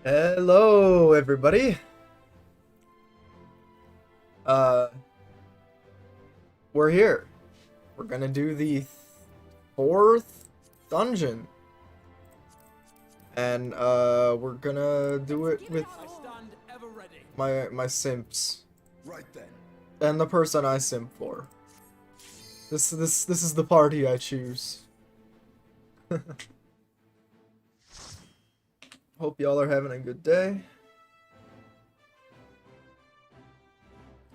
Hello, everybody. Uh, we're here. We're gonna do the fourth dungeon, and we're gonna do it with my simps Right then. and the person I simp for. This is the party I choose. Hope y'all are having a good day.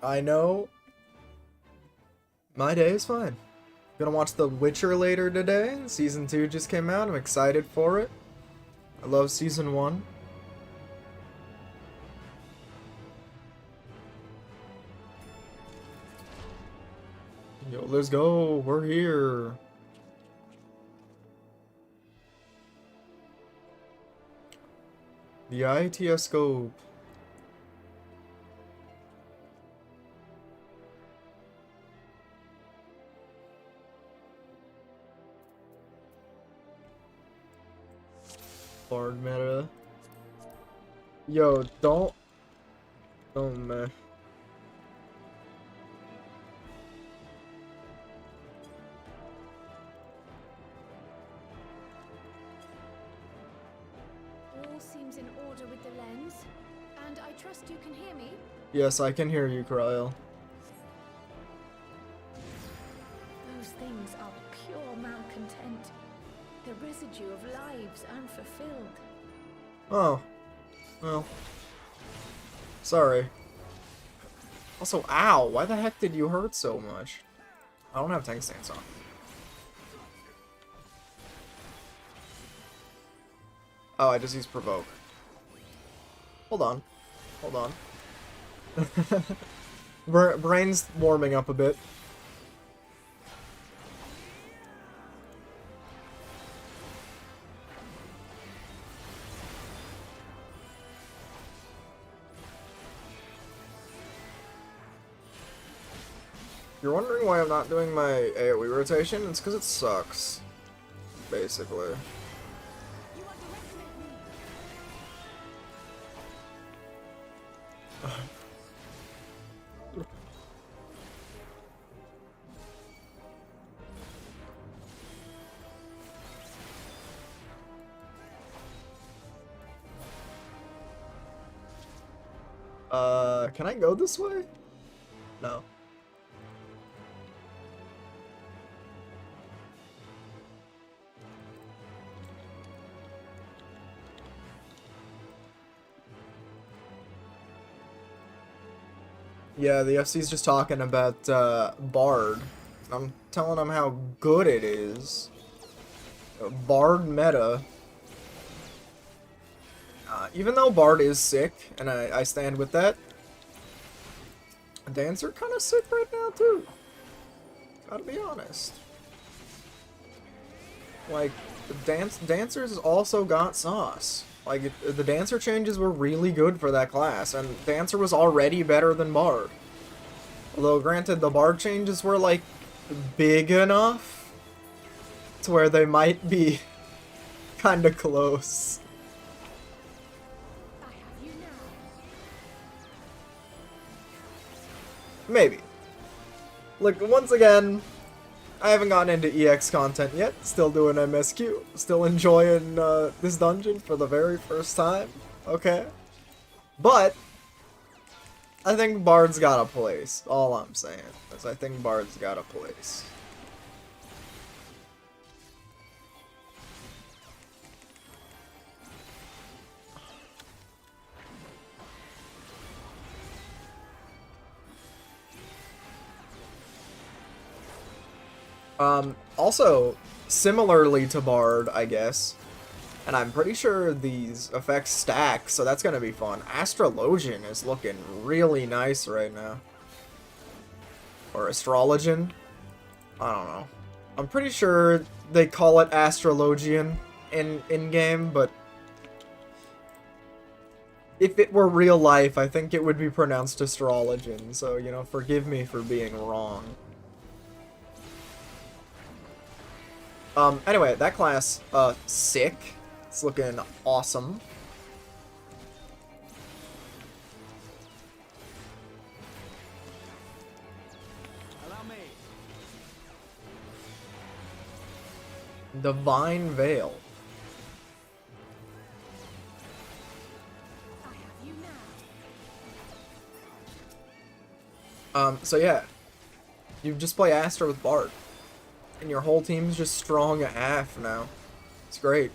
I know my day is fine. Gonna watch The Witcher later today. Season 2 just came out. I'm excited for it. I love Season 1. Yo, let's go. We're here. The ITS scope. Bard meta. Yo, don't man. All seems in order with the lens, and I trust you can hear me. Yes, I can hear you, Kryl. Those things are pure malcontent, the residue of lives unfulfilled. Oh. Well. Sorry. Also, ow, why the heck did you hurt so much? I don't have tank stance on. Oh, I just used provoke. Hold on. Hold on. Brain's warming up a bit. You're wondering why I'm not doing my AoE rotation? It's because it sucks. Basically. Can I go this way? No. Yeah, the FC's just talking about Bard. I'm telling them how good it is. Bard meta. Even though Bard is sick, and I stand with that, Dancer kind of sick right now too. Gotta be honest. Like, Dancers also got sauce. Like, the Dancer changes were really good for that class, and Dancer was already better than Bard. Although, granted, the Bard changes were, like, big enough to where they might be kinda close. I have you now. Maybe. Look, once again, I haven't gotten into EX content yet. Still doing MSQ. Still enjoying this dungeon for the very first time. Okay. But I think Bard's got a place. All I'm saying is I think Bard's got a place. Also, similarly to Bard, I guess, and I'm pretty sure these effects stack, so that's gonna be fun. Astrologian is looking really nice right now. Or Astrologian? I don't know. I'm pretty sure they call it Astrologian in-game, but if it were real life, I think it would be pronounced Astrologian, so, you know, forgive me for being wrong. Anyway, that class, sick. It's looking awesome. Divine Veil. I have you now. So yeah. You just play Astra with Bard. And your whole team's just strong AF now. It's great.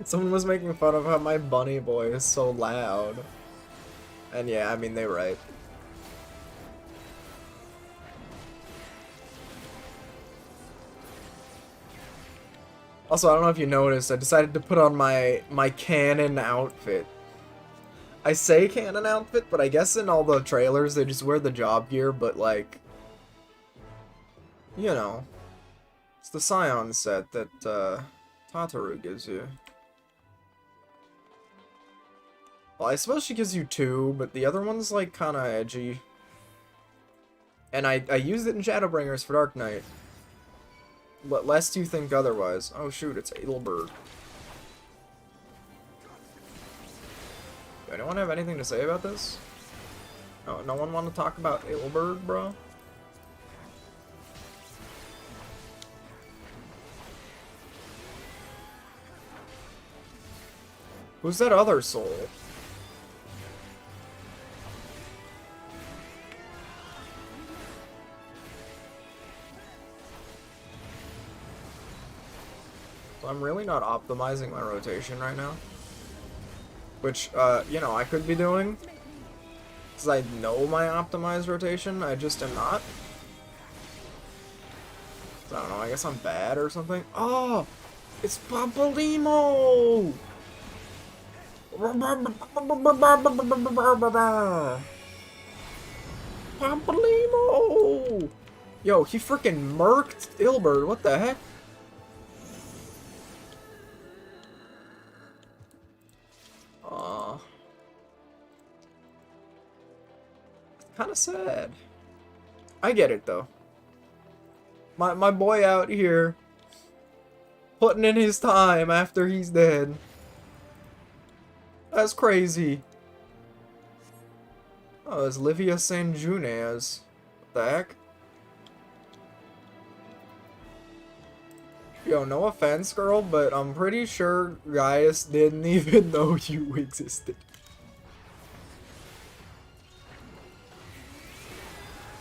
Someone was making fun of how my bunny boy is so loud. And yeah, I mean, they're right. Also, I don't know if you noticed, I decided to put on my canon outfit. I say canon outfit, but I guess in all the trailers they just wear the job gear, but like, you know, it's the Scion set that Tataru gives you. Well, I suppose she gives you two, but the other one's like kinda edgy. And I used it in Shadowbringers for Dark Knight. Lest you think otherwise. Oh shoot, it's Adelbert. Do anyone have anything to say about this? No one want to talk about Adelbert, bro? Who's that other soul? I'm really not optimizing my rotation right now. Which, you know, I could be doing. Because I know my optimized rotation, I just am not. I don't know, I guess I'm bad or something. Oh! It's Pampalimo! Pampalimo! Yo, he freaking murked Ilbert, what the heck? Kinda sad. I get it though. My boy out here putting in his time after he's dead. That's crazy. Oh, it's Livia Sanjunez. What the heck? Yo, no offense, girl, but I'm pretty sure Gaius didn't even know you existed.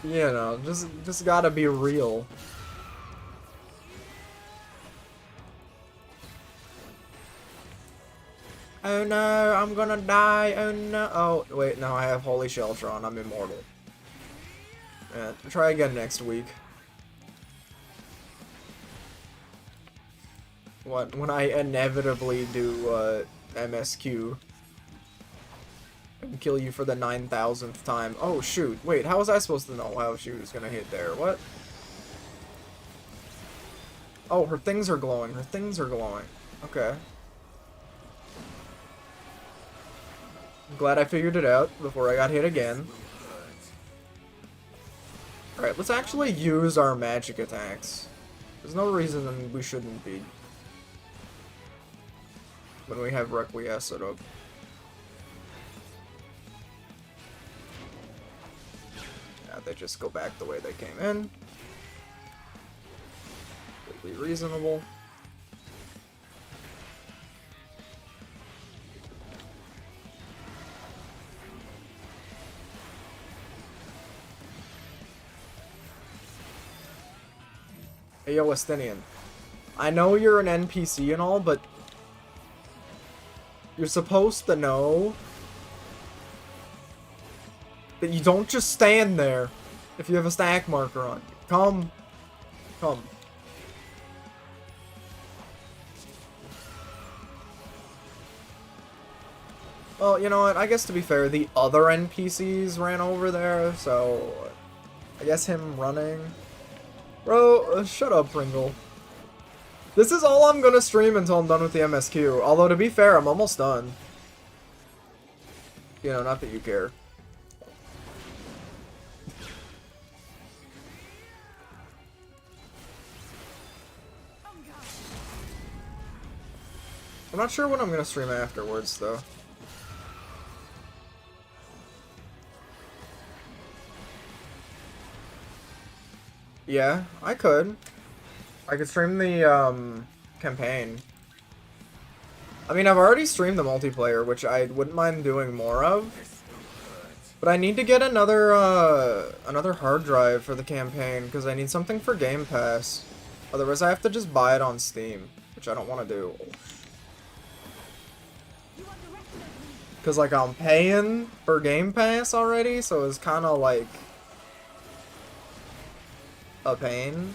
You know, just gotta be real. Oh no, I'm gonna die, oh no. Oh, wait, no, I have Holy Shelter on, I'm immortal. Yeah, try again next week. What, when I inevitably do, MSQ. And kill you for the 9,000th time. Oh shoot, wait, how was I supposed to know how she was gonna hit there? What? Oh, her things are glowing, her things are glowing. Okay. I'm glad I figured it out before I got hit again. Alright, let's actually use our magic attacks. There's no reason we shouldn't be. When we have Requiescent up. They just go back the way they came in. Completely reasonable. Hey yo, Estinian. I know you're an NPC and all, but you're supposed to know that you don't just stand there if you have a stack marker on you. Come. Come. Well, you know what? I guess to be fair, the other NPCs ran over there, so I guess him running. Bro, shut up, Pringle. This is all I'm gonna stream until I'm done with the MSQ. Although, to be fair, I'm almost done. You know, not that you care. I'm not sure what I'm gonna stream afterwards, though. Yeah, I could. I could stream the, campaign. I mean, I've already streamed the multiplayer, which I wouldn't mind doing more of. But I need to get another hard drive for the campaign, because I need something for Game Pass. Otherwise, I have to just buy it on Steam, which I don't want to do. Because, like, I'm paying for Game Pass already, so it's kind of, like, a pain.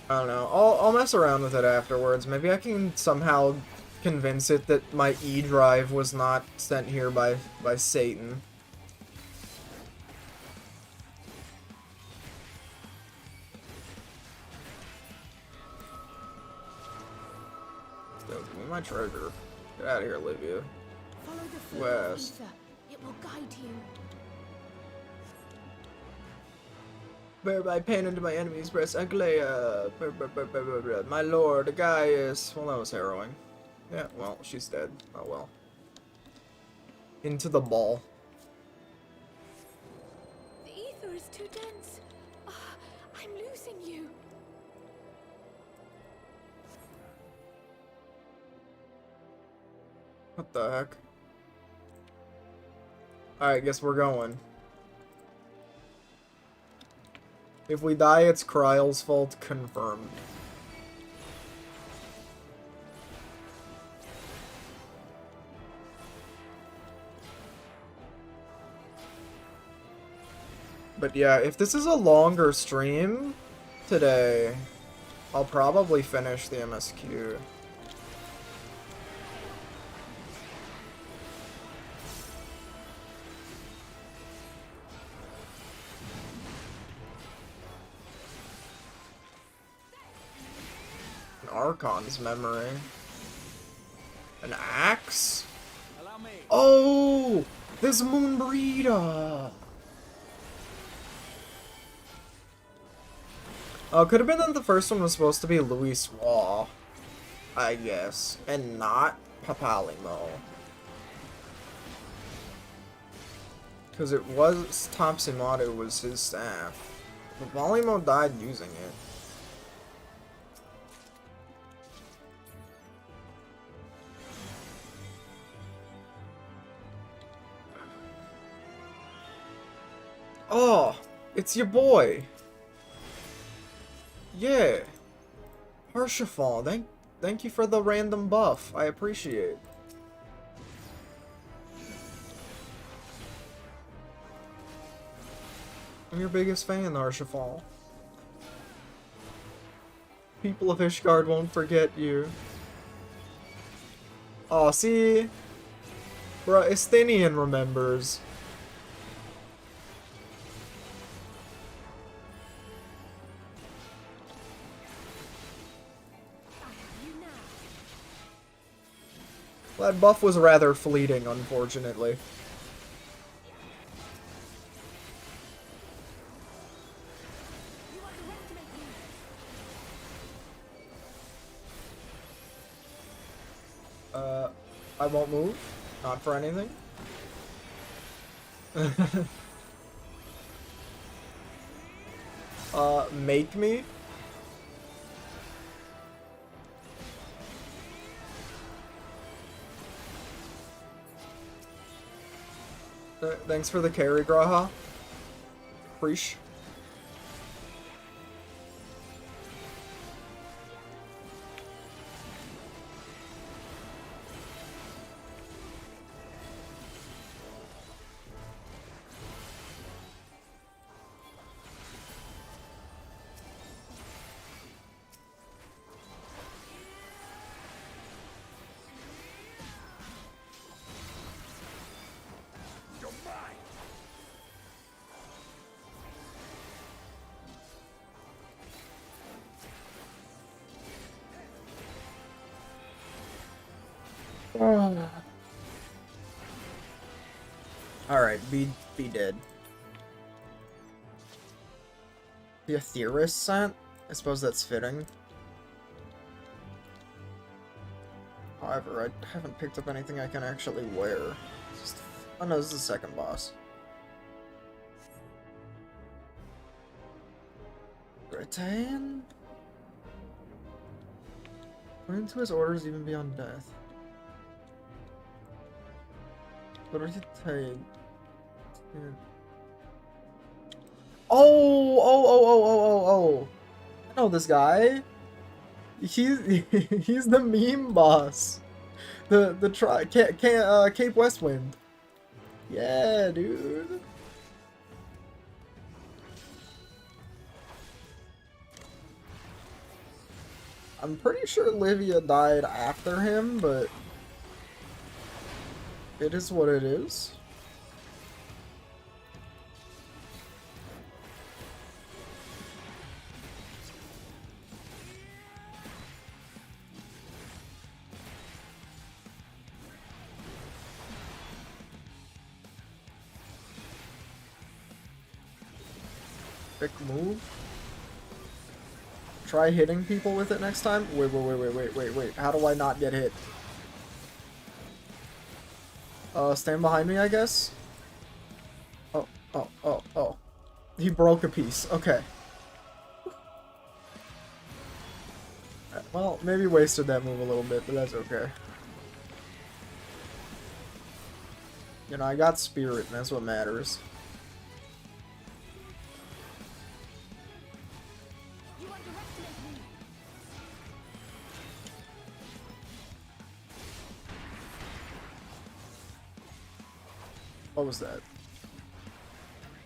I don't know. I'll mess around with it afterwards. Maybe I can somehow convince it that my E drive was not sent here by Satan. Yo, give me my treasure. Get out of here, Livia. Follow the flow of West. ether. It will guide you. Bear my pain into my enemy's breast, Anglea. My lord, Gaius. Well, that was harrowing. Yeah, well, she's dead. Oh well. Into the ball. The ether is too dense. Ah, I'm losing you. What the heck? Alright, guess we're going. If we die, it's Kryle's fault, confirmed. But yeah, if this is a longer stream today, I'll probably finish the MSQ. An Archon's memory. An axe? Oh! This Moonbreeder! Oh, could have been that the first one was supposed to be Louis Swa, I guess, and not Papalimo. Because it was Topsimato was his staff. Papalimo died using it. Oh, it's your boy. Yeah. Harshafal, thank you for the random buff. I appreciate. I'm your biggest fan, Harshafal. People of Ishgard won't forget you. Aw, see? Bruh, Estinian remembers. That buff was rather fleeting, unfortunately. I won't move. Not for anything. Make me? Thanks for the carry, Graha. Preach. Alright, be dead. The Aetheris scent? I suppose that's fitting. However, I haven't picked up anything I can actually wear. Oh no, this is the second boss. Britain? Put into his orders even beyond death. What did he take? Yeah. Oh! I know this guy. He's he's the meme boss. Cape Westwind. Yeah, dude. I'm pretty sure Livia died after him, but it is what it is. Big move. Try hitting people with it next time. Wait. How do I not get hit? Stand behind me, I guess? Oh. He broke a piece. Okay. Well, maybe wasted that move a little bit, but that's okay. You know, I got spirit, and that's what matters. What was that?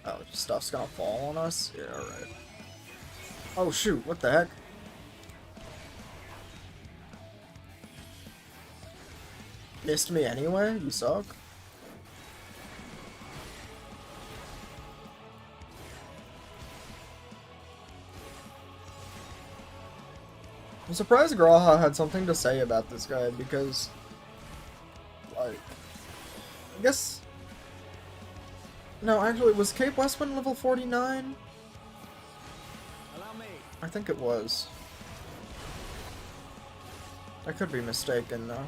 Oh, stuff's gonna fall on us? Yeah, alright. Oh shoot, what the heck? Missed me anyway? You suck. I'm surprised Graha had something to say about this guy because, like, I guess... No, actually, was Cape Westwind level 49? I think it was. I could be mistaken, though.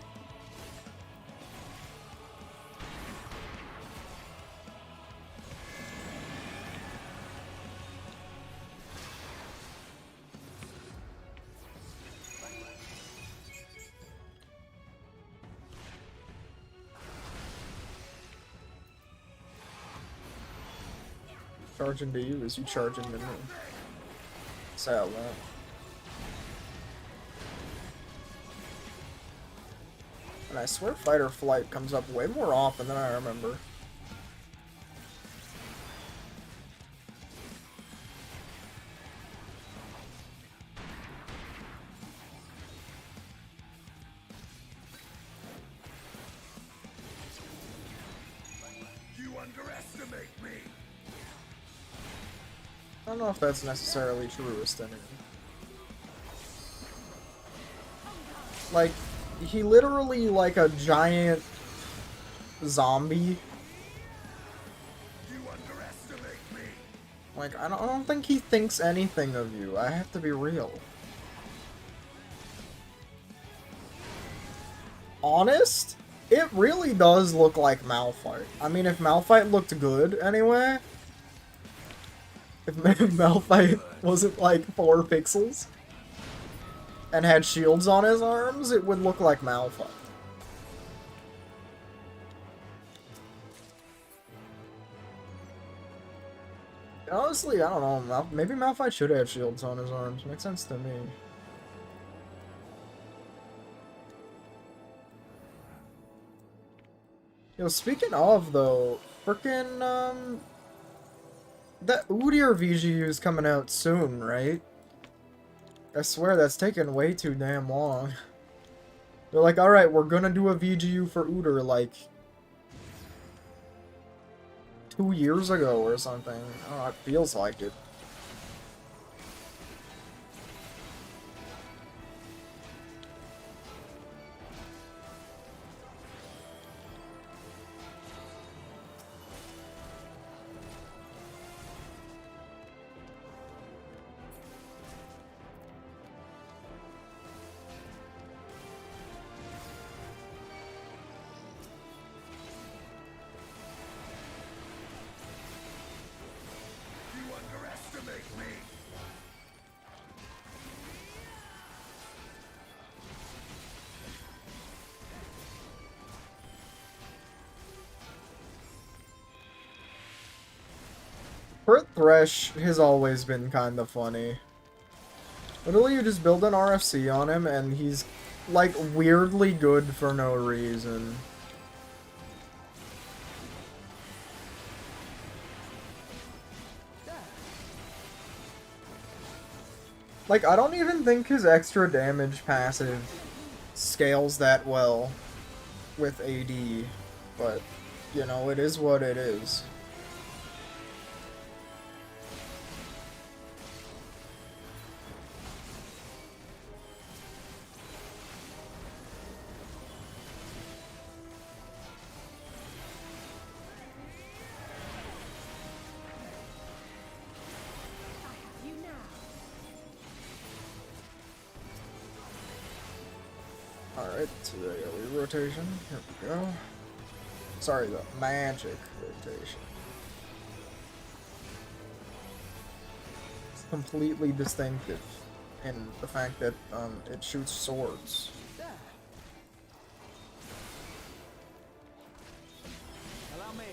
Charge into you as you charge into me. Say out loud. And I swear fight or flight comes up way more often than I remember. You underestimate me. I don't know if that's necessarily truest anymore. Like, he literally, like a giant zombie. You underestimate me. Like, I don't think he thinks anything of you. I have to be real. Honest? It really does look like Malphite. I mean, if Malphite looked good, anyway. If Malphite wasn't like 4 pixels and had shields on his arms, it would look like Malphite. Honestly, I don't know. Maybe Malphite should have shields on his arms. Makes sense to me. Yo, speaking of, though, frickin', that Udyr VGU is coming out soon, right? I swear that's taking way too damn long. They're like, alright, we're gonna do a VGU for Udyr, like, 2 years ago or something. I don't know, it feels like it. me. Crit Thresh has always been kind of funny. Literally, you just build an RFC on him, and he's, like, weirdly good for no reason. Like, I don't even think his extra damage passive scales that well with AD, but, you know, it is what it is. You now. Alright, to the AoE rotation. Here we go. Sorry, the magic rotation. It's completely distinctive in the fact that it shoots swords. Allow me.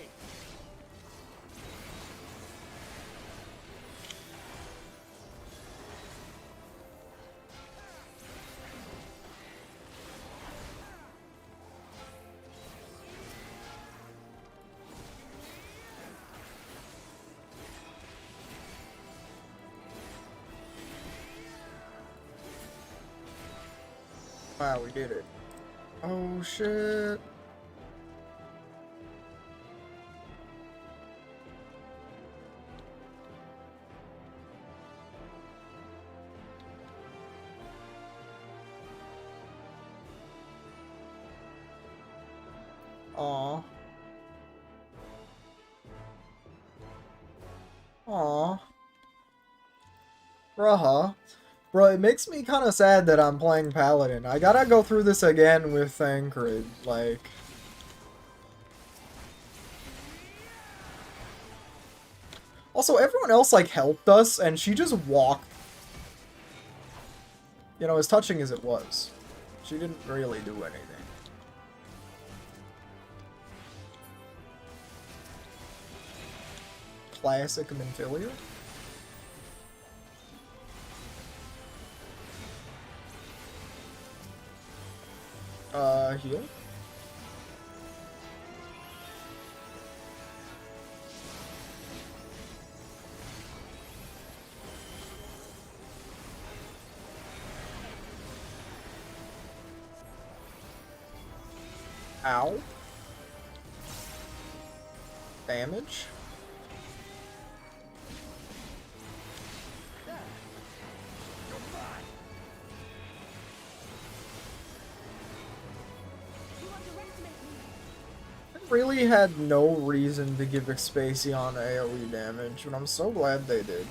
Wow, we did it. Oh shit. Aw. Aw. Bruh. Bro, it makes me kind of sad that I'm playing Paladin. I gotta go through this again with Thancred, like... Also, everyone else, like, helped us, and she just walked. You know, as touching as it was. She didn't really do anything. Classic Minfilia? Heal? Ow. Damage? Really had no reason to give Vexpacion AoE damage, but I'm so glad they did.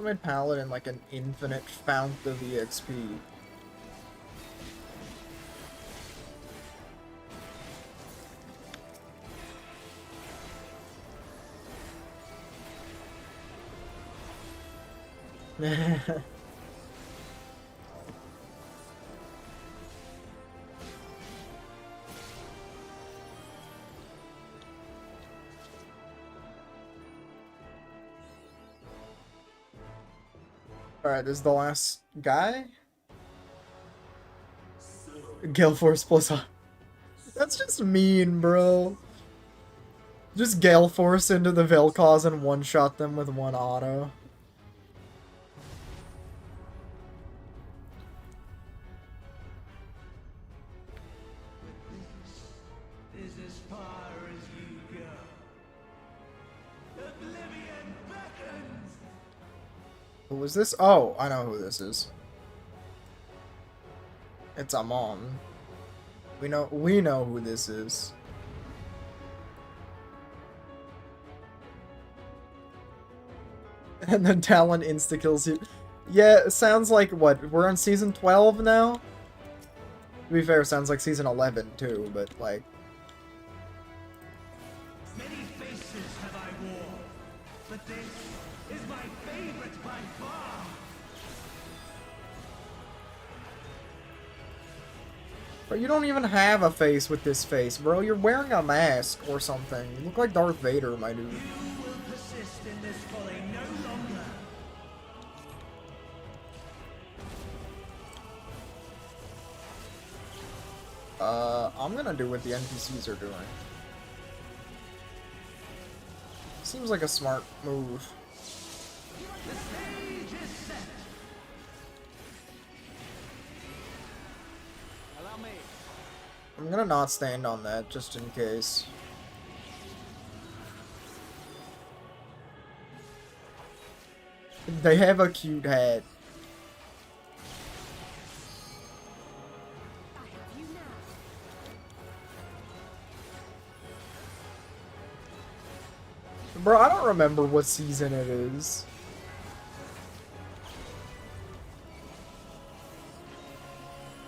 I made Paladin like an infinite fount of EXP. Alright, this is the last guy? Gale Force plus... That's just mean, bro. Just Gale Force into the Vel'Koz and one-shot them with one auto. Is as far as you go. Oblivion beckons. Who is this? Oh, I know who this is. It's Amon. We know who this is. And then Talon insta-kills you. Yeah, it sounds like, what, we're on season 12 now? To be fair, it sounds like season 11 too, but like... Many faces have I worn, but this is my favorite by far. Bro, you don't even have a face with this face, bro. You're wearing a mask or something. You look like Darth Vader, my dude. You will persist in this folly no longer. I'm gonna do what the NPCs are doing. Seems like a smart move. The stage is set. Allow me. I'm gonna not stand on that, just in case. They have a cute hat. I have you now. Bro, I don't remember what season it is.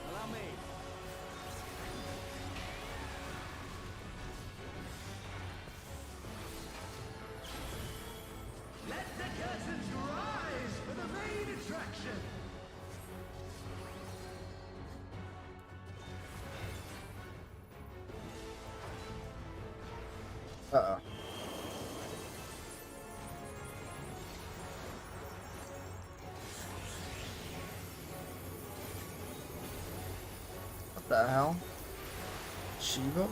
Allow me. Let the curtains rise for the main attraction. Uh-oh. What the hell? Shiva?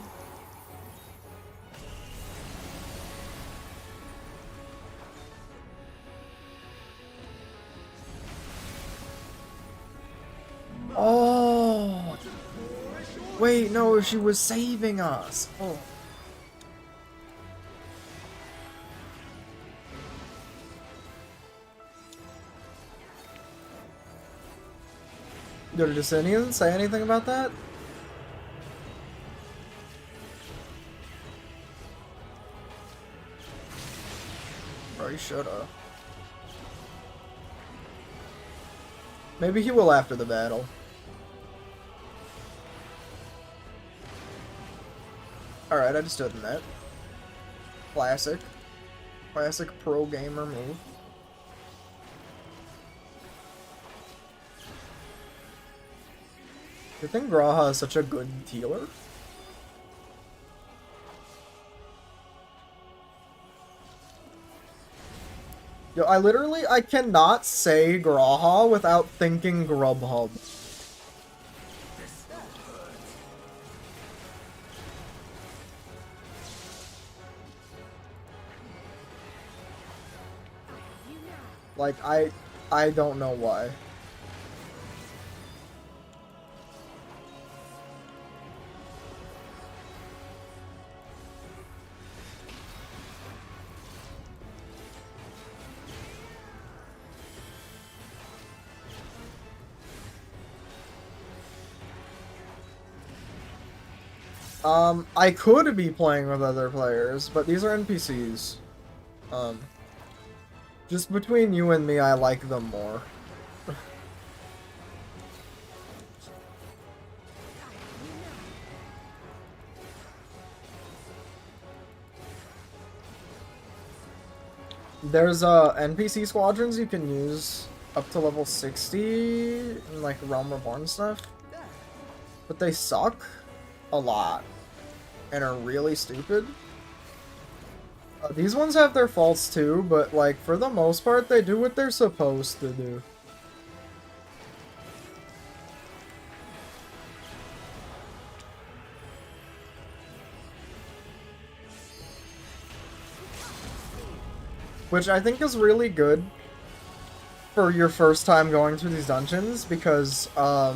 Oh! Wait, no, she was saving us. Oh. Did Descenian say anything about that? Or he should've. Maybe he will after the battle. Alright, I just stood in that. Classic. Classic pro gamer move. You think Graha is such a good healer? Yo, I cannot say Graha without thinking Grubhub. Like, I don't know why. I could be playing with other players, but these are NPCs. Just between you and me, I like them more. There's NPC squadrons you can use up to level 60 in like Realm Reborn stuff, but they suck a lot and are really stupid. These ones have their faults too, but like for the most part they do what they're supposed to do. Which I think is really good for your first time going through these dungeons, because, I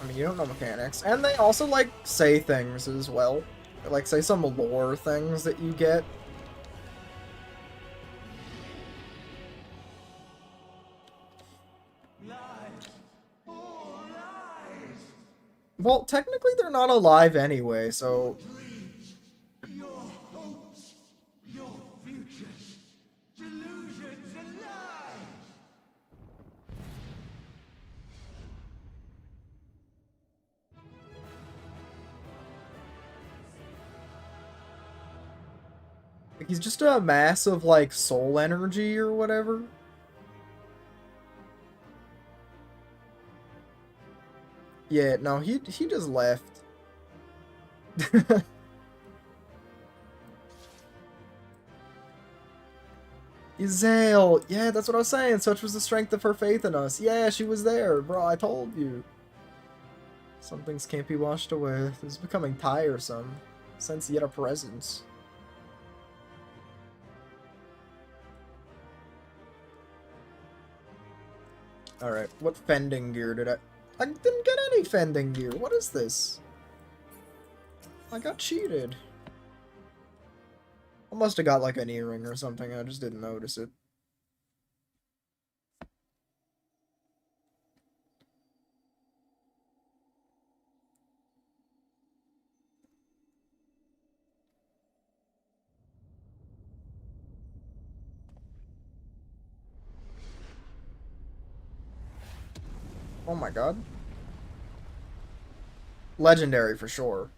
mean, you don't know mechanics. And they also, like, say things as well. Like, say some lore things that you get. Lies. All lies. Well, technically they're not alive anyway, so... Dreams, your hopes, your futures, delusions and lies. He's just a mass of, like, soul energy or whatever. Yeah, no, he just left. Izael! Yeah, that's what I was saying. Such was the strength of her faith in us. Yeah, she was there. Bro, I told you. Some things can't be washed away. This is becoming tiresome. Sense yet a presence. Alright, what fending gear did I... I didn't get any fending gear. What is this? I got cheated. I must have got like an earring or something. I just didn't notice it. Oh my god. Legendary for sure.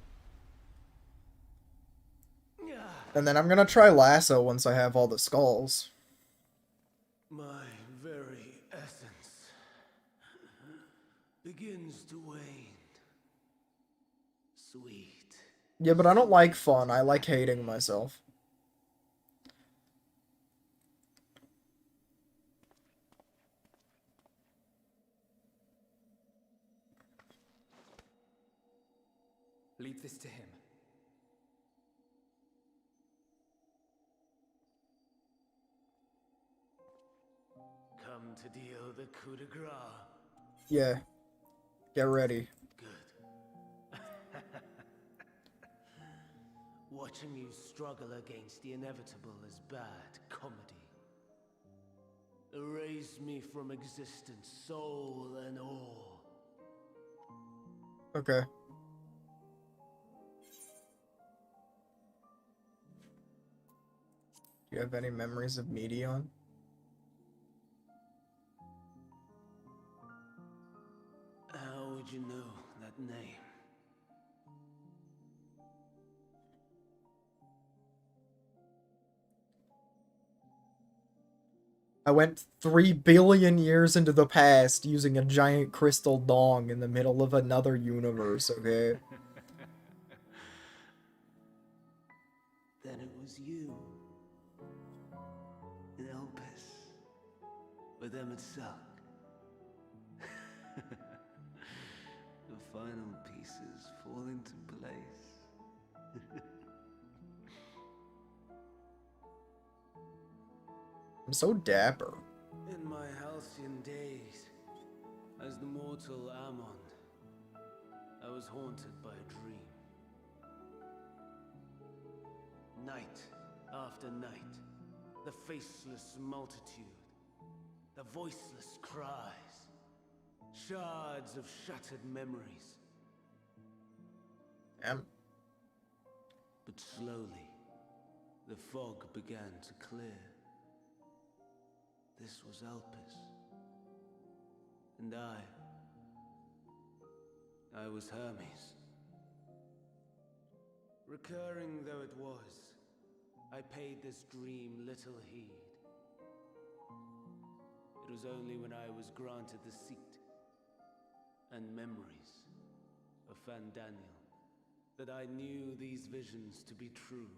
And then I'm gonna try Lasso once I have all the skulls. My very essence begins to wane. Sweet. Yeah, but I don't like fun. I like hating myself. Leave this to him. Come to deal the coup de grace. Yeah. Get ready. Good. Watching you struggle against the inevitable is bad comedy. Erase me from existence, soul and all. Okay. Do you have any memories of Medion? How would you know that name? I went 3 billion years into the past using a giant crystal dong in the middle of another universe, okay? Then it was you. In Elpis. With Emmett Suck. The final pieces fall into place. I'm so dapper. In my halcyon days, as the mortal Ammon, I was haunted by a dream. Night after night, the faceless multitude, the voiceless cries, shards of shattered memories. Damn. But slowly, the fog began to clear. This was Elpis. And I was Hermes. Recurring though it was, I paid this dream little heed. It was only when I was granted the seat and memories of Fandaniel that I knew these visions to be true.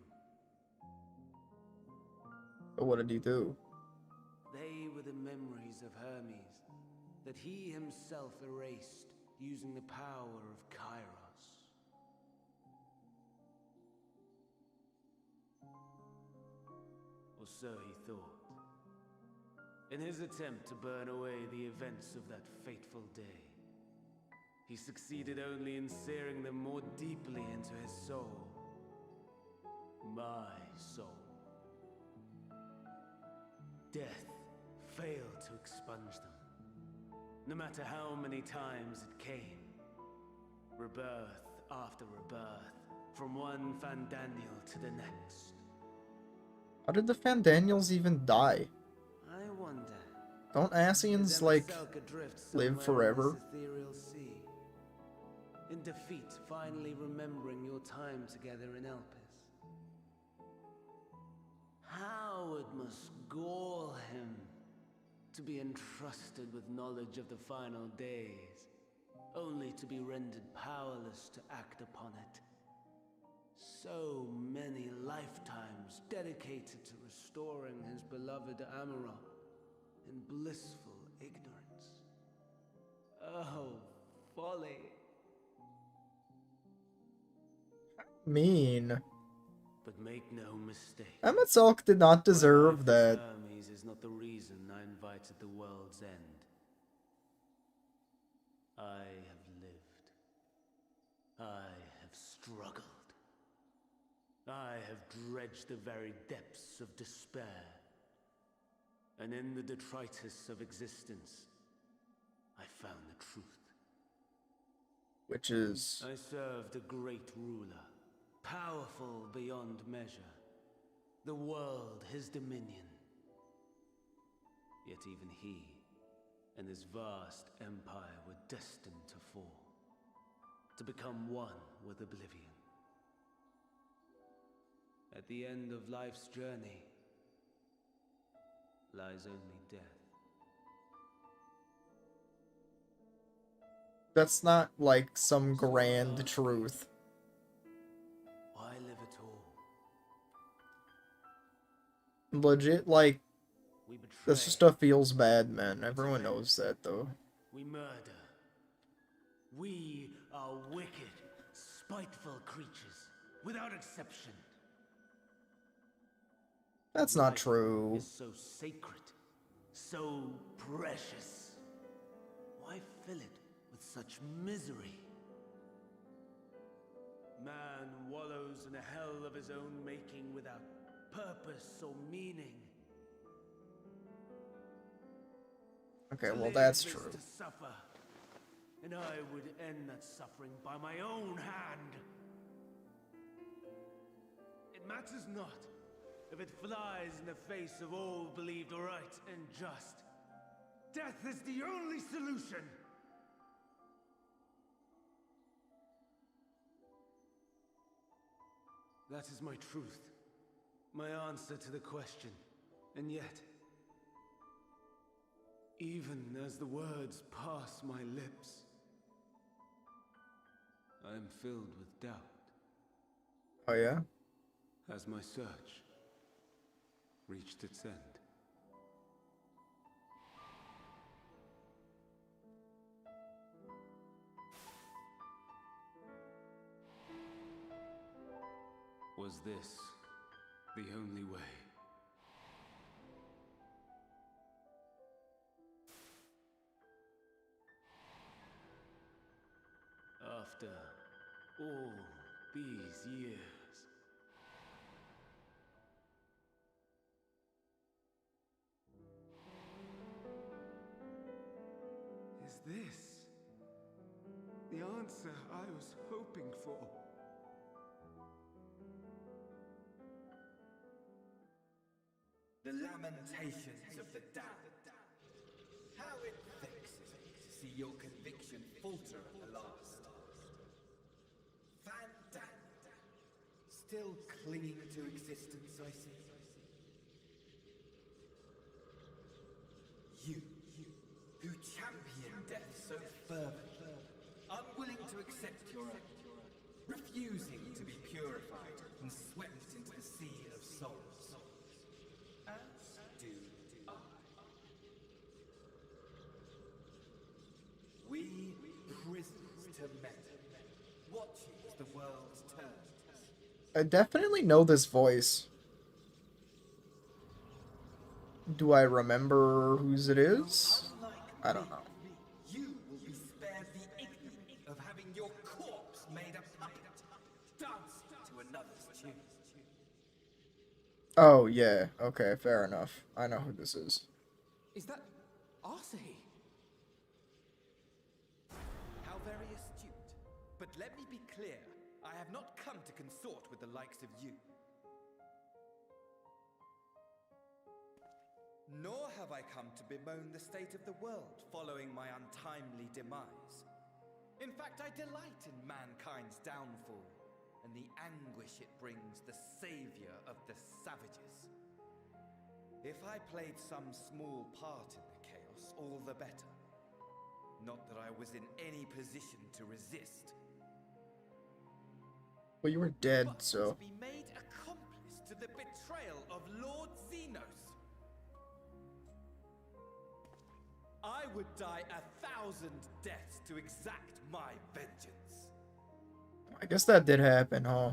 But what did he do? They were the memories of Hermes that he himself erased using the power of Kairos. Or so he thought. In his attempt to burn away the events of that fateful day, he succeeded only in searing them more deeply into his soul. My soul. Death failed to expunge them, no matter how many times it came. Rebirth after rebirth, from one Fandaniel to the next. How did the Fandaniels even die? I wonder. Don't Asians, Does like, Emerselka drift live somewhere in forever? this ethereal sea? In defeat, finally remembering your time together in Elpis. How it must gall him to be entrusted with knowledge of the final days, only to be rendered powerless to act upon it. So many lifetimes dedicated to restoring his beloved Amarok in blissful ignorance. Oh, folly. Mean. But make no mistake. Emerselk did not deserve My life as that. Hermes is not the reason I invited the world's end. I have lived. I have struggled. I have dredged the very depths of despair. And in the detritus of existence, I found the truth. Which is... I served a great ruler, powerful beyond measure. The world his dominion. Yet even he and his vast empire were destined to fall, to become one with oblivion. At the end of life's journey lies only death. That's not, like, some grand truth. Why live at all? Legit, like, We betray. this stuff feels bad, man. Everyone knows that, though. We murder. We are wicked, spiteful creatures, without exception. That's not Life true. is so sacred, so precious. Why fill it with such misery? Man wallows in a hell of his own making without purpose or meaning. Okay, To well, live that's is true. to suffer, and I would end that suffering by my own hand. It matters not if it flies in the face of all believed right and just. Death is the only solution. That is my truth, my answer to the question. And yet, even as the words pass my lips, I am filled with doubt. Oh, yeah? Has my search reached its end? Was this the only way? After all these years, is this the answer I was hoping for? The lamentations of the damned. How it vexes me to see your conviction falter at the last. Fandaniel, still clinging to existence, I see. You, who champion death so fervently, unwilling to accept your own, refusing to be purified and swept into the sea of souls. As do I. We prisoners to men, watching as the world turns. I definitely know this voice. Do I remember whose it is? Unlike I don't know. me, you will be spared the ignominy of having your corpse made a puppet, dancing to another's tune. Oh, yeah. Okay, fair enough. I know who this is. Is that Arsahe? How very astute. But let me be clear, I have not come to consort with the likes of you. Nor have I come to bemoan the state of the world following my untimely demise. In fact, I delight in mankind's downfall and the anguish it brings the savior of the savages. If I played some small part in the chaos, all the better. Not that I was in any position to resist. Well, you were dead, But so. to be made accomplice to the betrayal of Lord Xenos. I would die 1,000 deaths to exact my vengeance. I guess that did happen, huh?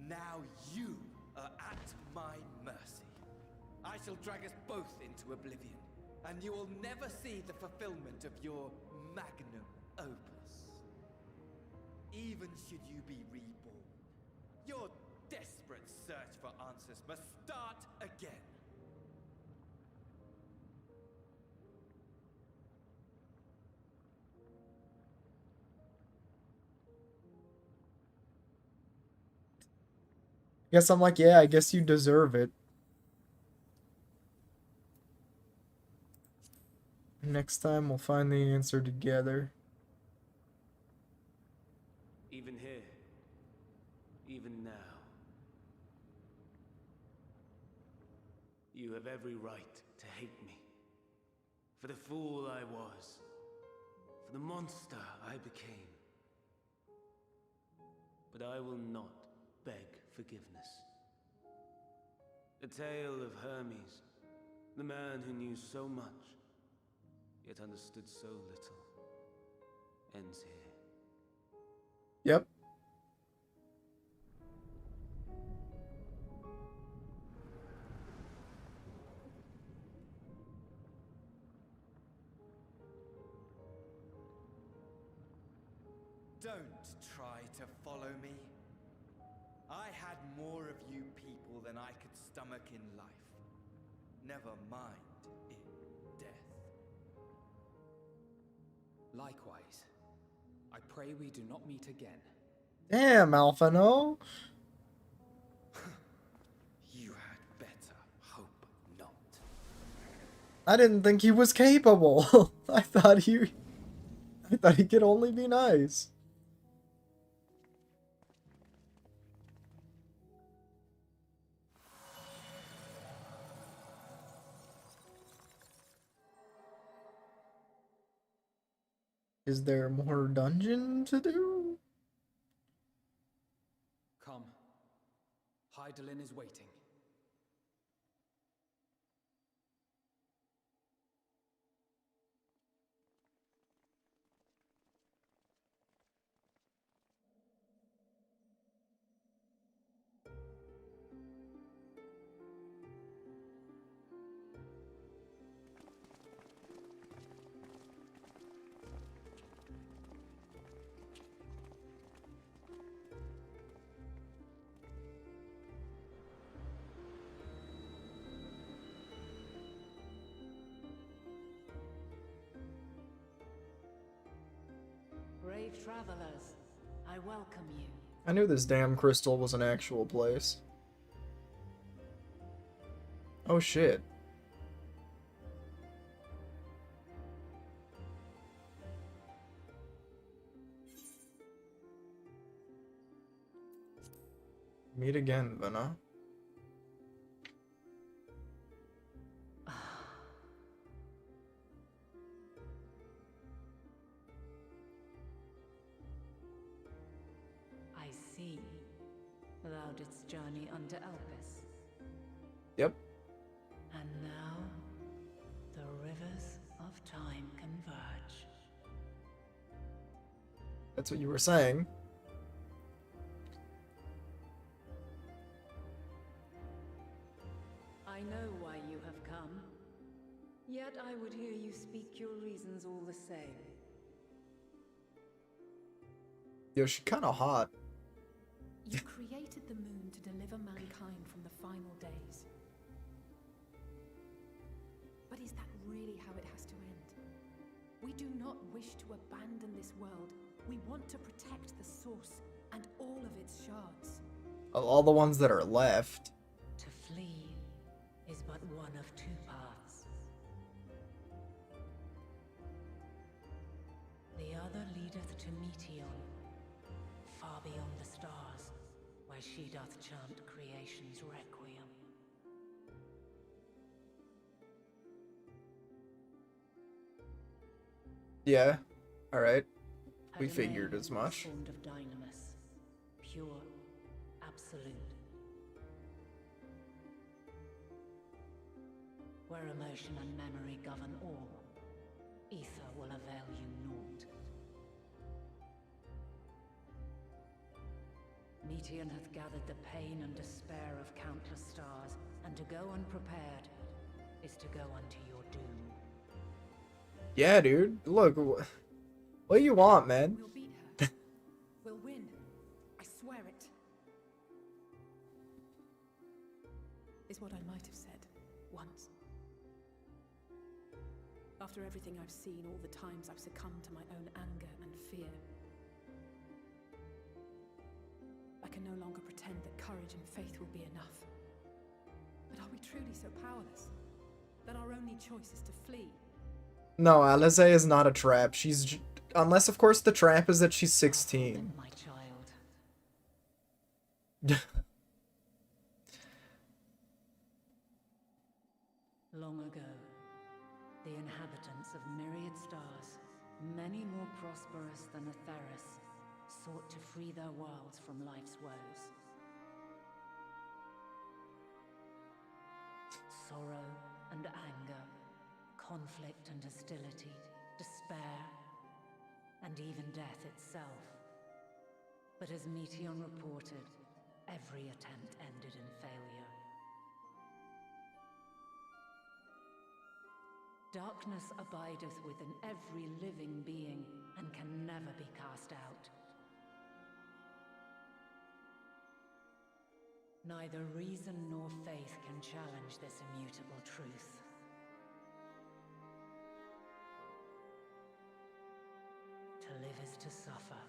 Now you are at my mercy. I shall drag us both into oblivion, and you will never see the fulfillment of your magnum opus. Even should you be reborn, your desperate search for answers must start again. Guess I'm like, yeah, I guess you deserve it. Next time we'll find the answer together. Even here, even now, you have every right to hate me. For the fool I was, for the monster I became. But I will not beg forgiveness. The tale of Hermes, the man who knew so much, yet understood so little, ends here. Yep. Don't try to follow me. I had more of you people than I could stomach in life. Never mind in death. Likewise, I pray we do not meet again. Damn, Alphano. You had better hope not. I didn't think he was capable. I thought he could only be nice. Is there more dungeon to do? Come. Hydaelyn is waiting. Brave travelers, I welcome you. I knew this damn crystal was an actual place. Oh shit. Meet again, Vanna. I see. Thou didst journey under Elpis. Yep. And now, the rivers of time converge. That's what you were saying. I know why you have come. Yet I would hear you speak your reasons all the same. Yo, she kinda hot. You created the moon to deliver mankind from the final days. But is that really how it has to end? We do not wish to abandon this world. We want to protect the source and all of its shards. All the ones that are left. To flee is but one of two paths. The other leadeth to Meteon, far beyond the stars, where she doth chant creation's requiem. Yeah, alright. We Her figured domain as much. is formed of dynamis, pure, absolute. Where emotion and memory govern all, ether will avail you naught. Meteon hath gathered the pain and despair of countless stars, and to go unprepared is to go unto your doom. Yeah, dude. Look, what do you want, man? We'll beat her. We'll win. I swear it. Is what I might have said once. After everything I've seen, all the times I've succumbed to my own anger and fear. I can no longer pretend that courage and faith will be enough. But are we truly so powerless? That our only choice is to flee? No, Alize is not a trap. She's... Unless, of course, the trap is that she's 16. My child. Long ago, the inhabitants of myriad stars, many more prosperous than Atheris, sought to free their worlds from life's woes. Sorrow and anger, conflict and hostility, despair, and even death itself. But as Meteon reported, every attempt ended in failure. Darkness abideth within every living being and can never be cast out. Neither reason nor faith can challenge this immutable truth. To live is to suffer.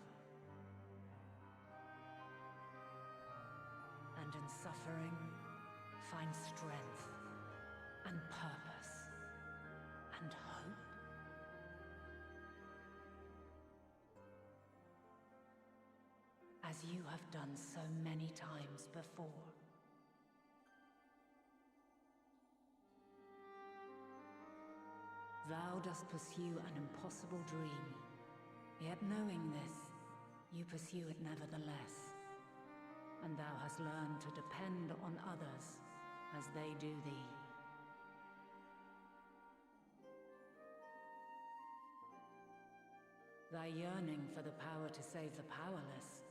And in suffering, find strength and purpose and hope. As you have done so many times before. Thou dost pursue an impossible dream, yet knowing this, you pursue it nevertheless. And thou hast learned to depend on others as they do thee. Thy yearning for the power to save the powerless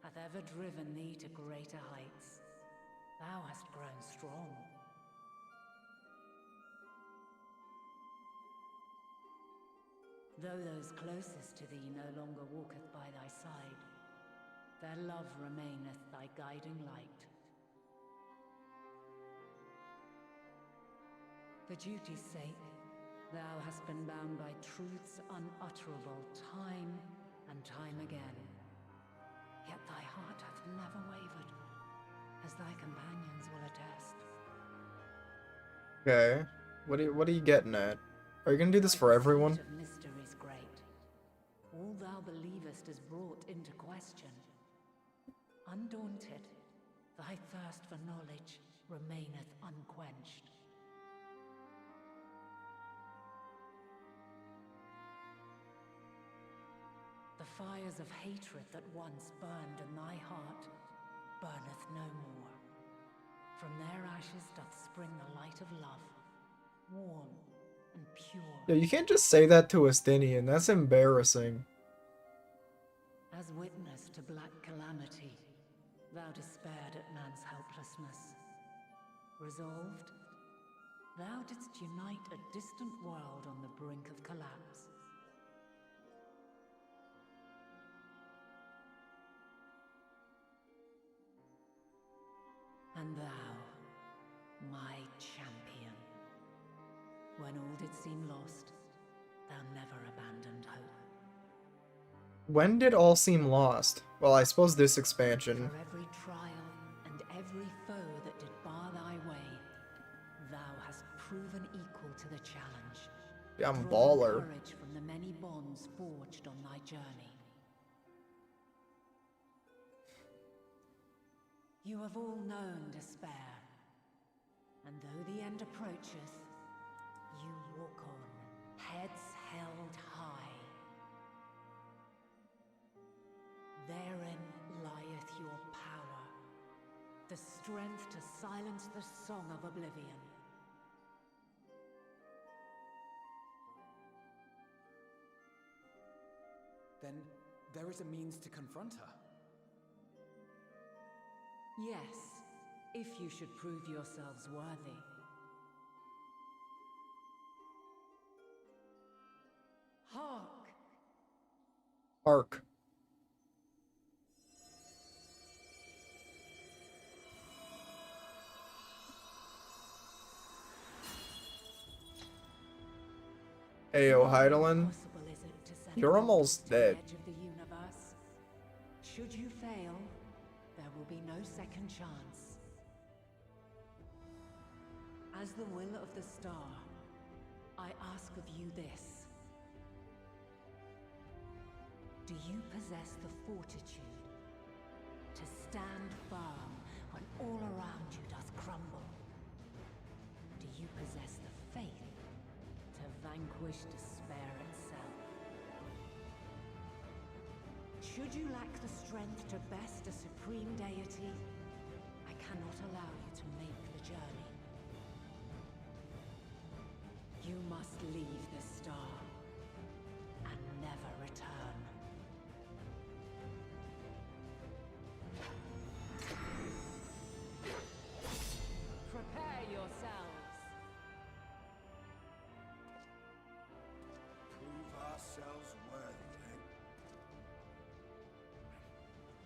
hath ever driven thee to greater heights. Thou hast grown strong. Though those closest to thee no longer walketh by thy side, their love remaineth thy guiding light. For duty's sake, thou hast been bound by truths unutterable time and time again. Yet thy heart hath never wavered, as thy companions will attest. Okay. What are you getting at? Are you gonna do this for everyone? The mystery is great. All thou believest is brought into question. Undaunted, thy thirst for knowledge remaineth unquenched. The fires of hatred that once burned in thy heart burneth no more. From their ashes doth spring the light of love, warm and pure. Yeah, you can't just say that to Estinian. That's embarrassing. As witness to black calamity, thou despaired at man's helplessness. Resolved, thou didst unite a distant world on the brink of collapse. And thou, my champion, when all did seem lost, thou never abandoned hope. When did all seem lost? Well, I suppose this expansion. For every trial and every foe that did bar thy way, thou hast proven equal to the challenge. Yeah, I'm drawing baller. courage from the many bonds forged on thy journey. You have all known despair, and though the end approaches, you walk on, heads held high. Therein lieth your power, the strength to silence the song of oblivion. Then there is a means to confront her. Yes, if you should prove yourselves worthy. Hark! Arc. Ayo, Heidelin. Possible is it to set You're a almost to the dead. edge of the universe? Should you fail, there will be no second chance. As the will of the star, I ask of you this. Do you possess the fortitude to stand firm when all around you does crumble? Do you possess the faith to vanquish despair itself? Should you lack the strength to best a supreme deity, I cannot allow you to make the journey. You must leave the star and never return. Prepare yourselves. Prove ourselves worthy, then.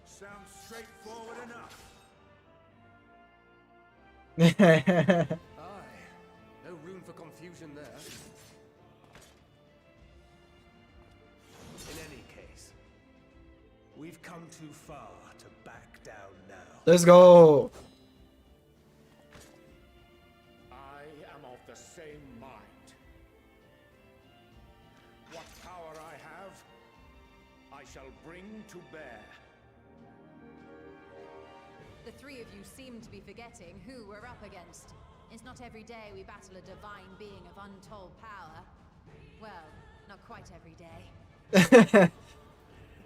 Sounds straightforward enough. Aye, no room for confusion there. In any case, we've come too far to back down now. Let's go. I am of the same mind. What power I have, I shall bring to bear. The three of you seem to be forgetting who we're up against. It's not every day we battle a divine being of untold power. Well, not quite every day.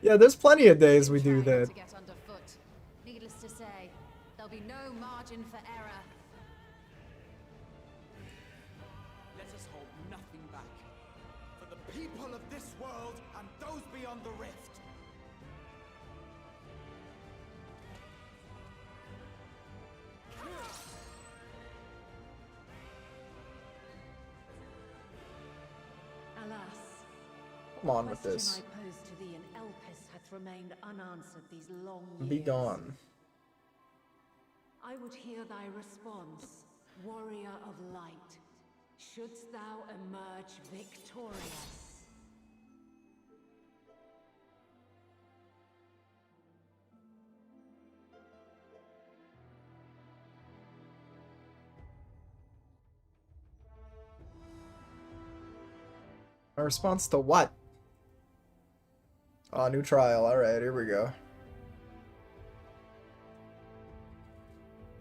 Yeah, there's plenty of days we do Trying that. to get underfoot. Needless to say, there'll be no margin for error. Let us hold nothing back. For the people of this world and those beyond the rift. Alas, Come on with question this. I posed to thee in Elpis hath remained unanswered these long years. Be gone. I would hear thy response, warrior of light. Shouldst thou emerge victorious? My response to what? Oh, new trial. Alright, here we go.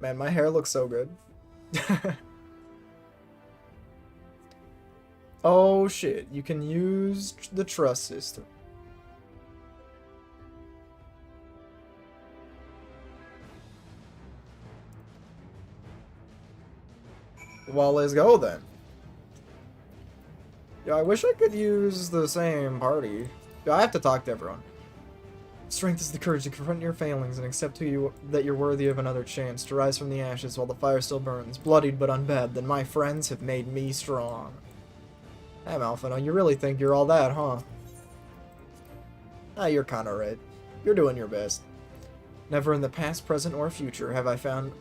Man, my hair looks so good. Oh shit, you can use the trust system. Well, let's go then. Yeah, I wish I could use the same party. Yeah, I have to talk to everyone. Strength is the courage to confront your failings and accept that you're worthy of another chance to rise from the ashes while the fire still burns, bloodied but unbad. Then my friends have made me strong. Damn, Alphino, you really think you're all that, huh? Ah, you're kinda right. You're doing your best. Never in the past, present, or future have I found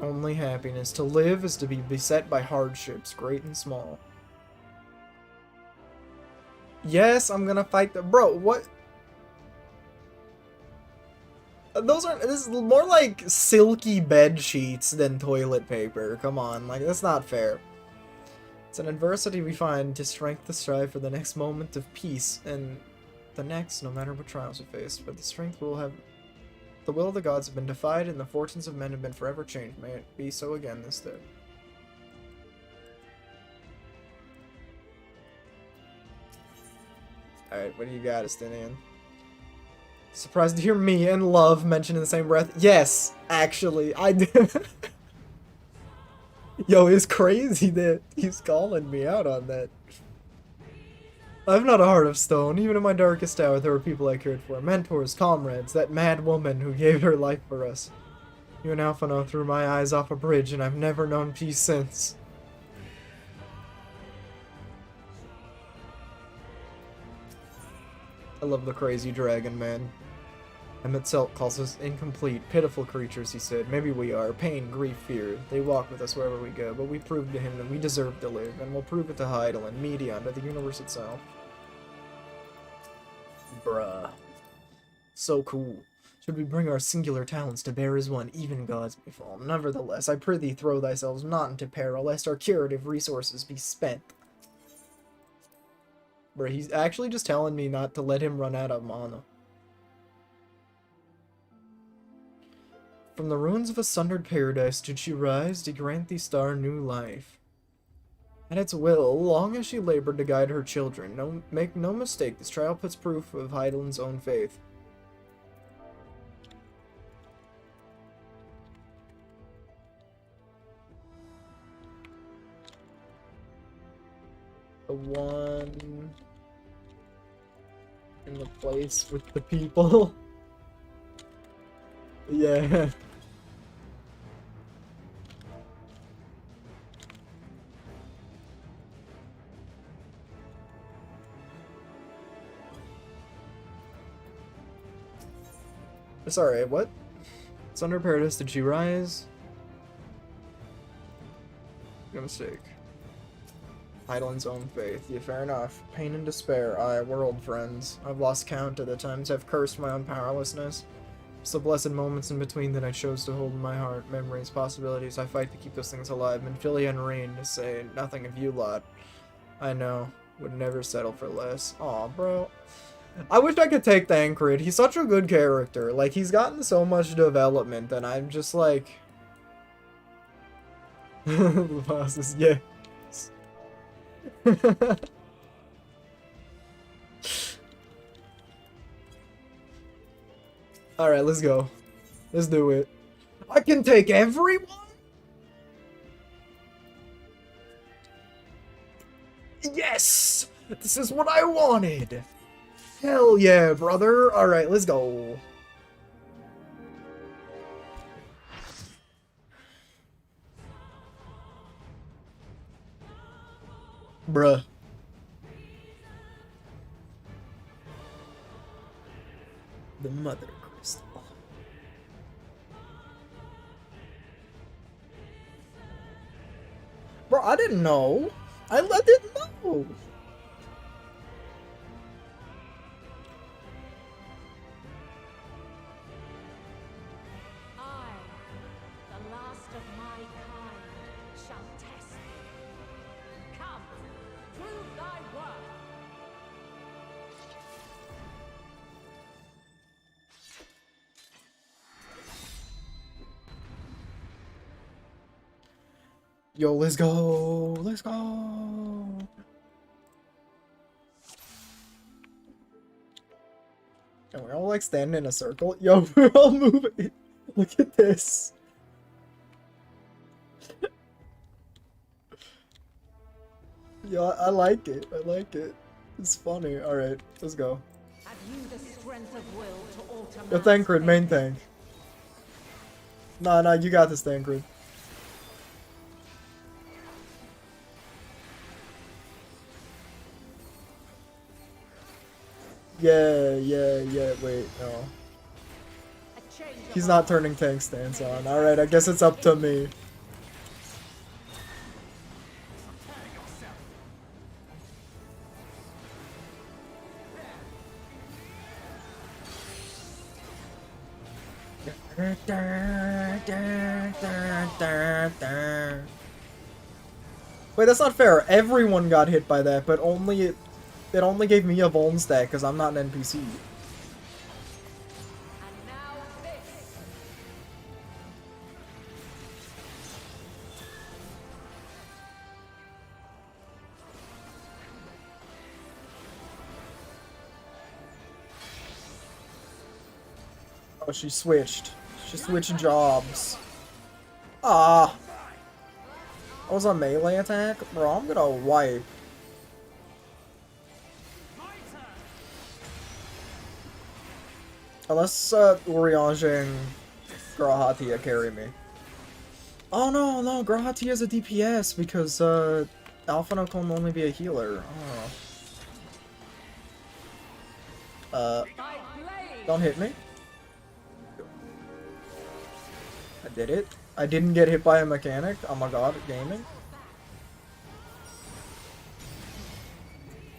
only happiness. To live is to be beset by hardships, great and small. Yes, I'm gonna fight the bro. What? Those aren't. This is more like silky bed sheets than toilet paper. Come on, like that's not fair. It's an adversity we find to strength to strive for the next moment of peace, and the next, no matter what trials we face. But the strength will have. The will of the gods have been defied, and the fortunes of men have been forever changed. May it be so again this day. Alright, what do you got, Estinian? Surprised to hear me and love mentioned in the same breath. Yes, actually, I did. Yo, it's crazy that he's calling me out on that. I've not a heart of stone. Even in my darkest hour, there were people I cared for. Mentors, comrades, that mad woman who gave her life for us. You and Alphino threw my eyes off a bridge, and I've never known peace since. I love the crazy dragon, man. Emet calls us incomplete, pitiful creatures, he said. Maybe we are. Pain, grief, fear. They walk with us wherever we go, but we proved to him that we deserve to live, and we'll prove it to Heidel and Media and to the universe itself. Bruh. So cool. Should we bring our singular talents to bear as one, even gods may fall. Nevertheless, I prithee throw thyself not into peril, lest our curative resources be spent. Bruh, he's actually just telling me not to let him run out of mana. From the ruins of a sundered paradise did she rise to grant the star new life. At its will, long as she labored to guide her children. Make no mistake, this trial puts proof of Heidel's own faith. The one in the place with the people. Yeah. Sorry, what? Sunder Paradise, did she rise? No mistake. Heidel's own faith. Yeah, fair enough. Pain and despair. Aye, we're old friends. I've lost count of the times I've cursed my own powerlessness. It's the blessed moments in between that I chose to hold in my heart. Memories, possibilities. I fight to keep those things alive. And Philly and Rain to say nothing of you lot. I know. Would never settle for less. Aw, bro. I wish I could take Thancred. He's such a good character. Like, he's gotten so much development, and I'm just like... The boss is yes. Alright, let's go. Let's do it. I can take everyone? Yes! This is what I wanted! Hell yeah, brother! Alright, let's go. Bruh. The mother crystal. Bro, I didn't know. I didn't know. I, the last of my kind, shall test thee. Come, prove thy worth. Yo, let's go. Let's go. And we're all like standing in a circle. Yo, we're all moving. Look at this. Yo, I like it. I like it. It's funny. Alright, let's go. Have you the strength of will to alter Yo, man's Thancred, main fate? tank. Nah, you got this, Thancred. Yeah, wait, no. He's not turning tank stance on. Alright, I guess it's up to me. Wait, that's not fair. Everyone got hit by that, but it only gave me a Vuln stack because I'm not an NPC. Oh, she switched. She switched jobs. Ah. That was a melee attack? Bro, I'm gonna wipe. Unless Urianger and Grahatia carry me. Oh no, no, Grahatia is a DPS because Alphino can only be a healer. Oh. Don't hit me. I did it. I didn't get hit by a mechanic. Oh my god, gaming.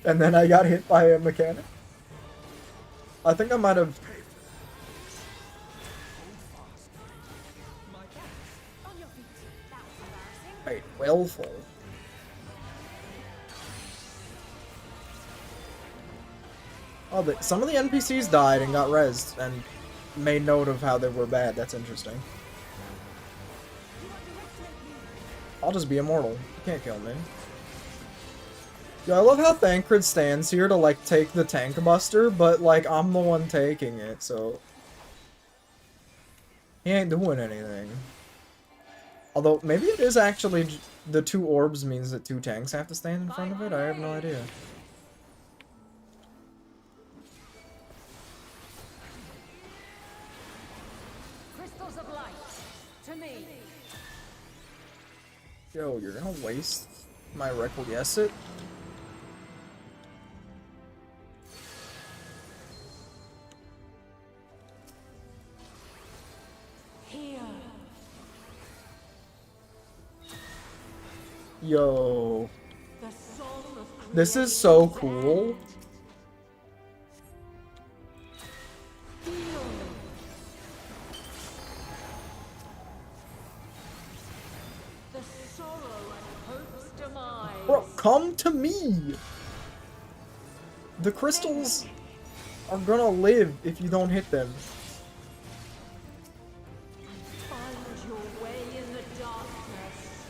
And then I got hit by a mechanic. I think I might have... Wait, willful. Oh, some of the NPCs died and got rezzed and made note of how they were bad. That's interesting. I'll just be immortal. You can't kill me. Yeah, I love how Thancred stands here to, like, take the tank buster, but, like, I'm the one taking it, so... He ain't doing anything. Although, maybe it is actually... The 2 orbs means that 2 tanks have to stand in front of it? I have no idea. Crystals of light, to me. Yo, you're gonna waste my requiescent? Here. Yo. The soul of This is so cool. Bro, come to me! The crystals are gonna live if you don't hit them. Find your way in the darkness.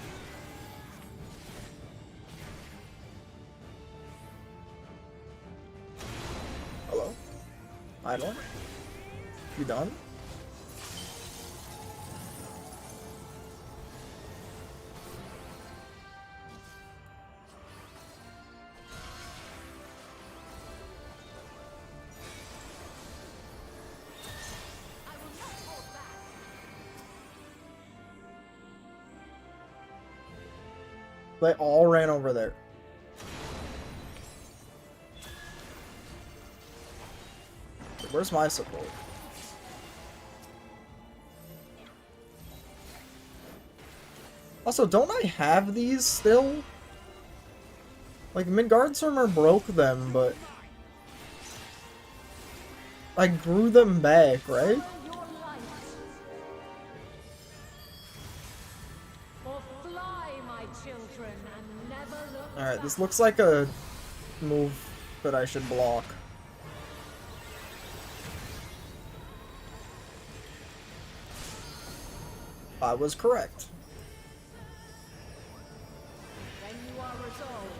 Hello? Idle? You done? They all ran over there. Where's my support? Also, don't I have these still? Like, Midgard's armor broke them, but... I grew them back, right? Alright, this looks like a move that I should block. I was correct. Then you are resolved.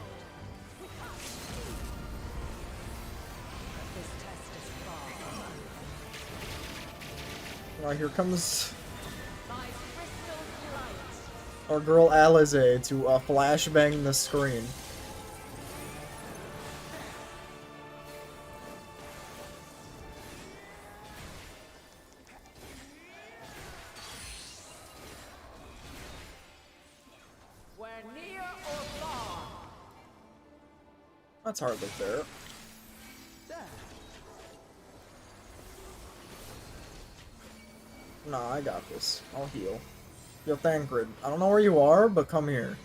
This test is far from over. Alright, here comes My crystal light. our girl Alize to flashbang the screen. We're near or far. That's hardly fair. Nah, I got this. I'll heal. Yo, Thancred, I don't know where you are, but come here.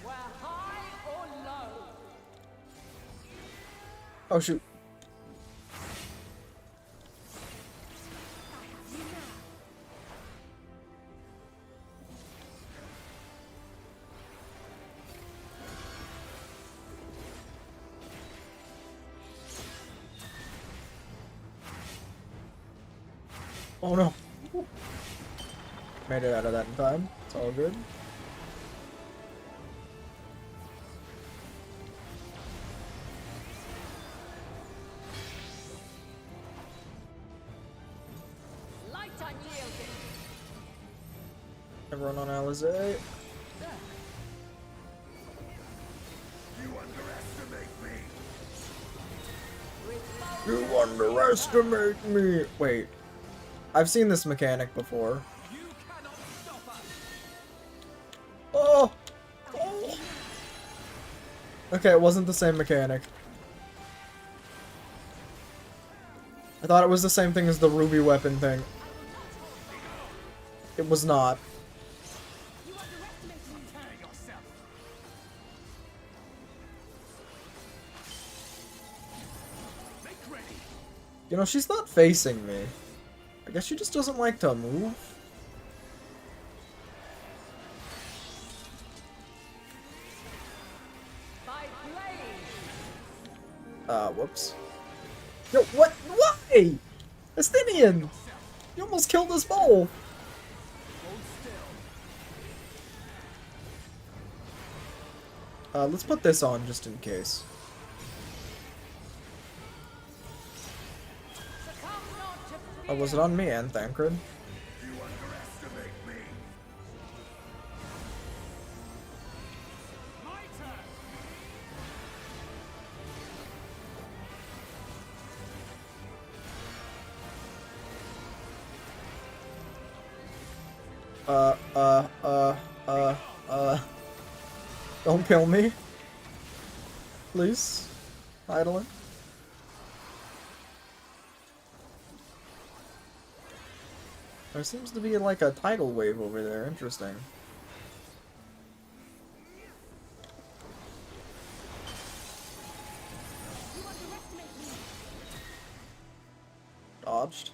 We're high or low. Oh shoot. Oh no. Made it out of that in time. It's all good. Light unyielding. Everyone on Alizé. You underestimate me. You underestimate me. Wait. I've seen this mechanic before. You cannot stop us. Oh! Oh! Okay, it wasn't the same mechanic. I thought it was the same thing as the ruby weapon thing. It was not. You underestimate me. Prepare yourself. Make ready. You know, she's not facing me. I guess she just doesn't like to move. By blade. Whoops. Yo, what? Why? Estinian! You almost killed us both! Let's put this on just in case. Oh, was it on me and Thancred? You underestimate me. My turn. Don't kill me. Please. Idling. There seems to be like a tidal wave over there. Interesting. Dodged.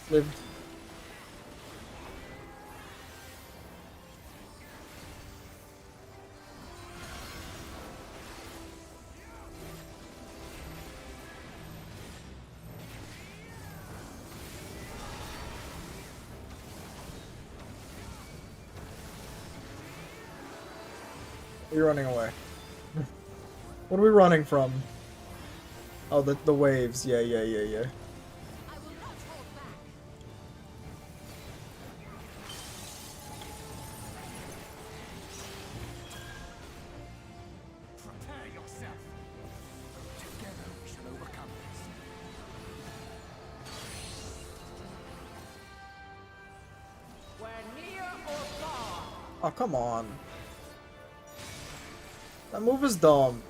Lived. You're running away. What are we running from? Oh, the waves. Yeah. I will not hold back. Prepare yourself. Together we shall overcome this. We're near or far. Oh, come on. That move is dumb.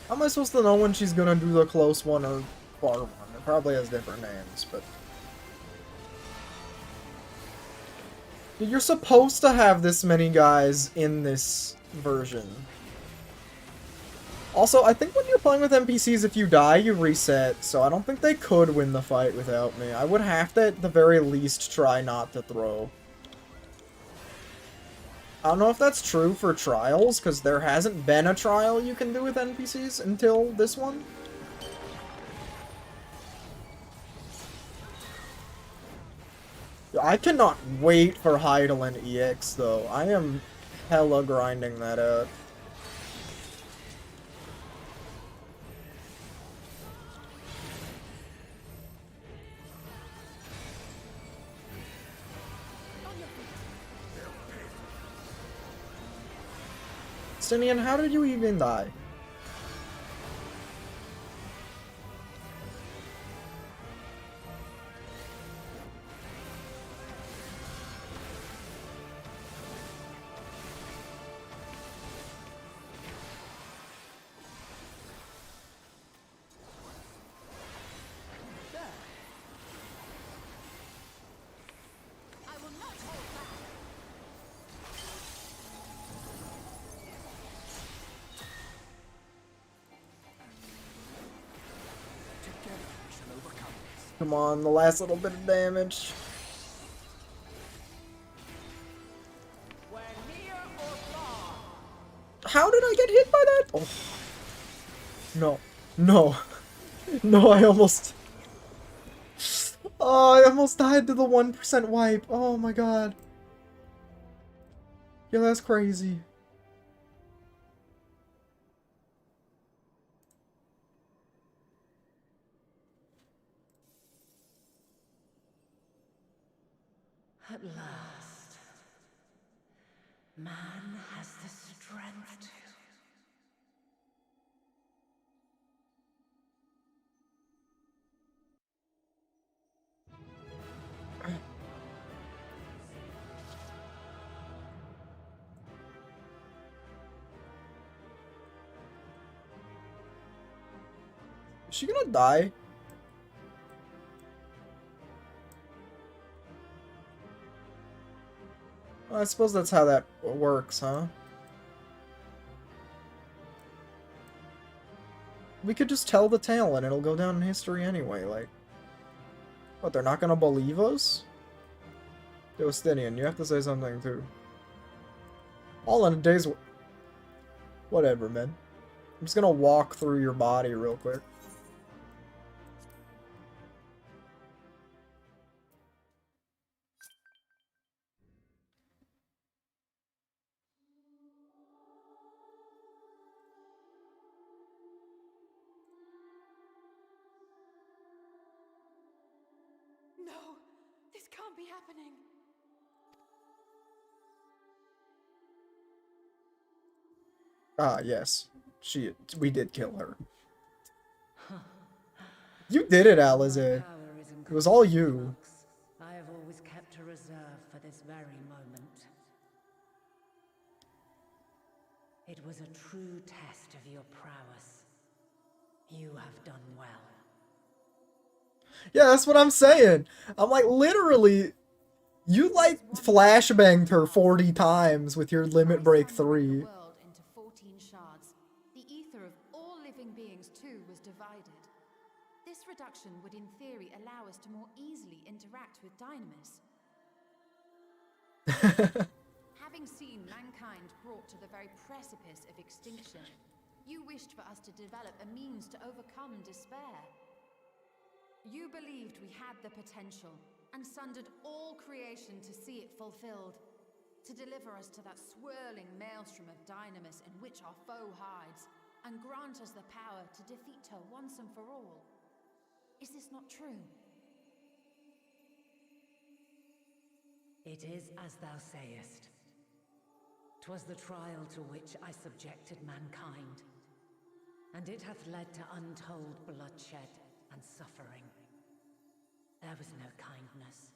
How am I supposed to know when she's gonna do the close one or far one? It probably has different names, but... Dude, you're supposed to have this many guys in this version. Also, I think when you're playing with NPCs, if you die, you reset, so I don't think they could win the fight without me. I would have to, at the very least, try not to throw. I don't know if that's true for trials, because there hasn't been a trial you can do with NPCs until this one. I cannot wait for Hydaelyn EX, though. I am hella grinding that out. Stinian, how did you even die? Come on, the last little bit of damage. How did I get hit by that? Oh. No. No. No, I almost... Oh, I almost died to the 1% wipe. Oh my god. Yeah, that's crazy. At last, man has the strength to... Is she gonna die? Well, I suppose that's how that works, huh? We could just tell the tale and it'll go down in history anyway, like... What, they're not gonna believe us? Justinian, you have to say something too. All in a day's... Whatever, man. I'm just gonna walk through your body real quick. No! This can't be happening! Ah, yes. We did kill her. You did it, Alize. It was all you. I have always kept a reserve for this very moment. It was a true test of your prowess. You have done well. Yeah, that's what I'm saying. I'm like, literally, you like flashbanged her 40 times with your limit break 3. The world into 14 shards. The ether of all living beings too was divided. This reduction would in theory allow us to more easily interact with Dynamis. Having seen mankind brought to the very precipice of extinction, you wished for us to develop a means to overcome despair. You believed we had the potential, and sundered all creation to see it fulfilled, to deliver us to that swirling maelstrom of Dynamis in which our foe hides, and grant us the power to defeat her once and for all. Is this not true? It is as thou sayest. 'Twas the trial to which I subjected mankind, and it hath led to untold bloodshed and suffering. There was no kindness,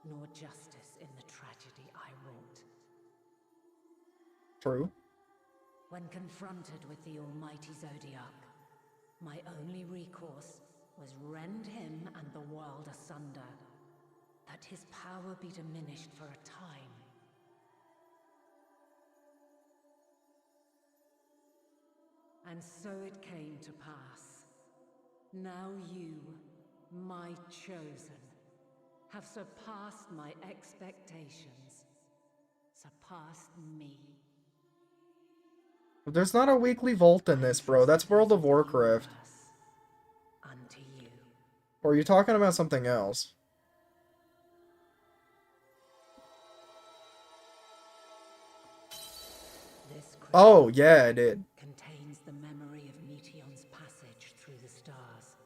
nor justice in the tragedy I wrought. True. When confronted with the almighty Zodiac, my only recourse was rend him and the world asunder, that his power be diminished for a time. And so it came to pass. Now you, my chosen, have surpassed my expectations, surpassed me. There's not a weekly vault in this, bro. That's World of Warcraft. Unto you. Or are you talking about something else? Oh, yeah, I did. Contains the memory of Meteion's passage through the stars.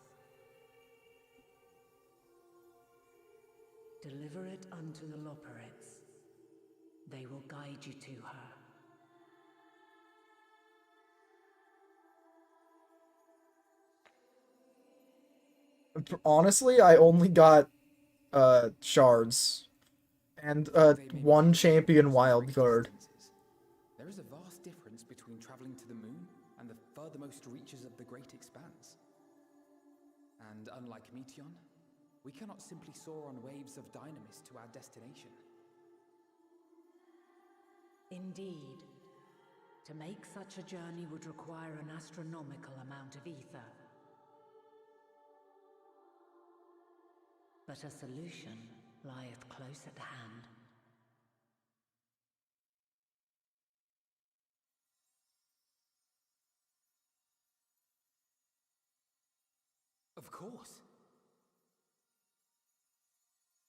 Deliver it unto the Loporrits. They will guide you to her. Honestly, I only got shards and one champion wildcard. There is a vast difference between traveling to the moon and the furthermost reaches of the great expanse. And unlike Meteion, we cannot simply soar on waves of Dynamis to our destination. Indeed. To make such a journey would require an astronomical amount of ether. but a solution lieth close at hand. Of course.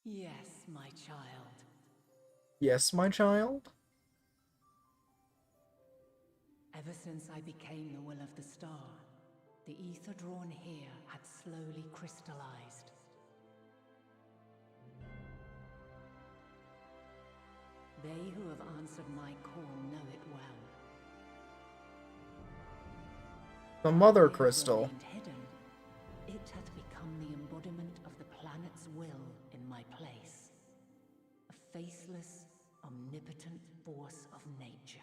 Yes, my child. Yes, my child? Ever since I became the will of the star, the ether drawn here had slowly crystallized. They who have answered my call know it well. The Mother It has Crystal. remained hidden. It hath become the embodiment of the planet's will in my place. A faceless, omnipotent force of nature.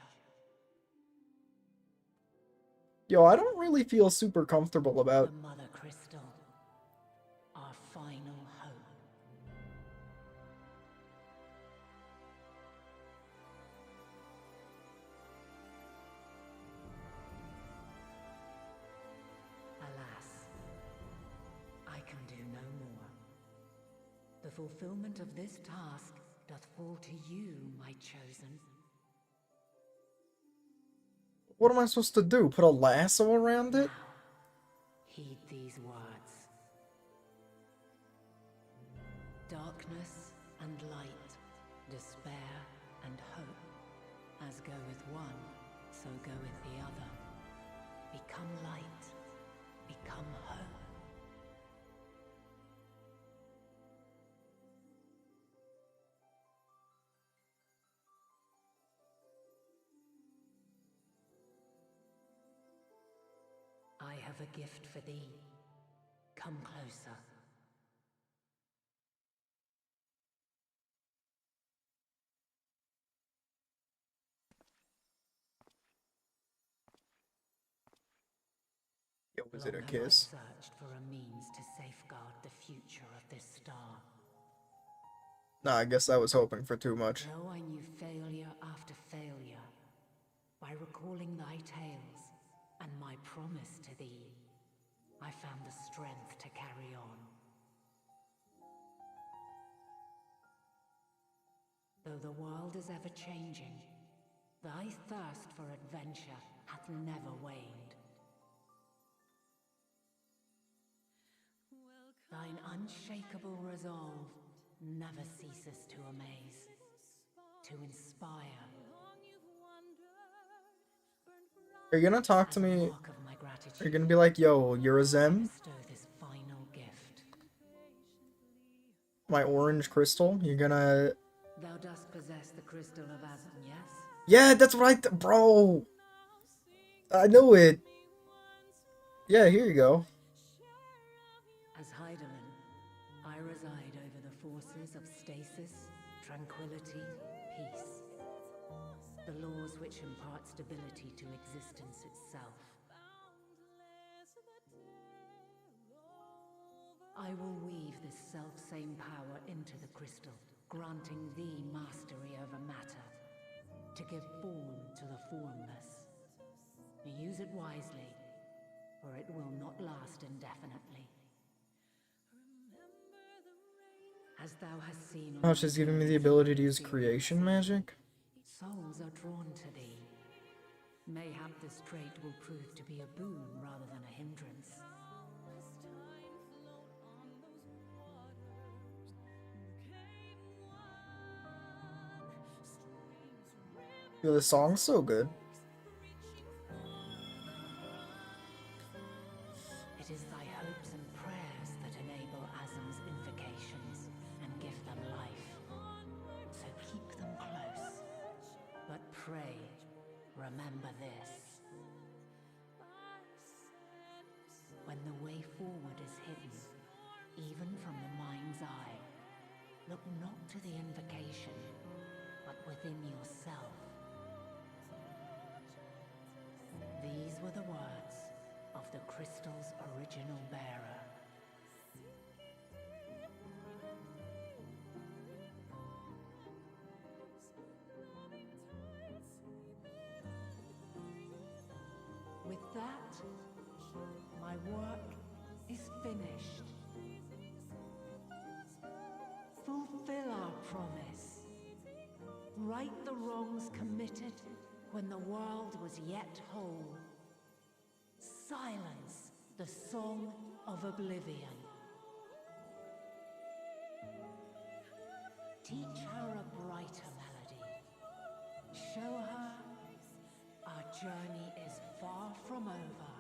Yo, I don't really feel super comfortable about... The Mother Crystal. Our final hope. Alas, I can do no more. The fulfillment of this task doth fall to you, my chosen. What am I supposed to do? Put a lasso around it? Now, heed these words. Darkness and light, despair and hope. As goeth one, so goeth the other. Become light, become hope. I have a gift for thee. Come closer. Yo, was it a Long have I kiss? searched for a means to safeguard the future of this star. Nah, I guess I was hoping for too much. Though I knew failure after failure, by recalling thy tales and my promise to thee, I found the strength to carry on. Though the world is ever changing, thy thirst for adventure hath never waned. Thine unshakable resolve never ceases to amaze, to inspire. Are you gonna talk to As a me? mark of my Are you gratitude, gonna be like, yo, you're a I Zem? bestow this final gift. My orange crystal? You're gonna... Thou dost possess the crystal of Azan, yes? Yeah, that's what bro! I know it! Yeah, here you go. As Heidelin, I reside over the forces of stasis, tranquility, peace. The laws which impart stability to existence itself. I will weave this self-same power into the crystal, granting thee mastery over matter, to give form to the formless. Use it wisely, or it will not last indefinitely. As thou hast seen on Oh, she's giving me the ability to use creation magic? souls are drawn to thee. Mayhap this trait will prove to be a boon rather than a hindrance. Yo, the song's so good. It is thy hopes and prayers that enable Azam's invocations and give them life. So keep them close. But pray, remember this. When the way forward is hidden, even from the mind's eye, look not to the invocation, but within yourself. These were the words of the crystal's original bearer. With that, my work is finished. promise. Right the wrongs committed when the world was yet whole. Silence the song of oblivion. Teach her a brighter melody. Show her our journey is far from over.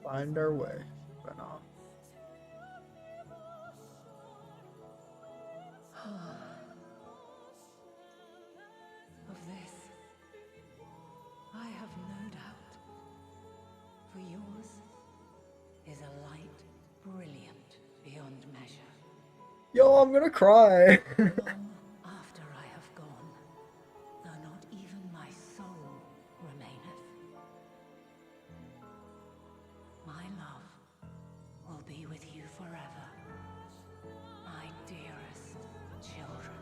Find our way, but not. Of this, I have no doubt. For yours is a light brilliant beyond measure. Yo, I'm gonna cry. Long after I have gone, though not even my soul remaineth, my love will be with you forever, my dearest children.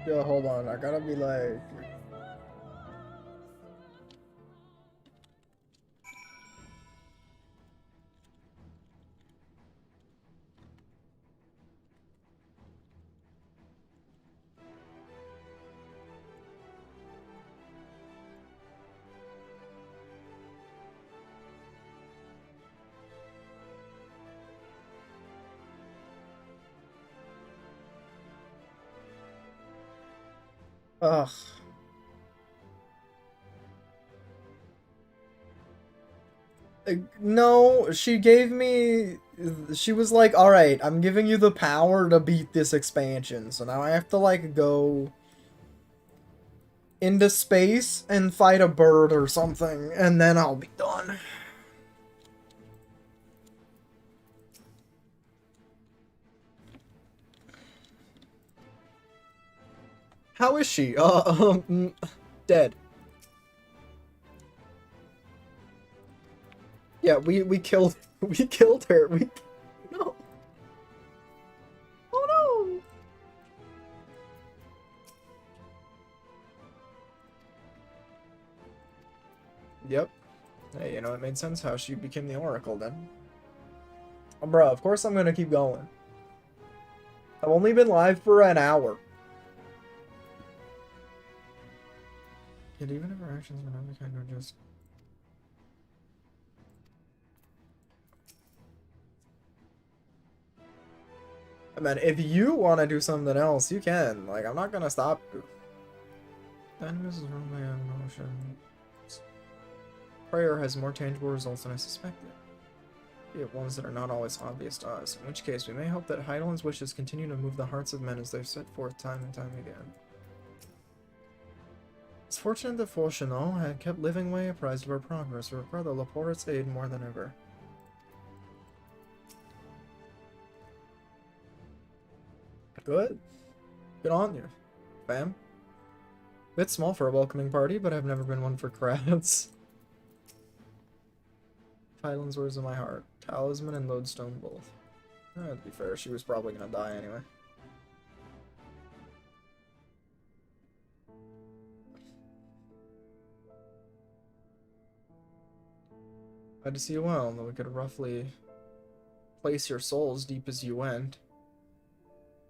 Yo, hold on. I gotta be like. Ugh. No, she gave me. She was like, alright, I'm giving you the power to beat this expansion. So now I have to, like, go into space and fight a bird or something, and then I'll be done. How is she? Dead. Yeah, we killed her. No. Oh no. Yep. Hey, you know, it made sense how she became the Oracle then. Oh, bro, of course I'm gonna keep going. I've only been live for an hour. Yet even if our actions were never kind of just... I mean, if you want to do something else, you can. Like, I'm not gonna stop you. The enemies is run by emotions. Prayer has more tangible results than I suspected. Be it ones that are not always obvious to us. In which case, we may hope that Heidelin's wishes continue to move the hearts of men as they've set forth time and time again. It's fortunate that Fauchenot had kept living way apprised of our progress. We require the Laporte's aid more than ever. Good. Good on you, fam. Bit small for a welcoming party, but I've never been one for crowds. Hyland's words in my heart. Talisman and Lodestone both. To be fair, she was probably gonna die anyway. Glad to see you well, though we could roughly place your soul as deep as you went.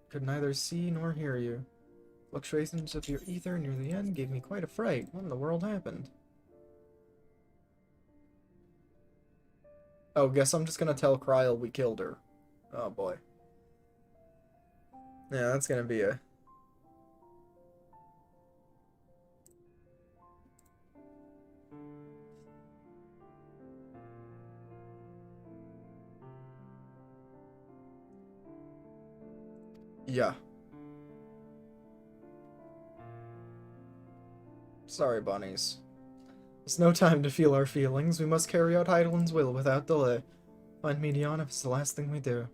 Could neither see nor hear you. Fluctuations of your ether near the end gave me quite a fright. What in the world happened? Oh, guess I'm just gonna tell Kryl we killed her. Oh boy. Yeah, that's gonna be a... Yeah. Sorry, bunnies. There's no time to feel our feelings. We must carry out Heidelin's will without delay. Find Medion if it's the last thing we do.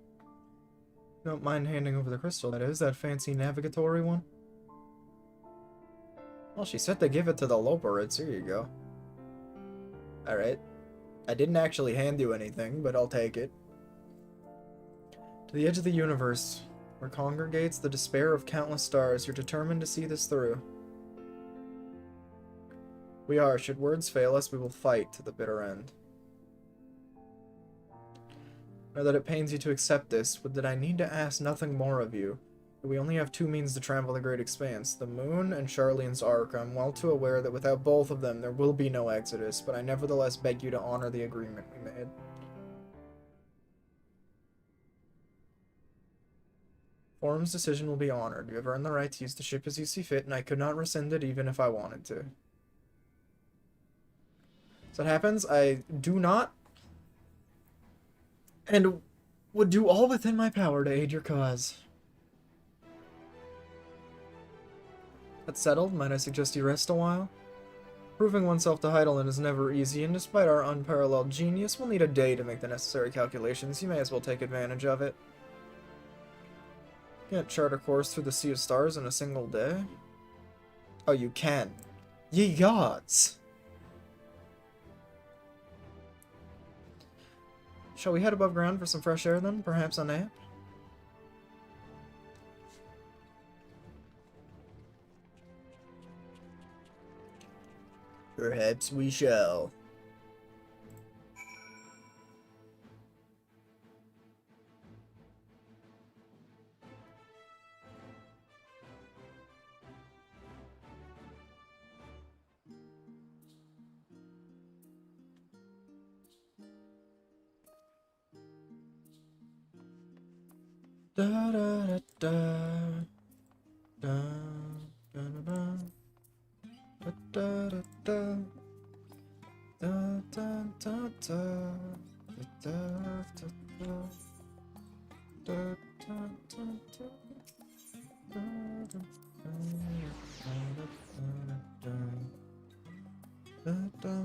Don't mind handing over the crystal, that is, that fancy navigatory one? Well, she said to give it to the Loperids. Here you go. Alright. I didn't actually hand you anything, but I'll take it. To the edge of the universe, where congregates the despair of countless stars, you're determined to see this through. We are. Should words fail us, we will fight to the bitter end. Know that it pains you to accept this, but that I need to ask nothing more of you. We only have two means to travel the great expanse, the moon and Charlene's Ark. I'm well too aware that without both of them there will be no exodus, but I nevertheless beg you to honor the agreement we made. Forum's decision will be honored. You have earned the right to use the ship as you see fit, and I could not rescind it even if I wanted to. So that happens, I do not, and would do all within my power to aid your cause. That's settled. Might I suggest you rest a while? Proving oneself to Heidelin is never easy, and despite our unparalleled genius, we'll need a day to make the necessary calculations. You may as well take advantage of it. Can't chart a course through the Sea of Stars in a single day? Oh, you can. Ye gods! Shall we head above ground for some fresh air then? Perhaps a nap? Perhaps we shall. Da da da da da da da da da da da da da da da.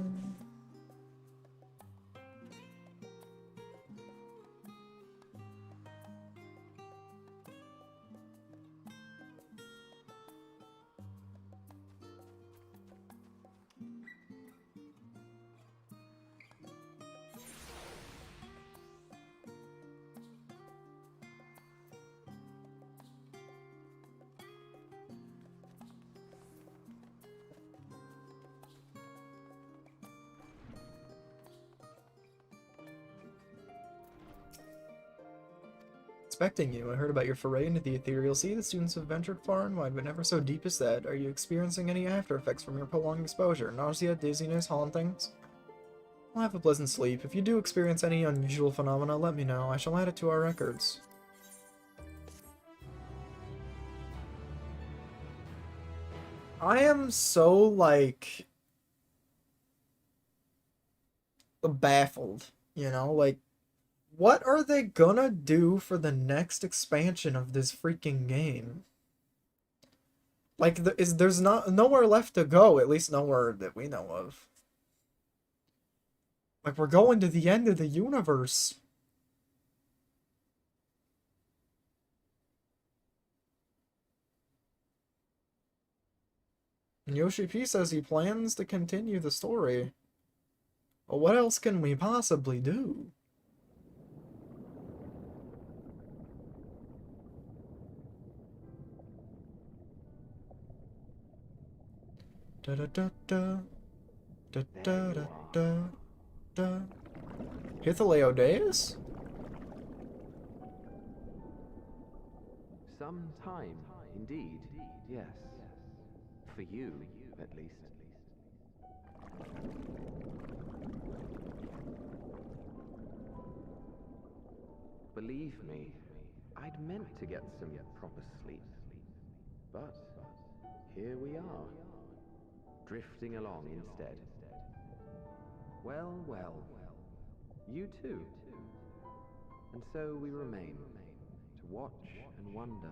Expecting you. I heard about your foray into the ethereal sea. The students have ventured far and wide, but never so deep as that. Are you experiencing any after effects from your prolonged exposure? Nausea, dizziness, hauntings? I'll have a pleasant sleep. If you do experience any unusual phenomena, let me know. I shall add it to our records. I am so, like, baffled, you know? Like, what are they gonna do for the next expansion of this freaking game? Like, there's nowhere left to go, at least nowhere that we know of. Like, we're going to the end of the universe. And Yoshi P says he plans to continue the story. But what else can we possibly do? Da da da da da da da da da. Hythaleodeus? Some time, indeed, yes. For you, at least. Believe me, I'd meant to get some proper sleep. But here we are, drifting along instead. Well, well, you too. And so we remain, to watch and wonder.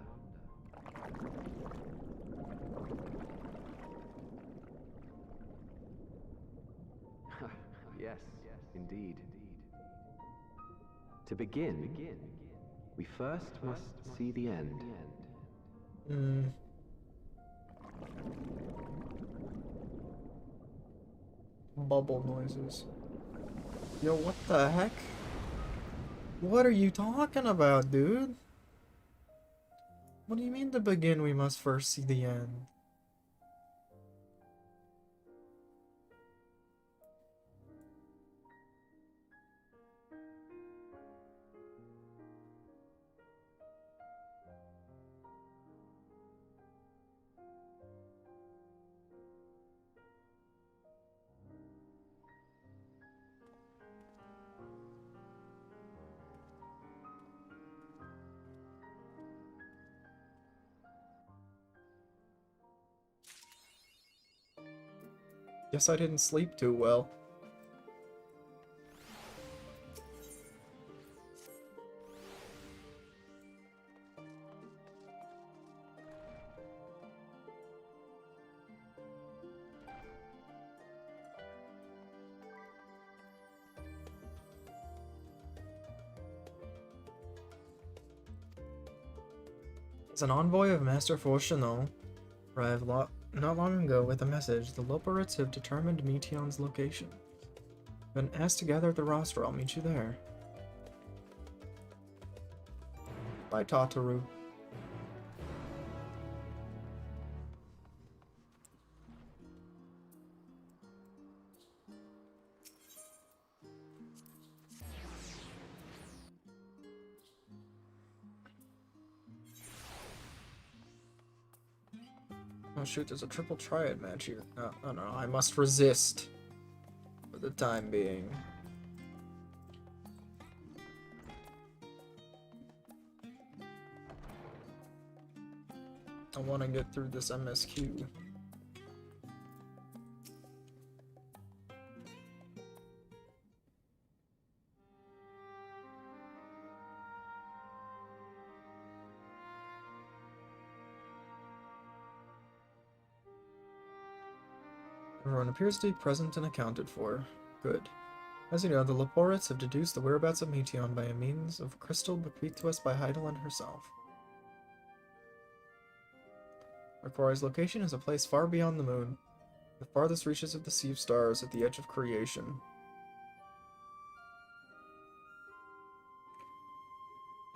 Yes, indeed. To begin, We first must see the end. Bubble noises. Yo, what the heck? What are you talking about, dude? What do you mean to begin we must first see the end? Guess I didn't sleep too well. As an envoy of Master Fortuneau arrived not long ago with a message, the Loporits have determined Meteon's location. Been asked to gather at the roster, I'll meet you there. Bye, Tataru. Oh shoot, there's a triple triad match here. No, I must resist for the time being. I want to get through this MSQ. Everyone appears to be present and accounted for. Good. As you know, the Loporits have deduced the whereabouts of Meteon by a means of crystal bequeathed to us by Heidelin herself. Aquari's location is a place far beyond the moon, the farthest reaches of the Sea of Stars at the edge of creation.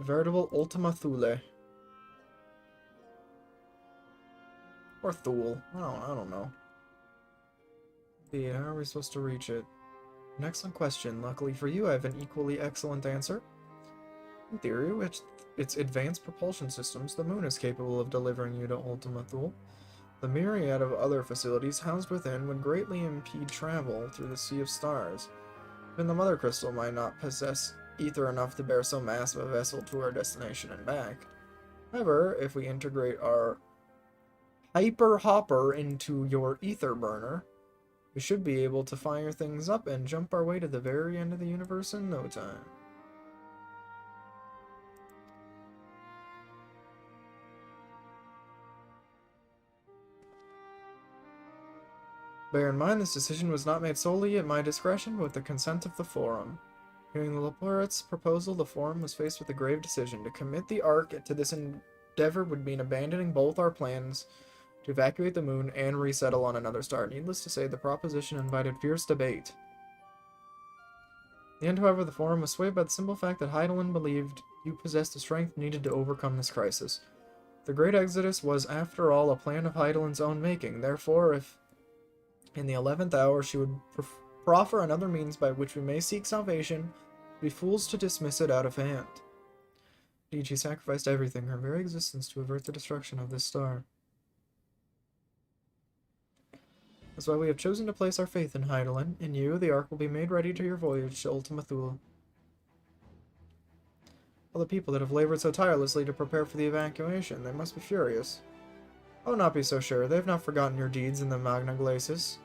A veritable Ultima Thule. Or Thule. I don't know. How are we supposed to reach it? An excellent question. Luckily for you, I have an equally excellent answer. In theory, with its advanced propulsion systems, the moon is capable of delivering you to Ultima Thule. The myriad of other facilities housed within would greatly impede travel through the Sea of Stars. Even the Mother Crystal might not possess ether enough to bear so massive a vessel to our destination and back. However, if we integrate our Hyper Hopper into your ether burner, we should be able to fire things up and jump our way to the very end of the universe in no time. Bear in mind, this decision was not made solely at my discretion, but with the consent of the Forum. Hearing the Loporits' proposal, the Forum was faced with a grave decision. To commit the Ark to this endeavor would mean abandoning both our plans to evacuate the moon and resettle on another star. Needless to say, the proposition invited fierce debate. In the end, however, the Forum was swayed by the simple fact that Heidelin believed you possessed the strength needed to overcome this crisis. The Great Exodus was, after all, a plan of Heidelin's own making. Therefore, if in the 11th hour she would proffer another means by which we may seek salvation, we'd be fools to dismiss it out of hand. Indeed, she sacrificed everything, her very existence, to avert the destruction of this star. That's why we have chosen to place our faith in Heidelin. In you, the Ark will be made ready to your voyage to Ultima Thule. All the people that have labored so tirelessly to prepare for the evacuation, they must be furious. I will not be so sure. They have not forgotten your deeds in the Magna Glacis.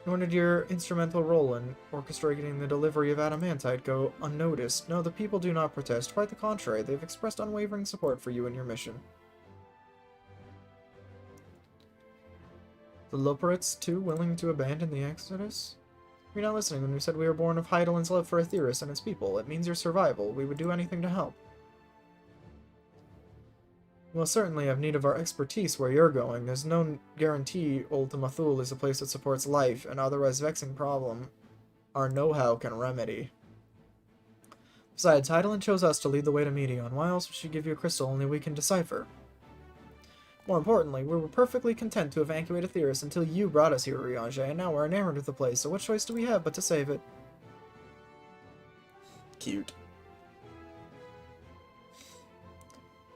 Nor did your instrumental role in orchestrating the delivery of adamantite go unnoticed. No, the people do not protest. Quite the contrary, they've expressed unwavering support for you and your mission. The Loporits, too, willing to abandon the Exodus? You're not listening when we said we were born of Heidelin's love for Aetheris and its people. It means your survival. We would do anything to help. You will certainly have need of our expertise where you're going. There's no guarantee Ultima Thule is a place that supports life, and otherwise vexing problem our know-how can remedy. Besides, Heidelin chose us to lead the way to Meteon. Why else would she give you a crystal only we can decipher? More importantly, we were perfectly content to evacuate Aetheris until you brought us here, Riage, and now we're enamored with the place, so what choice do we have but to save it? Cute.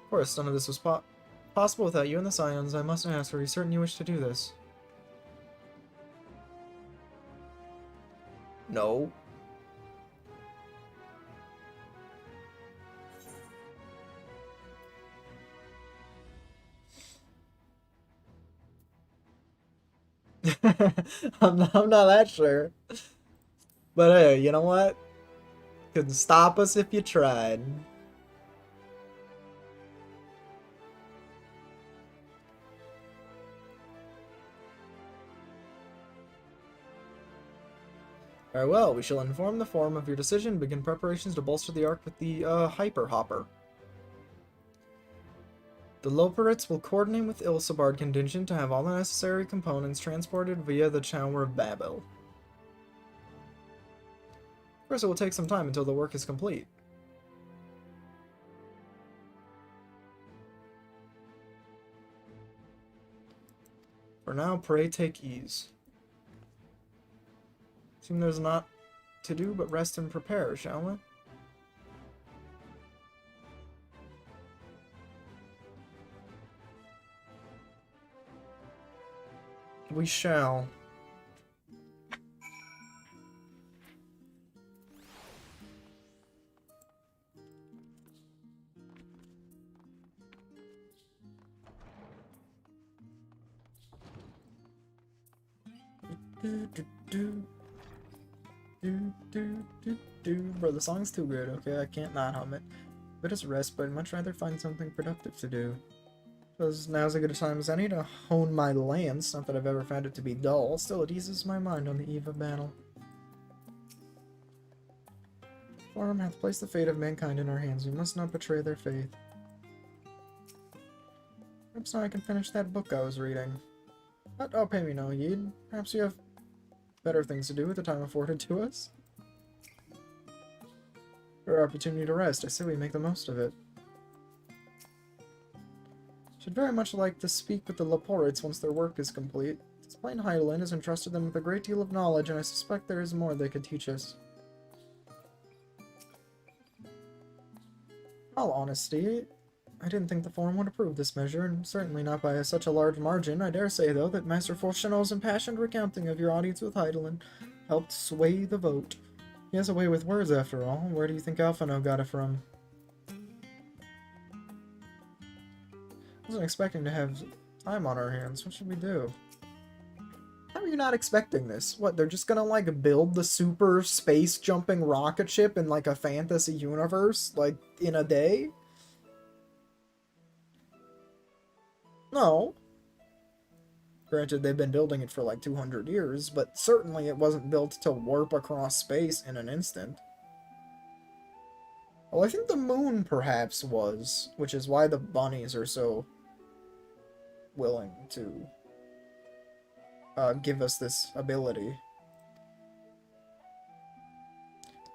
Of course, none of this was possible without you and the Scions. I must ask, are you certain you wish to do this? No. I'm not that sure. But hey, you know what? Couldn't stop us if you tried. Very well, we shall inform the Forum of your decision and begin preparations to bolster the Ark with the, Hyper Hopper. The Loporits will coordinate with Ilsabard contingent to have all the necessary components transported via the Tower of Babel. Of course, it will take some time until the work is complete. For now, pray take ease. Seems there's not to do but rest and prepare, shall we? We shall. Bro, the song's too good, okay? I can't not hum it. But it's rest, but I'd much rather find something productive to do. Because now's as good a time as any to hone my lance. Not that I've ever found it to be dull. Still, it eases my mind on the eve of battle. Forum hath placed the fate of mankind in our hands. We must not betray their faith. Perhaps now I can finish that book I was reading. But, oh, pay me no heed. Perhaps you have better things to do with the time afforded to us. For our opportunity to rest, I say we make the most of it. Should very much like to speak with the Loporits once their work is complete. This plain Heidelin has entrusted them with a great deal of knowledge, and I suspect there is more they could teach us. All honesty, I didn't think the Forum would approve this measure, and certainly not by such a large margin. I dare say, though, that Master Fulchenol's impassioned recounting of your audience with Heidelin helped sway the vote. He has a way with words, after all. Where do you think Alphino got it from? I wasn't expecting to have time on our hands. What should we do? How are you not expecting this? What, they're just gonna, like, build the super space-jumping rocket ship in, like, a fantasy universe? Like, in a day? No. Granted, they've been building it for, like, 200 years, but certainly it wasn't built to warp across space in an instant. Well, I think the moon, perhaps, was, which is why the bunnies are so willing to give us this ability.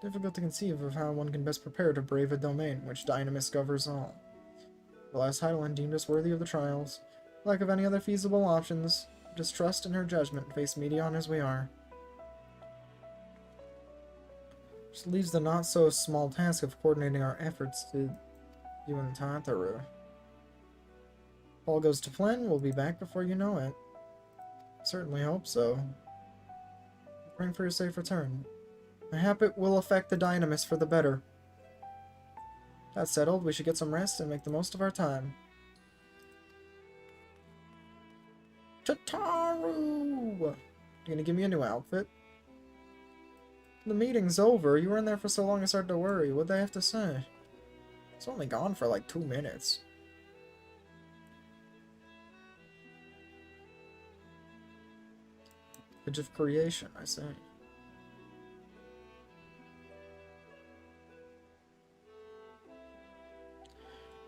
Difficult to conceive of how one can best prepare to brave a domain which Dynamis governs all. The last Heidelin deemed us worthy of the trials. Lack of any other feasible options, distrust in her judgment, face Meteon as we are. Which leaves the not-so-small task of coordinating our efforts to you and Tataru. If all goes to plan, we'll be back before you know it. Certainly hope so. Praying for your safe return. I hope it will affect the Dynamis for the better. That settled, we should get some rest and make the most of our time. Tataru! You gonna give me a new outfit? The meeting's over. You were in there for so long I started to worry. What'd they have to say? It's only gone for like 2 minutes. Age of creation, I say.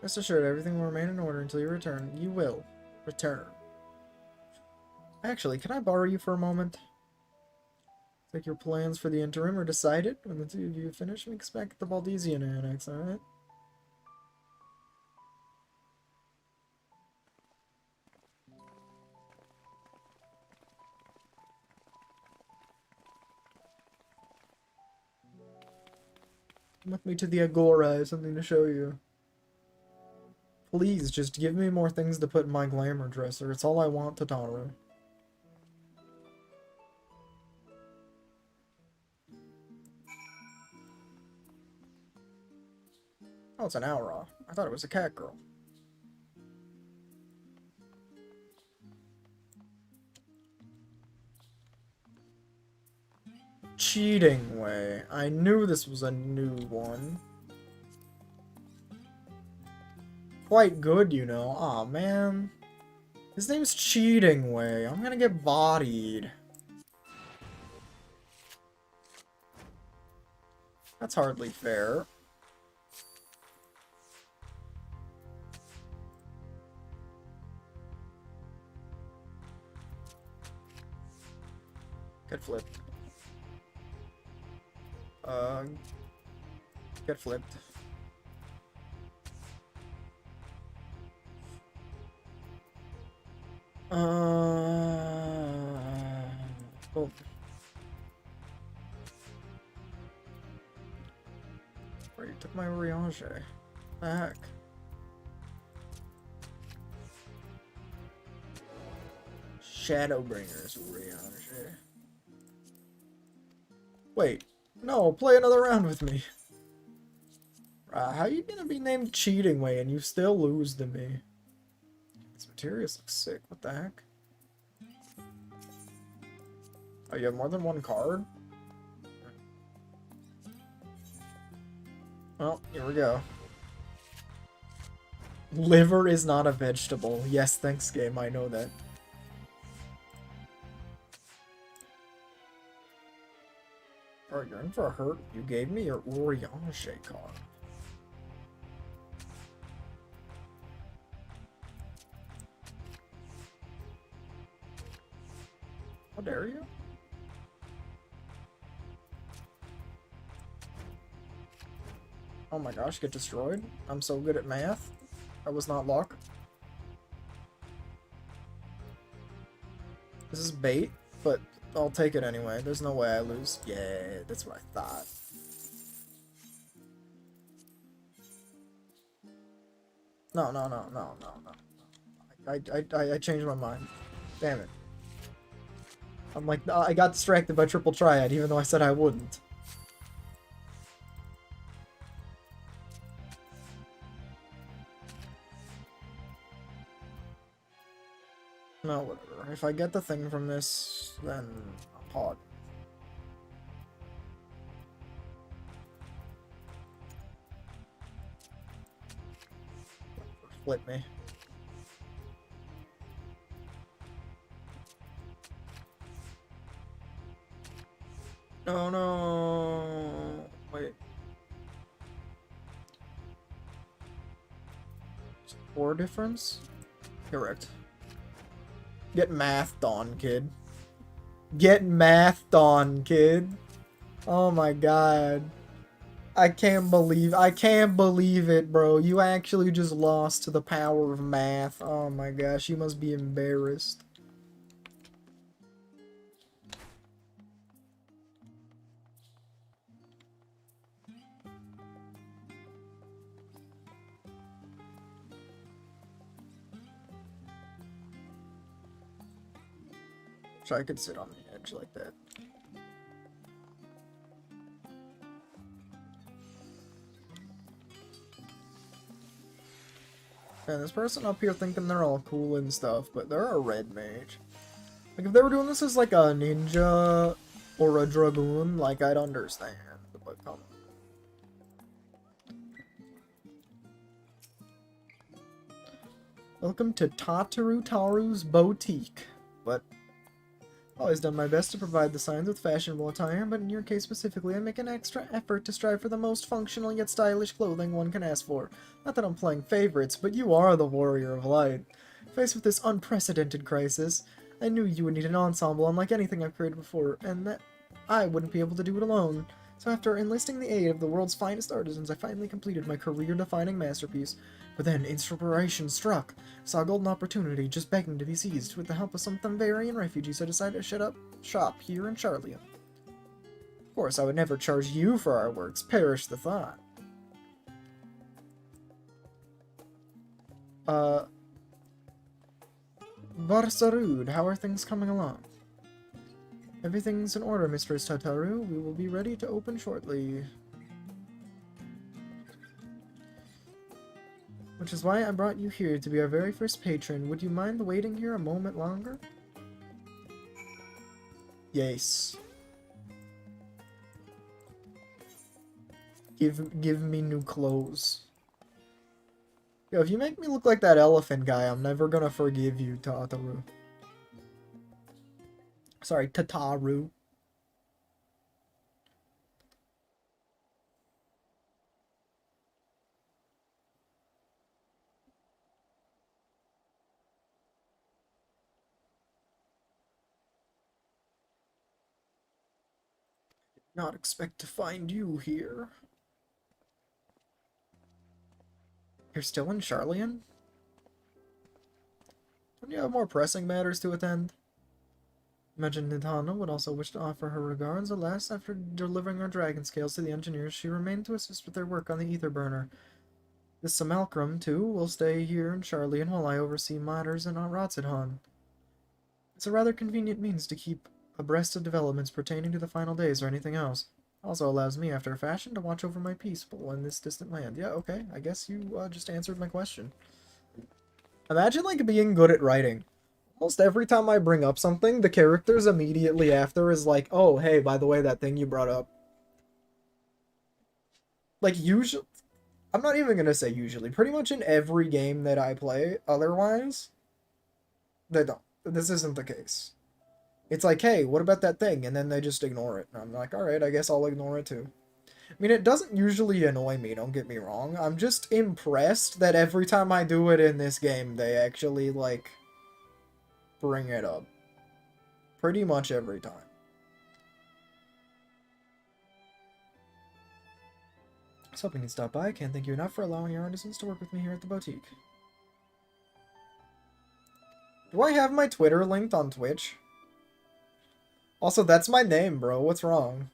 Rest assured, everything will remain in order until you return. You will return. Actually, can I borrow you for a moment? Like your plans for the interim are decided. When the two of you finish, meet us back at the Baldesian Annex, alright? Come with me to the Agora. I have something to show you. Please, just give me more things to put in my glamour dresser. It's all I want, Tataru. Oh, it's an Aura. I thought it was a cat girl. Cheating way. I knew this was a new one. Quite good, you know. Aw, man. His name's Cheating Way. I'm gonna get bodied. That's hardly fair. Get flipped. Get flipped. Oh. Where you took my Oriange? What the heck? Shadowbringers Oriange. Wait. No, play another round with me. How you gonna be named Cheating Way and you still lose to me? These materials look sick. What the heck? Oh, you have more than one card? Well, here we go. Liver is not a vegetable. Yes, thanks, game. I know that. Alright, you're in for a hurt. You gave me your Oriange card. How dare you? Oh my gosh, get destroyed. I'm so good at math. That was not luck. This is bait, but I'll take it anyway. There's no way I lose. Yeah, that's what I thought. No. I changed my mind. Damn it. I'm like, I got distracted by Triple Triad, even though I said I wouldn't. No, whatever. If I get the thing from this, then I'm hot. Flip me. Oh no! Wait. 4 difference? Correct. Get mathed on, kid. Get mathed on, kid. Oh my god. I can't believe it, bro. You actually just lost to the power of math. Oh my gosh, you must be embarrassed. So I could sit on the edge like that. And this person up here thinking they're all cool and stuff, but they're a red mage. Like, if they were doing this as like a ninja or a dragoon, like, I'd understand. But come on. Welcome to Taru's Boutique. But Always done my best to provide the signs with fashionable attire, but in your case specifically, I make an extra effort to strive for the most functional yet stylish clothing one can ask for. Not that I'm playing favorites, but you are the warrior of light. Faced with this unprecedented crisis, I knew you would need an ensemble unlike anything I've created before, and that I wouldn't be able to do it alone. So after enlisting the aid of the world's finest artisans, I finally completed my career-defining masterpiece. But then inspiration struck. Saw a golden opportunity just begging to be seized. With the help of some Thumvarian refugees, I decided to set up shop here in Charlian. Of course, I would never charge you for our works. Perish the thought. Barsarud, how are things coming along? Everything's in order, Mistress Tataru. We will be ready to open shortly. Which is why I brought you here to be our very first patron. Would you mind waiting here a moment longer? Yes. Give me new clothes. Yo, if you make me look like that elephant guy, I'm never gonna forgive you, Tataru. Sorry, Tataru. Not expect to find you here. You're still in Charlian? Don't you have more pressing matters to attend? Imagine Nidhana would also wish to offer her regards. Alas, after delivering our dragon scales to the engineers, she remained to assist with their work on the ether burner. This Simulacrum, too, will stay here in Charlian while I oversee matters in Ratsidhan. It's a rather convenient means to keep abreast of developments pertaining to the final days or anything else. Also allows me, after a fashion, to watch over my people in this distant land. Yeah, okay, I guess you just answered my question. Imagine, like, being good at writing. Almost every time I bring up something, the characters immediately after is like, oh, hey, by the way, that thing you brought up. Like, usually... I'm not even gonna say usually. Pretty much in every game that I play, otherwise, they don't. This isn't the case. It's like, hey, what about that thing? And then they just ignore it. And I'm like, alright, I guess I'll ignore it too. I mean, it doesn't usually annoy me, don't get me wrong. I'm just impressed that every time I do it in this game, they actually, like, bring it up. Pretty much every time. I was hoping you'd stop by. I can't thank you enough for allowing your artisans to work with me here at the boutique. Do I have my Twitter linked on Twitch? Also, that's my name, bro. What's wrong?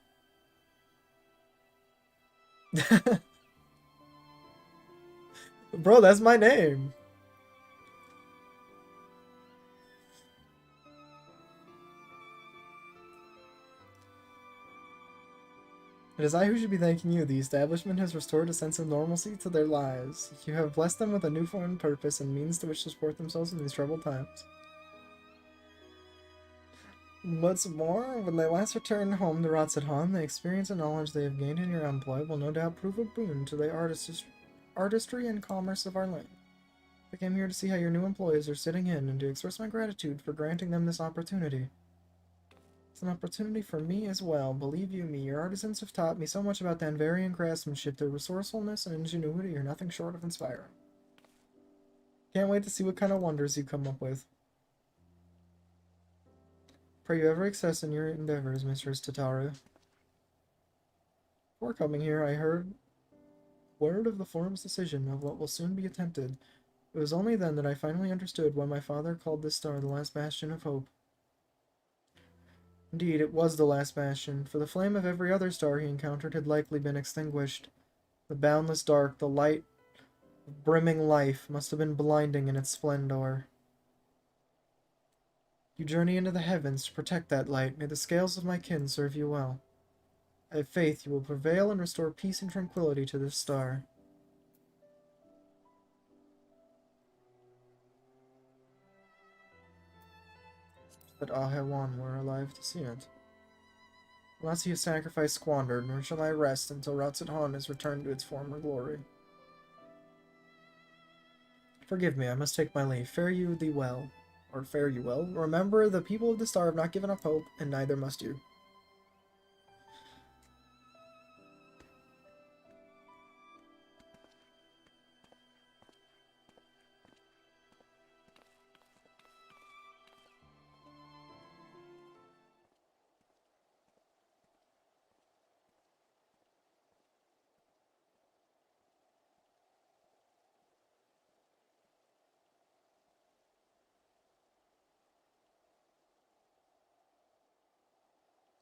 Bro, that's my name. It is I who should be thanking you. The establishment has restored a sense of normalcy to their lives. You have blessed them with a newfound purpose and means to which to support themselves in these troubled times. What's more, when they last return home to Ratsidhan, the experience and knowledge they have gained in your employ will no doubt prove a boon to the artistry and commerce of our land. I came here to see how your new employees are sitting in and to express my gratitude for granting them this opportunity. It's an opportunity for me as well. Believe you me, your artisans have taught me so much about the Anvarian craftsmanship. Their resourcefulness and ingenuity are nothing short of inspiring. Can't wait to see what kind of wonders you come up with. Pray you ever success in your endeavors, Mistress Tataru. Before coming here, I heard word of the forum's decision of what will soon be attempted. It was only then that I finally understood why my father called this star the last bastion of hope. Indeed, it was the last bastion, for the flame of every other star he encountered had likely been extinguished. The boundless dark, the light of brimming life, must have been blinding in its splendor. You journey into the heavens to protect that light. May the scales of my kin serve you well. I have faith you will prevail and restore peace and tranquility to this star. That Ahewan were alive to see it. Unless he is sacrifice squandered, nor shall I rest until Ratsidhan is returned to its former glory. Forgive me, I must take my leave. Fare you thee well. or fare you well. Remember, the people of the star have not given up hope, and neither must you.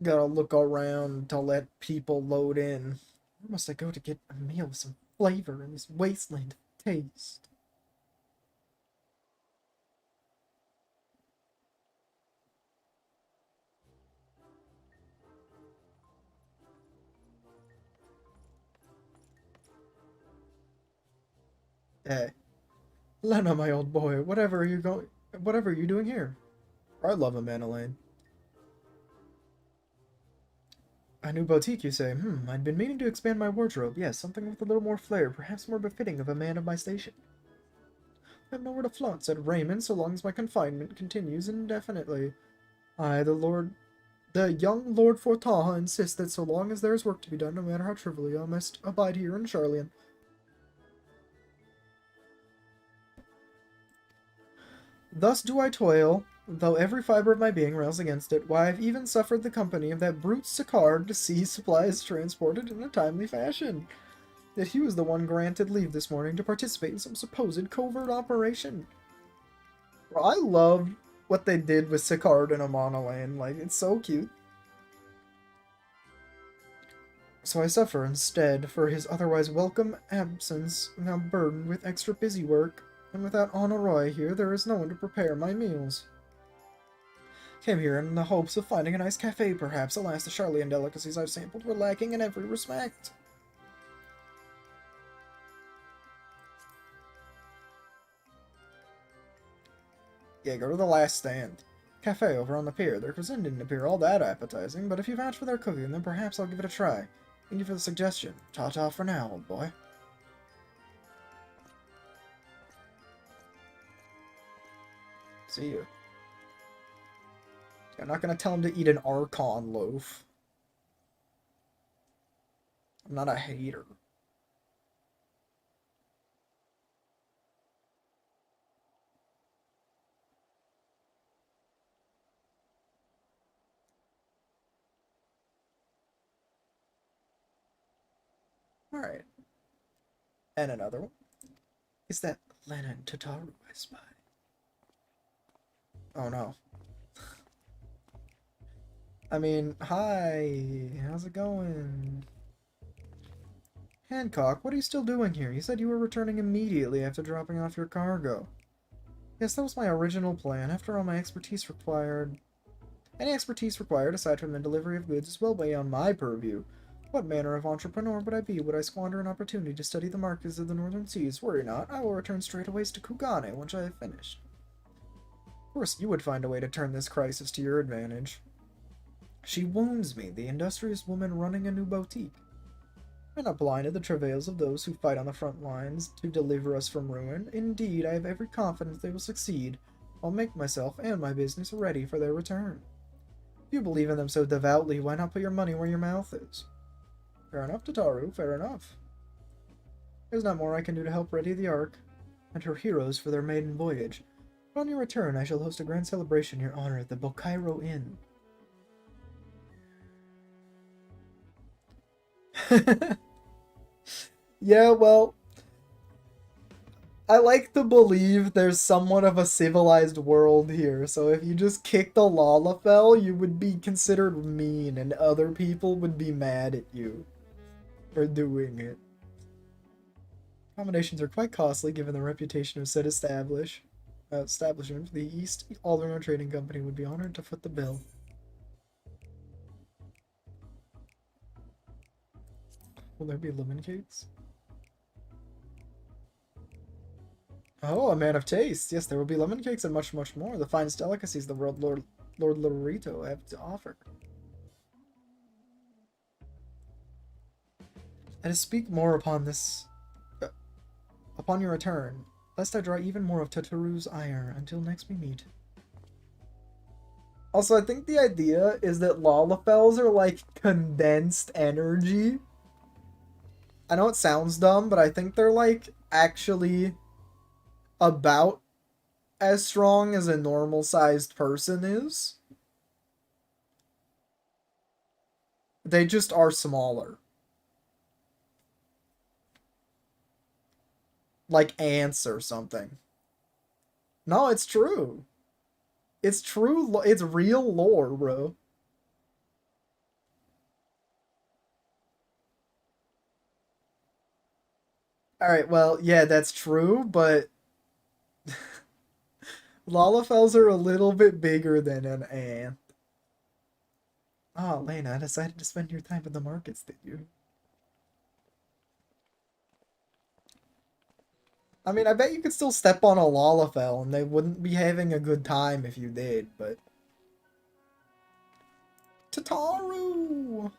Gotta look around to let people load in. Where must I go to get a meal with some flavor in this wasteland of taste? Hey, Lena, my old boy, whatever are you doing here? I love him, Elaine. A new boutique, you say? I'd been meaning to expand my wardrobe. Yes, something with a little more flair, perhaps more befitting of a man of my station. I have nowhere to flaunt, said Raymond, so long as my confinement continues indefinitely. The young Lord Fortaha insists that so long as there is work to be done, no matter how trivially, I must abide here in Charlian. Thus do I toil, though every fiber of my being rails against it. Why, I've even suffered the company of that brute Sicard to see supplies transported in a timely fashion. Yet he was the one granted leave this morning to participate in some supposed covert operation. Well, I love what they did with Sicard and Amon Lane. Like, it's so cute. So I suffer instead for his otherwise welcome absence, now burdened with extra busy work. And without Honoroi here, there is no one to prepare my meals. Came here in the hopes of finding a nice cafe, perhaps. Alas, the Charlian delicacies I've sampled were lacking in every respect. Yeah, go to the last stand. Cafe over on the pier. Their cuisine didn't appear all that appetizing, but if you vouch for their cooking, then perhaps I'll give it a try. Thank you for the suggestion. Ta-ta for now, old boy. See you. I'm not gonna tell him to eat an Archon loaf. I'm not a hater. Alright. And another one. Is that Lennon Tataru I spy? Oh no. I mean, hi. How's it going? Hancock, what are you still doing here? You said you were returning immediately after dropping off your cargo. Yes, that was my original plan. After all, my expertise required... Any expertise required, aside from the delivery of goods, is well beyond my purview. What manner of entrepreneur would I be? Would I squander an opportunity to study the markets of the northern seas? Worry not, I will return straightways to Kugane once I have finished. Of course, you would find a way to turn this crisis to your advantage. She wounds me, the industrious woman running a new boutique. I'm not blind to the travails of those who fight on the front lines to deliver us from ruin. Indeed, I have every confidence they will succeed. I'll make myself and my business ready for their return. If you believe in them so devoutly, why not put your money where your mouth is? Fair enough, Tataru, fair enough. There's not more I can do to help ready the Ark and her heroes for their maiden voyage. But on your return, I shall host a grand celebration in your honor at the Bokairo Inn. Yeah, well, I like to believe there's somewhat of a civilized world here, so if you just kicked a Lalafell, you would be considered mean, and other people would be mad at you for doing it. Accommodations are quite costly, given the reputation of said establishment. The East Alderman Trading Company would be honored to foot the bill. Will there be lemon cakes? Oh, a man of taste. Yes, there will be lemon cakes and much, much more. The finest delicacies the world Lord Lorito have to offer. And to speak more upon this, upon your return, lest I draw even more of Tataru's ire until next we meet. Also, I think the idea is that Lalafels are like condensed energy. I know it sounds dumb, but I think they're like actually about as strong as a normal sized person is. They just are smaller. Like ants or something. No, it's true. It's true. It's real lore, bro. Alright, well, yeah, that's true, but Lalafels are a little bit bigger than an ant. Oh, Lena, I decided to spend your time in the markets, did you? I mean, I bet you could still step on a Lalafell and they wouldn't be having a good time if you did, but... Tataru!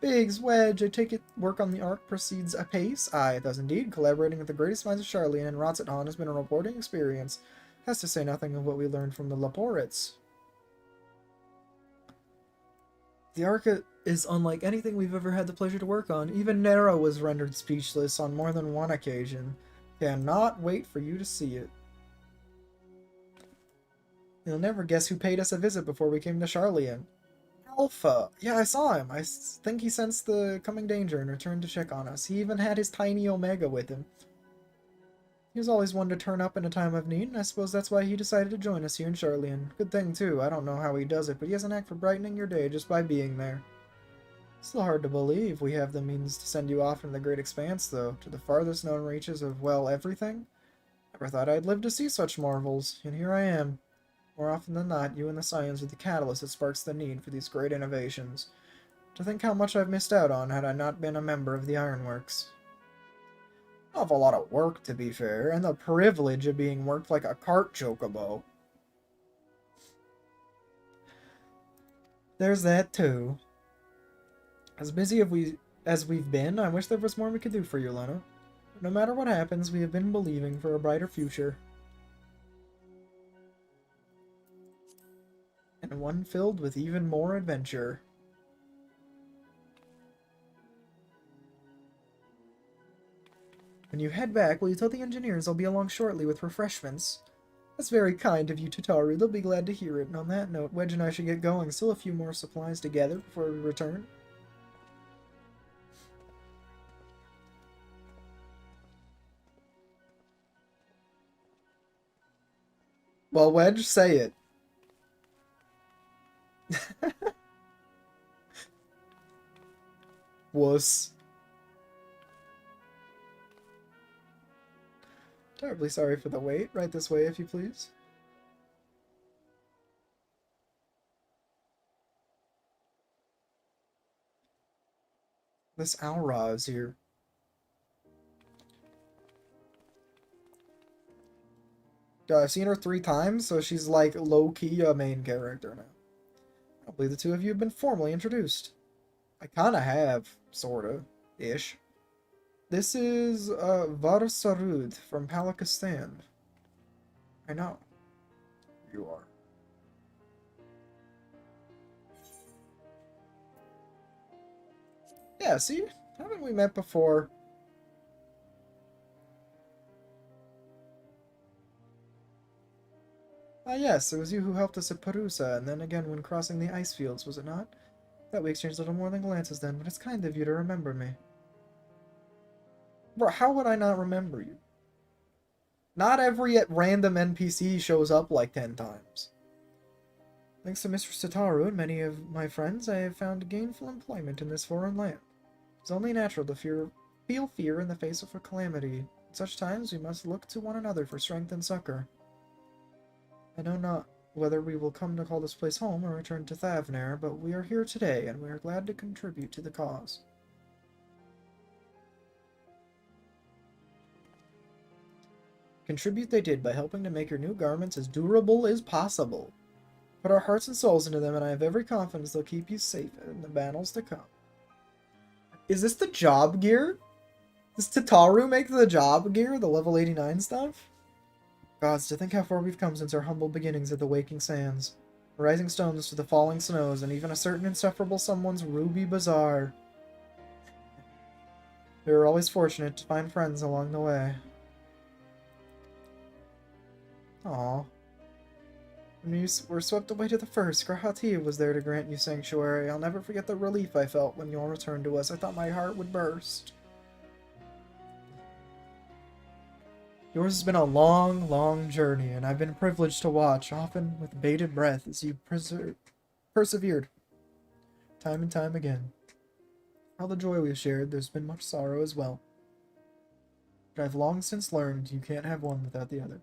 Biggs, Wedge, I take it work on the Ark proceeds apace? Aye, it does indeed. Collaborating with the greatest minds of Charlian and Rotsethan has been a rewarding experience. Has to say nothing of what we learned from the Laporits. The Ark is unlike anything we've ever had the pleasure to work on. Even Nero was rendered speechless on more than one occasion. Cannot wait for you to see it. You'll never guess who paid us a visit before we came to Charlian. Alpha. Yeah, I saw him. I think he sensed the coming danger and returned to check on us. He even had his tiny Omega with him. He was always one to turn up in a time of need, and I suppose that's why he decided to join us here in Charlian. Good thing, too. I don't know how he does it, but he has an knack for brightening your day just by being there. Still hard to believe we have the means to send you off into the great expanse, though, to the farthest known reaches of, well, everything. Never thought I'd live to see such marvels, and here I am. More often than not, you and the science are the catalyst that sparks the need for these great innovations. To think how much I've missed out on had I not been a member of the Ironworks. I have a lot of work, to be fair, and the privilege of being worked like a cart chocobo. There's that, too. As busy as we've been, I wish there was more we could do for you, Lena. But no matter what happens, we have been believing for a brighter future. And one filled with even more adventure. When you head back, will you tell the engineers I'll be along shortly with refreshments? That's very kind of you, Tataru. They'll be glad to hear it. And on that note, Wedge and I should get going. Still a few more supplies to gather before we return. Well, Wedge, say it. Wuss. Terribly sorry for the wait. Right this way, if you please. This Aura is here. I've seen her 3 times, so she's like low-key a main character now. I believe the two of you have been formally introduced. I kinda have, sorta, ish. This is Varsarud from Palakistan. I know. You are. Yeah, see? Haven't we met before? Ah, yes, it was you who helped us at Parusa, and then again when crossing the ice fields, was it not? That we exchanged little more than glances then, but it's kind of you to remember me. Bro, how would I not remember you? Not every random NPC shows up like 10 times. Thanks to Mr. Sataru and many of my friends, I have found gainful employment in this foreign land. It's only natural to feel fear in the face of a calamity. At such times, we must look to one another for strength and succor. I know not whether we will come to call this place home or return to Thavnair, but we are here today, and we are glad to contribute to the cause. Contribute they did by helping to make your new garments as durable as possible. Put our hearts and souls into them, and I have every confidence they'll keep you safe in the battles to come. Is this the job gear? Does Tataru make the job gear, the level 89 stuff? Gods, to think how far we've come since our humble beginnings at the Waking Sands. Rising stones to the falling snows, and even a certain insufferable someone's Ruby Bazaar. We were always fortunate to find friends along the way. Aww. When you were swept away to the first, Grahatia was there to grant you sanctuary. I'll never forget the relief I felt when you all returned to us. I thought my heart would burst. Yours has been a long, long journey, and I've been privileged to watch, often with bated breath, as you persevered, time and time again. For all the joy we've shared, there's been much sorrow as well. But I've long since learned you can't have one without the other.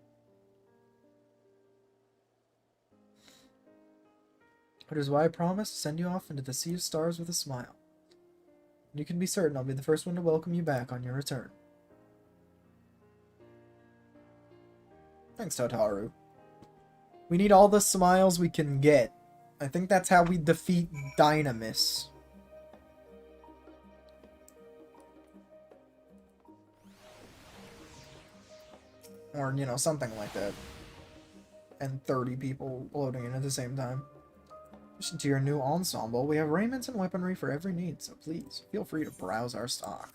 Which is why I promise to send you off into the sea of stars with a smile. And you can be certain I'll be the first one to welcome you back on your return. Thanks, Totaru. We need all the smiles we can get. I think that's how we defeat Dynamis. Or, you know, something like that. And 30 people loading in at the same time. In addition to your new ensemble, we have raiment and weaponry for every need, so please, feel free to browse our stock.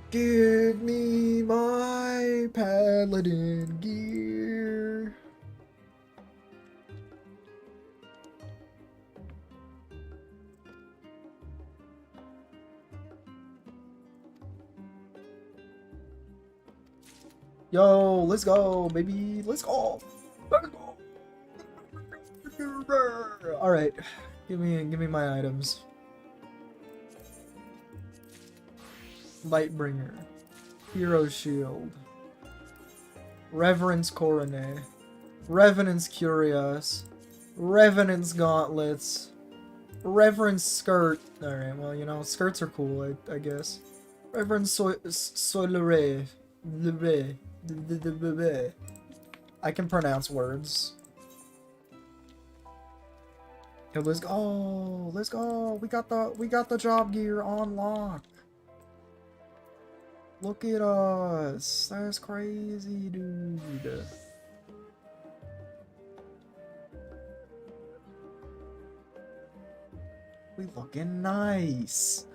Give me my paladin gear. Yo, let's go, baby. Let's go. Let's go. All right, give me my items. Lightbringer, Hero Shield, Reverence Coronet, Revenant's Curious, Revenant's Gauntlets, Reverence Skirt. Alright, well, you know, skirts are cool, I guess. Reverence Solere. I can pronounce words. Yo, let's go! Let's go! We got the job gear on lock. Look at us! That's crazy, dude. We looking nice.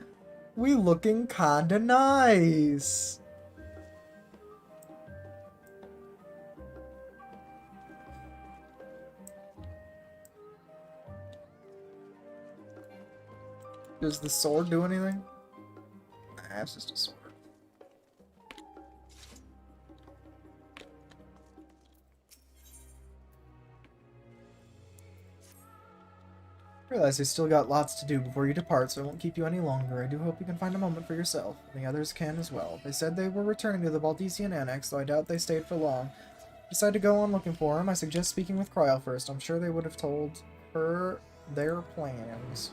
We looking kinda nice. Does the sword do anything? Nah, it's just a sword. I realize you still got lots to do before you depart, so I won't keep you any longer. I do hope you can find a moment for yourself, and the others can as well. They said they were returning to the Baldesian Annex, though I doubt they stayed for long. Decide to go on looking for him. I suggest speaking with Kryl first. I'm sure they would have told her their plans.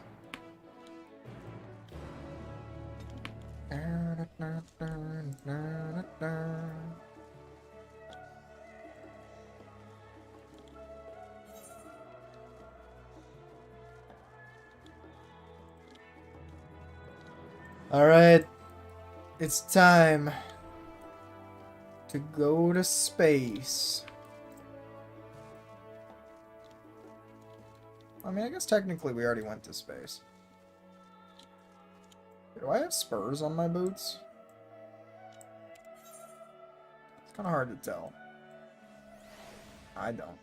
Alright, it's time to go to space. I mean, I guess technically we already went to space. Do I have spurs on my boots? It's kind of hard to tell. I don't.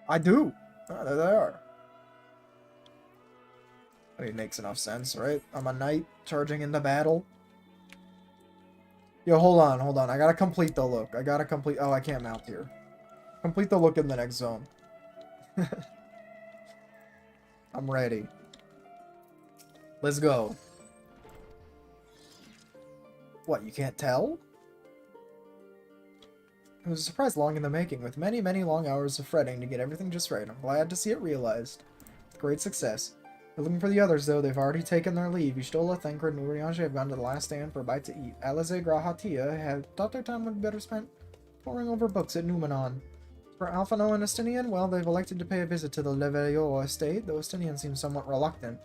I do! Oh, there they are. I mean, it makes enough sense, right? I'm a knight charging into battle. Yo, hold on. I gotta complete the look. Oh, I can't mount here. Complete the look in the next zone. I'm ready. Let's go. What, you can't tell? It was a surprise long in the making, with many, many long hours of fretting to get everything just right. I'm glad to see it realized. Great success. We're looking for the others, though. They've already taken their leave. Y'shtola, Thancred, and Urianger have gone to the last stand for a bite to eat. Alize, Grahatia have thought their time would be better spent poring over books at Numenon. For Alphino and Estinian, well, they've elected to pay a visit to the Leveilleur estate, though Estinian seems somewhat reluctant.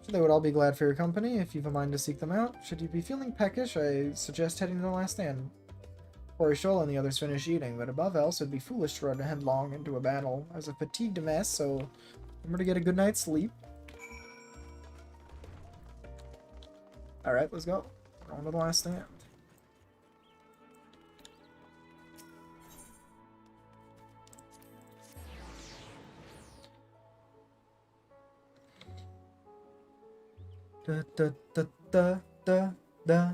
So they would all be glad for your company if you've a mind to seek them out. Should you be feeling peckish, I suggest heading to the last stand. Shoal and the others finish eating, but above else, it'd be foolish to run headlong into a battle. I was a fatigued mess, so remember to get a good night's sleep. Alright, let's go. On to the last stand. Da da da da da da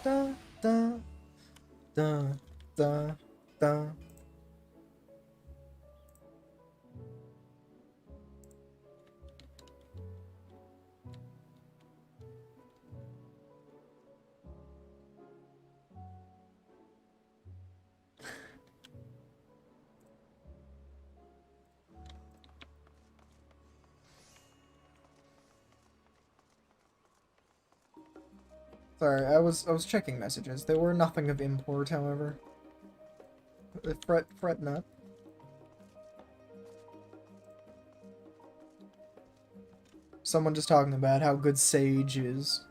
da da da da da. Sorry, I was checking messages. They were nothing of import, however. Fret not. Someone just talking about how good Sage is.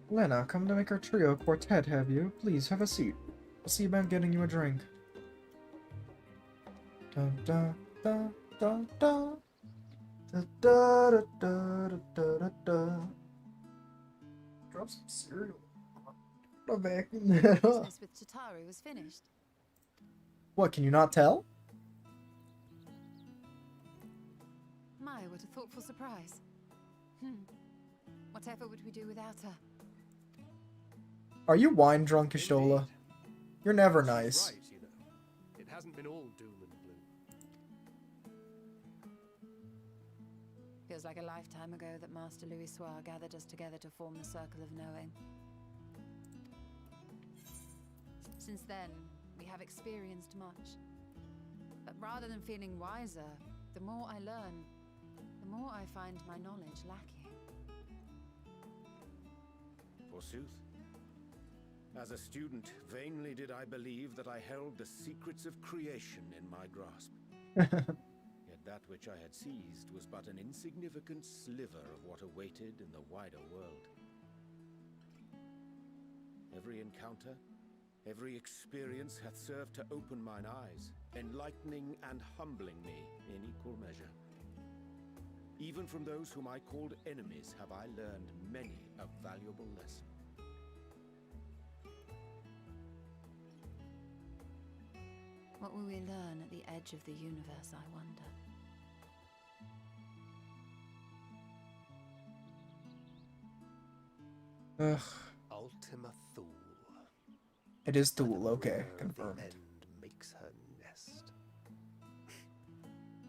Lena, come to make our trio quartet, have you? Please, have a seat. I'll see about getting you a drink. Dun dun dun dun dun. Da da da da da da da. Drop some cereal. I'm backing that up. Business with Chitaru was finished. What, can you not tell? My, what a thoughtful surprise. Whatever would we do without her? Are you wine drunk, Ishtola? You're never She's nice. right, you know. It hasn't been all doom and gloom. Feels like a lifetime ago that Master Louis Soir gathered us together to form the Circle of Knowing. Since then, we have experienced much. But rather than feeling wiser, the more I learn, the more I find my knowledge lacking. Forsooth. As a student, vainly did I believe that I held the secrets of creation in my grasp. Yet that which I had seized was but an insignificant sliver of what awaited in the wider world. Every encounter, every experience hath served to open mine eyes, enlightening and humbling me in equal measure. Even from those whom I called enemies have I learned many a valuable lesson. What will we learn at the edge of the universe, I wonder? Ugh. Ultima Thule. It is Thule, okay, confirmed. The end makes her nest.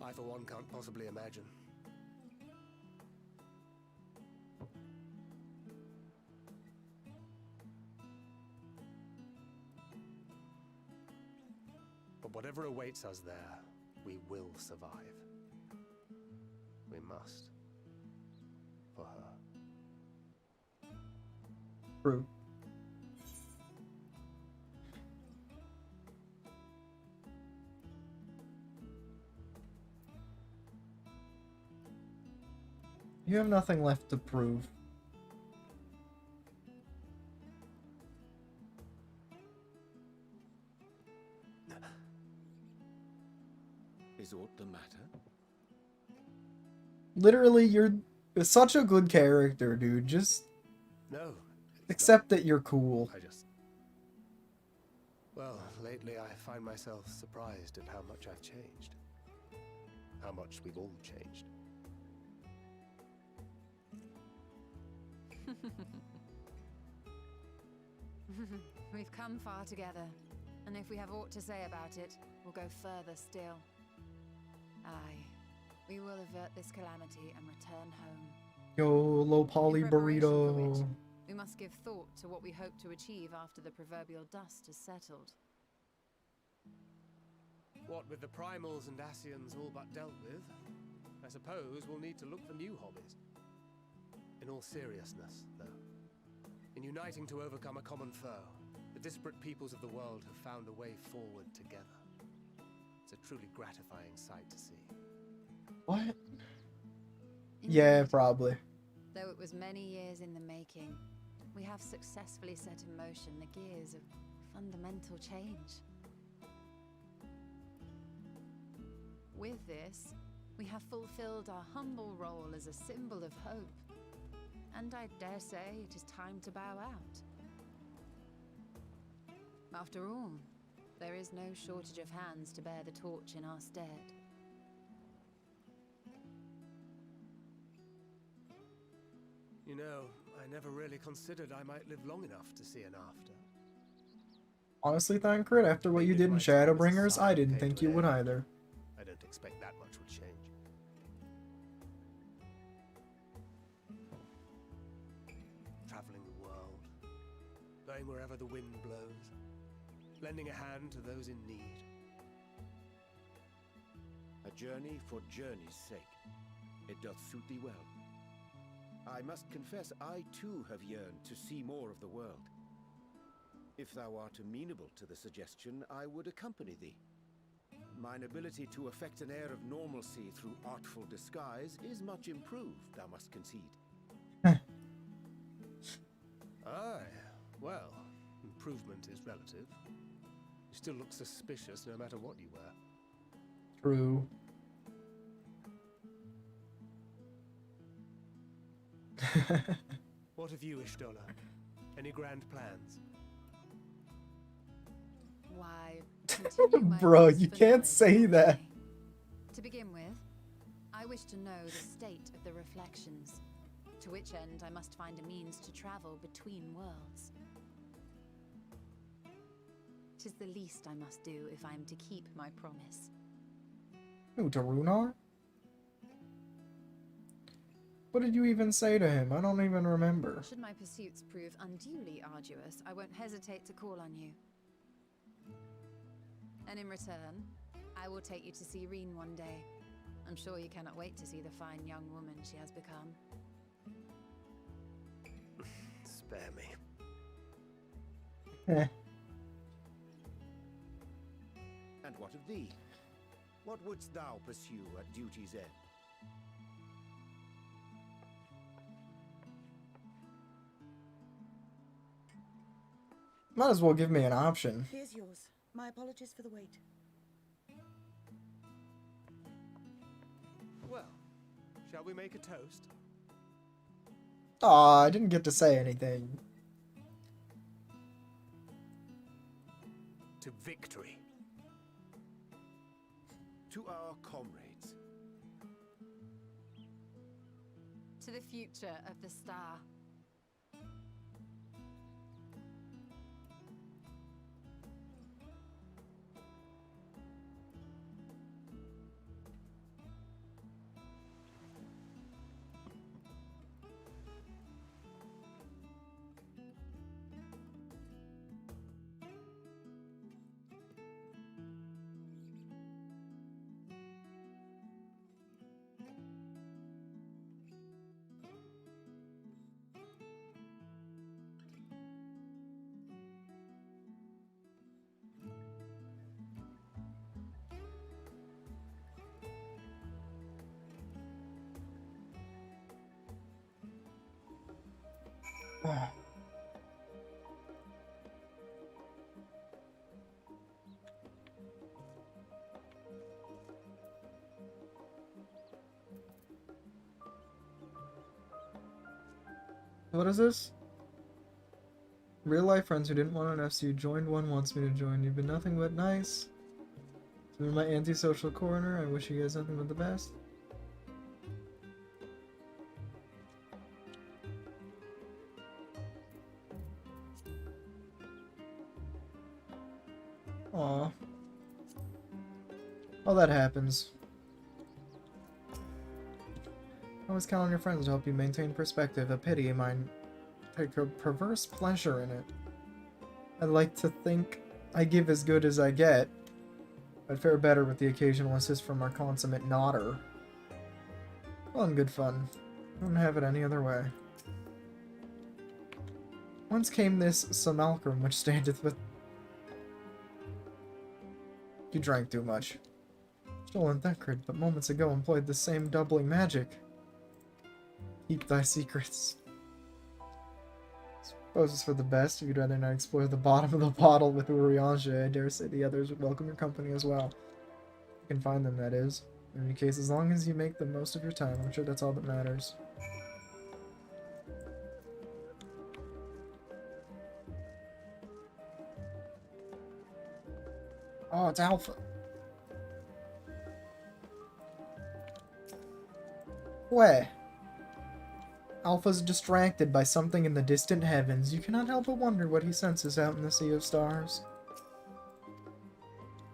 I, for one, can't possibly imagine. But whatever awaits us there, we will survive. We must. For her. True. You have nothing left to prove. Is aught the matter? Literally, you're such a good character, dude. Just No. accept that you're cool. Well, lately I find myself surprised at how much I've changed. How much we've all changed. We've come far together, and if we have aught to say about it, we'll go further still. Aye, we will avert this calamity and return home. Yo, low poly In preparation for burrito. which, we must give thought to what we hope to achieve after the proverbial dust has settled. What with the primals and Asians all but dealt with, I suppose we'll need to look for new hobbies. In all seriousness, though, in uniting to overcome a common foe, the disparate peoples of the world have found a way forward together. It's a truly gratifying sight to see. What? Yeah, Indeed. probably. Though it was many years in the making, we have successfully set in motion the gears of fundamental change. With this, we have fulfilled our humble role as a symbol of hope. And I dare say it is time to bow out. After all, there is no shortage of hands to bear the torch in our stead. You know, I never really considered I might live long enough to see an after. Honestly, Thancred, after what you did in Shadowbringers, I didn't think you would either. I don't expect that much would change. Traveling the world, going wherever the wind blows, lending a hand to those in need. A journey for journey's sake. It doth suit thee well. I must confess, I too have yearned to see more of the world. If thou art amenable to the suggestion, I would accompany thee. Mine ability to effect an air of normalcy through artful disguise is much improved, thou must concede. Aye, well, improvement is relative. You still look suspicious no matter what you wear. True. What of you, Ishtola? Any grand plans? Why, continue my Bro, quest you for can't knowledge say every that. day. To begin with, I wish to know the state of the reflections, to which end I must find a means to travel between worlds. 'Tis the least I must do if I am to keep my promise. Who, to Runar? What did you even say to him? I don't even remember. Should my pursuits prove unduly arduous, I won't hesitate to call on you. And in return, I will take you to see Reen one day. I'm sure you cannot wait to see the fine young woman she has become. Spare me. And what of thee? What wouldst thou pursue at duty's end? Might as well give me an option. Here's yours. My apologies for the wait. Well, shall we make a toast? Aw, I didn't get to say anything. To victory. To our comrades. To the future of the star. What is this? Real life friends who didn't want an FC joined one, wants me to join. You've been nothing but nice. So in my antisocial corner, I wish you guys nothing but the best. Aw. Oh, that happens. Always count on your friends to help you maintain perspective. A pity mine take a perverse pleasure in it. I'd like to think I give as good as I get. I'd fare better with the occasional assist from our consummate nodder. Well, and good fun. Wouldn't have it any other way. Whence came this simulacrum which standeth with... You drank too much. Stolen Thancred, but moments ago employed the same doubling magic. Keep thy secrets. Suppose it's for the best. If you'd rather not explore the bottom of the bottle with Urianger, I dare say the others would welcome your company as well. You can find them, that is. In any case, as long as you make the most of your time, I'm sure that's all that matters. Oh, it's Alpha. Where? Alpha's distracted by something in the distant heavens. You cannot help but wonder what he senses out in the sea of stars.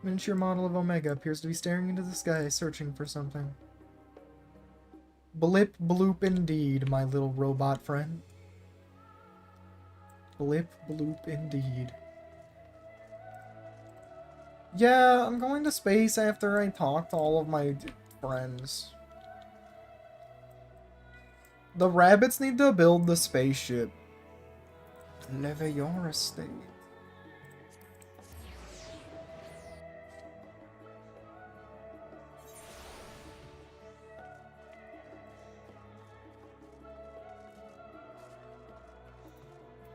Miniature model of Omega appears to be staring into the sky, searching for something. Blip bloop indeed, my little robot friend. Blip bloop indeed. Yeah, I'm going to space after I talk to all of my friends. The rabbits need to build the spaceship. Live your estate.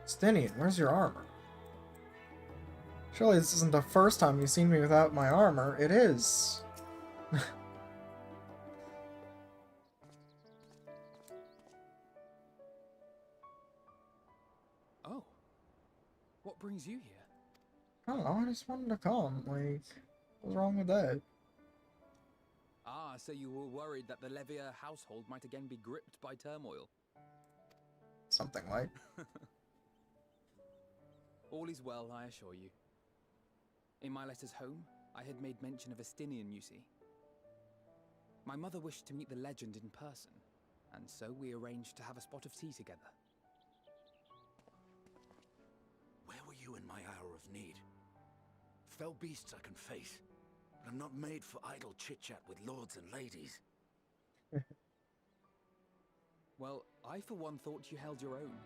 Stinian, where's your armor? Surely this isn't the first time you've seen me without my armor. It is. Oh. What brings you here? I don't know, I just wanted to come. Like, what's wrong with that? Ah, so you were worried that the Levier household might again be gripped by turmoil. Something like. All is well, I assure you. In my letters home, I had made mention of Estinian, you see. My mother wished to meet the legend in person, and so we arranged to have a spot of tea together. Where were you in my hour of need? Fell beasts I can face, but I'm not made for idle chit-chat with lords and ladies. Well, I for one thought you held your own.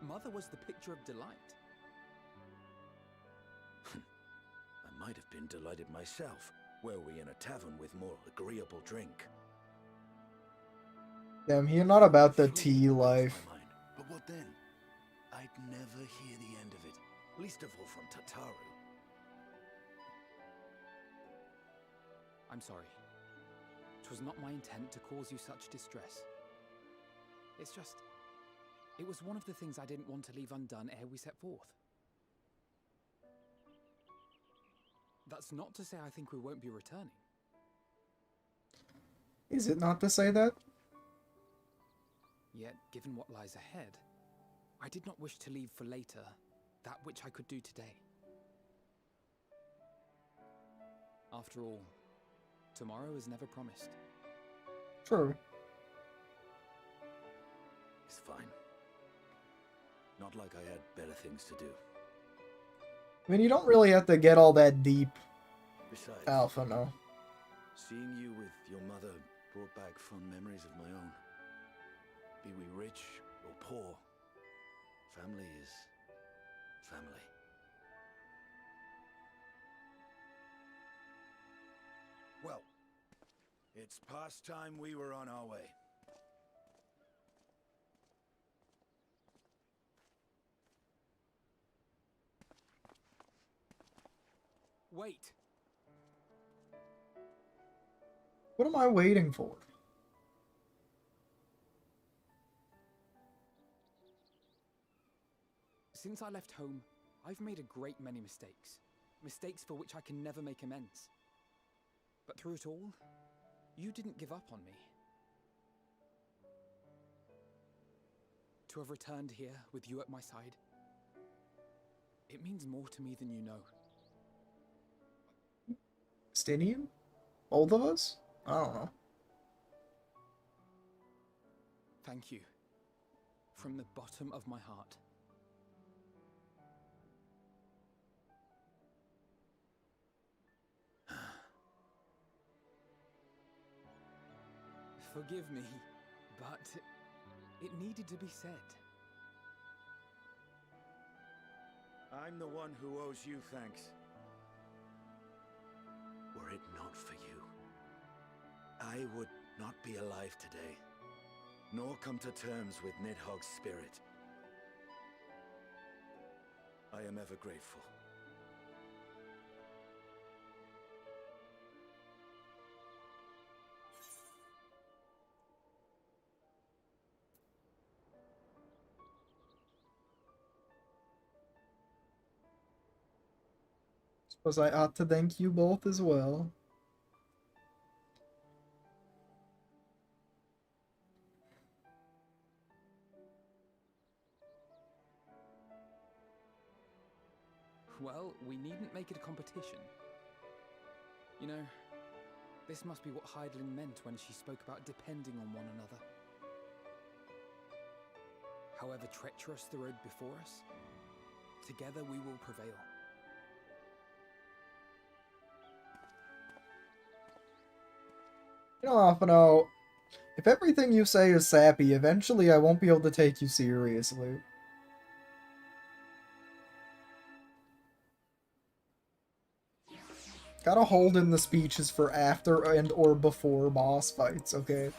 Mother was the picture of delight. I might have been delighted myself, were we in a tavern with more agreeable drink. Damn, you're not about the tea life. But what then? I'd never hear the end of it, least of all from Tataru. I'm sorry. 'Twas not my intent to cause you such distress. It's just... it was one of the things I didn't want to leave undone ere we set forth. That's not to say I think we won't be returning. Is it not to say that? Yet, given what lies ahead, I did not wish to leave for later that which I could do today. After all, tomorrow is never promised. True. It's fine. Not like I had better things to do. I mean, you don't really have to get all that deep. Besides, Alpha, no. seeing you with your mother brought back fond memories of my own. Be we rich or poor, family is family. Well, it's past time we were on our way. Wait! What am I waiting for? Since I left home, I've made a great many mistakes. Mistakes for which I can never make amends. But through it all, you didn't give up on me. To have returned here with you at my side, it means more to me than you know. Stinian? Both of us? I don't know. Thank you. From the bottom of my heart. Forgive me, but it needed to be said. I'm the one who owes you thanks. Were it not for you, I would not be alive today. nor come to terms with Nidhogg's spirit. I am ever grateful. Suppose I ought to thank you both as well. Well, we needn't make it a competition. You know, this must be what Hydaelyn meant when she spoke about depending on one another. However treacherous the road before us, together we will prevail. You know, Alphino, if everything you say is sappy, eventually I won't be able to take you seriously. Gotta hold in the speeches for after and or before boss fights, okay?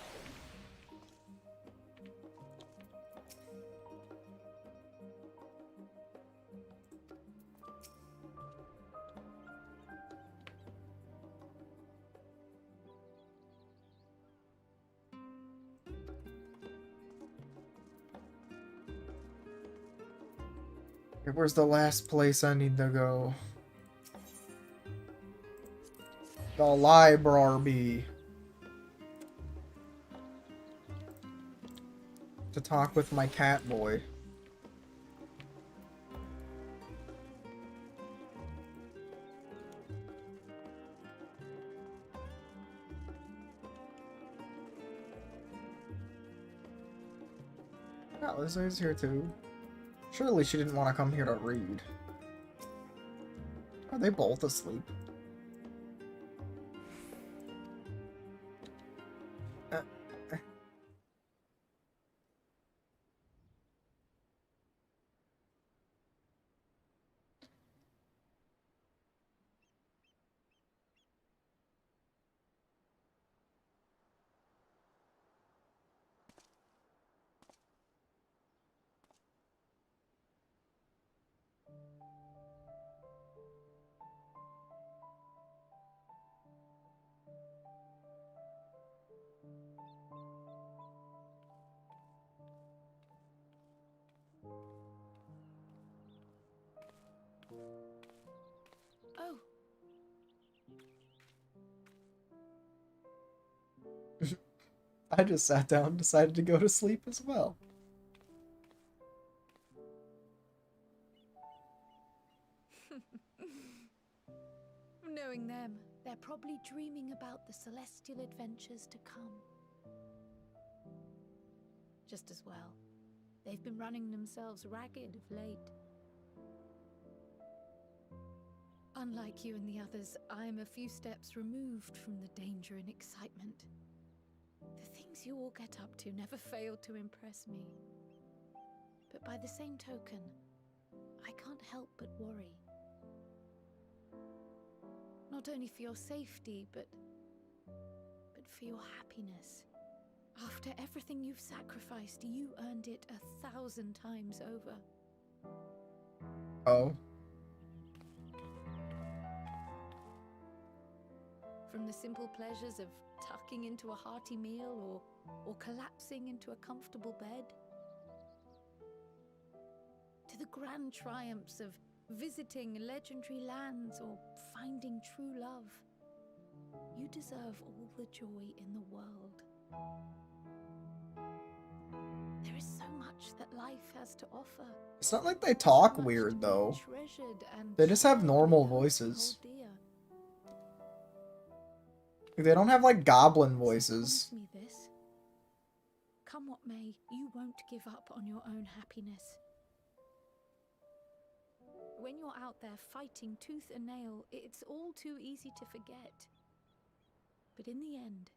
Okay, where's the last place I need to go? The library. To talk with my cat boy. Oh, Lizzie's here too. Surely she didn't want to come here to read. Are they both asleep? Oh. I just sat down and decided to go to sleep as well. Knowing them, they're probably dreaming about the celestial adventures to come. Just as well. They've been running themselves ragged of late. Unlike you and the others, I'm a few steps removed from the danger and excitement. The things you all get up to never fail to impress me. But by the same token, I can't help but worry. Not only for your safety, but for your happiness. After everything you've sacrificed, you earned it 1,000 times over. Oh. From the simple pleasures of tucking into a hearty meal or collapsing into a comfortable bed, to the grand triumphs of visiting legendary lands or finding true love. You deserve all the joy in the world. There is so much that life has to offer. It's not like they talk weird, though. They just have normal voices. They don't have, like, goblin voices. Promise me this. Come what may, you won't give up on your own happiness. When you're out there fighting tooth and nail, it's all too easy to forget. But in the end,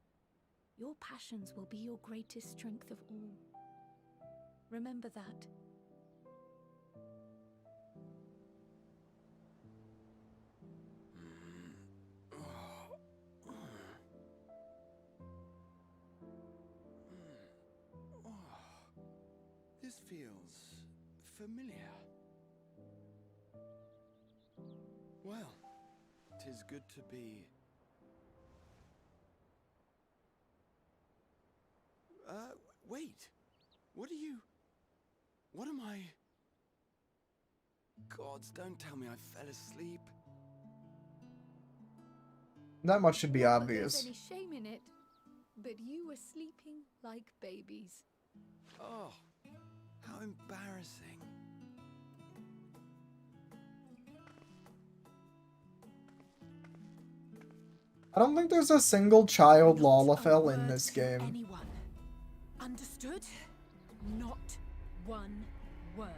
your passions will be your greatest strength of all. Remember that. feels familiar. Well, 'tis good to be... wait. What are you... What am I... Gods, don't tell me I fell asleep. That much should be Not that obvious. there's any shame in it, but you were sleeping like babies. Oh, how embarrassing. I don't think there's a single child Not a Lalafell in word this to game. Anyone. Understood? Not one word.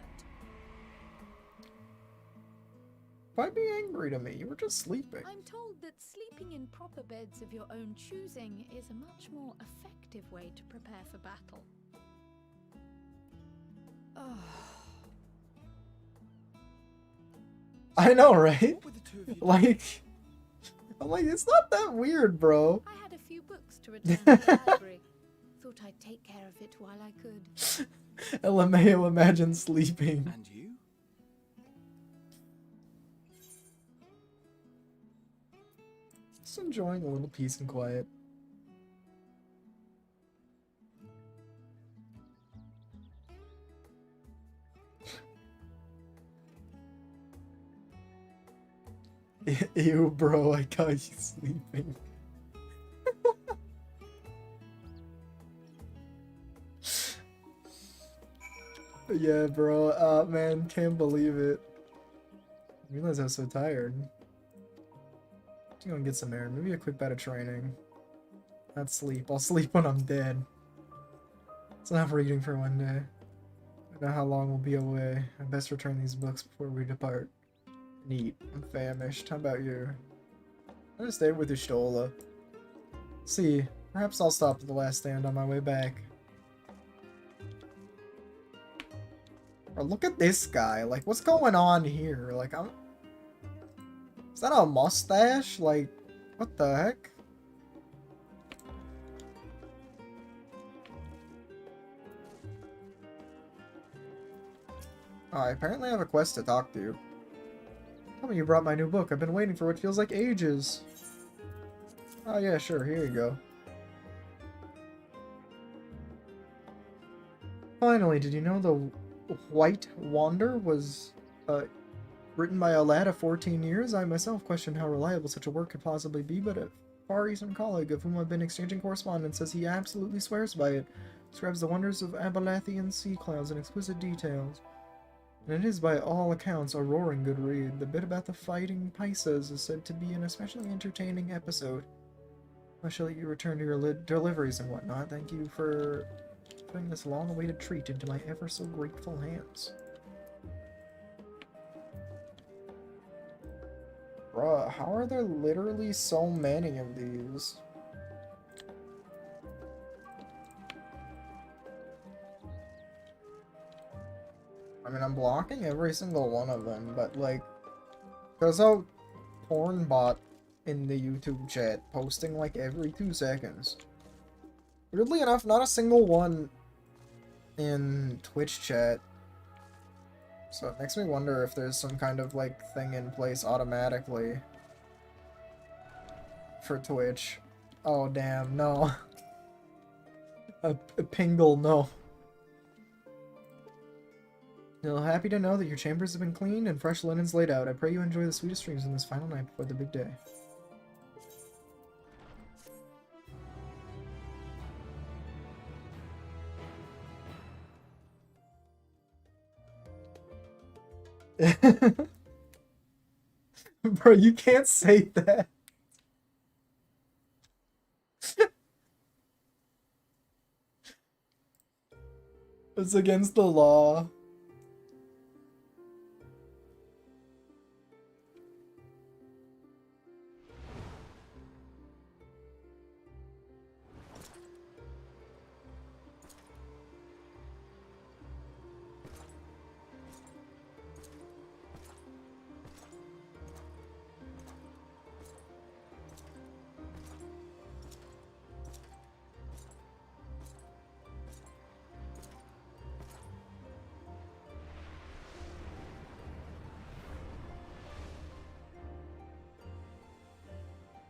Why be angry to me? You were just sleeping. I'm told that sleeping in proper beds of your own choosing is a much more effective way to prepare for battle. I know, right? What were the two of you Like, I'm like, it's not that weird, bro. I had a few books to return to the library. Thought I'd take care of it while I could. LMAO, imagine sleeping. And you? Just enjoying a little peace and quiet. Ew, bro, I got you sleeping. Yeah, bro, man, can't believe it. I realized I was so tired. I'm gonna get some air, maybe a quick bout of training. Not sleep, I'll sleep when I'm dead. It's enough reading for one day. I know how long we'll be away. I best return these books before we depart. Neat. I'm famished. How about you? I'm gonna stay with Ustola. See, perhaps I'll stop at the last stand on my way back. Or look at this guy. Like, what's going on here? Like, is that a mustache? Like, what the heck? Oh, I apparently have a quest to talk to you. Tell me you brought my new book. I've been waiting for what feels like ages. Oh yeah, sure, here you go. Finally, did you know the White Wander was written by a lad of 14 years? I myself questioned how reliable such a work could possibly be, but a far eastern colleague of whom I've been exchanging correspondence says he absolutely swears by it. Describes the wonders of Abalathian sea clouds in exquisite details. And it is by all accounts a roaring good read. The bit about the fighting Pisces is said to be an especially entertaining episode. I shall let you return to your deliveries and whatnot. Thank you for putting this long-awaited treat into my ever so grateful hands. Bruh, how are there literally so many of these? I mean, I'm blocking every single one of them, but like, there's a porn bot in the YouTube chat posting like every 2 seconds. Weirdly enough, not a single one in Twitch chat. So it makes me wonder if there's some kind of like thing in place automatically for Twitch. Oh damn, no. a pingle, no. Still happy to know that your chambers have been cleaned and fresh linens laid out. I pray you enjoy the sweetest dreams on this final night before the big day. Bro, you can't say that. It's against the law.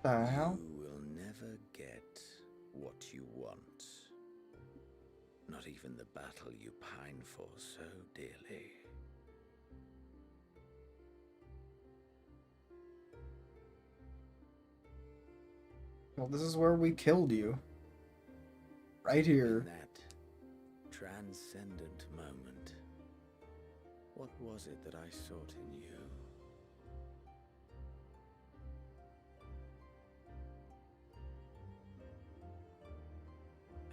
The hell? You will never get what you want. Not even the battle you pine for so dearly. Well, this is where we killed you. Right here. In that transcendent moment, what was it that I sought in you?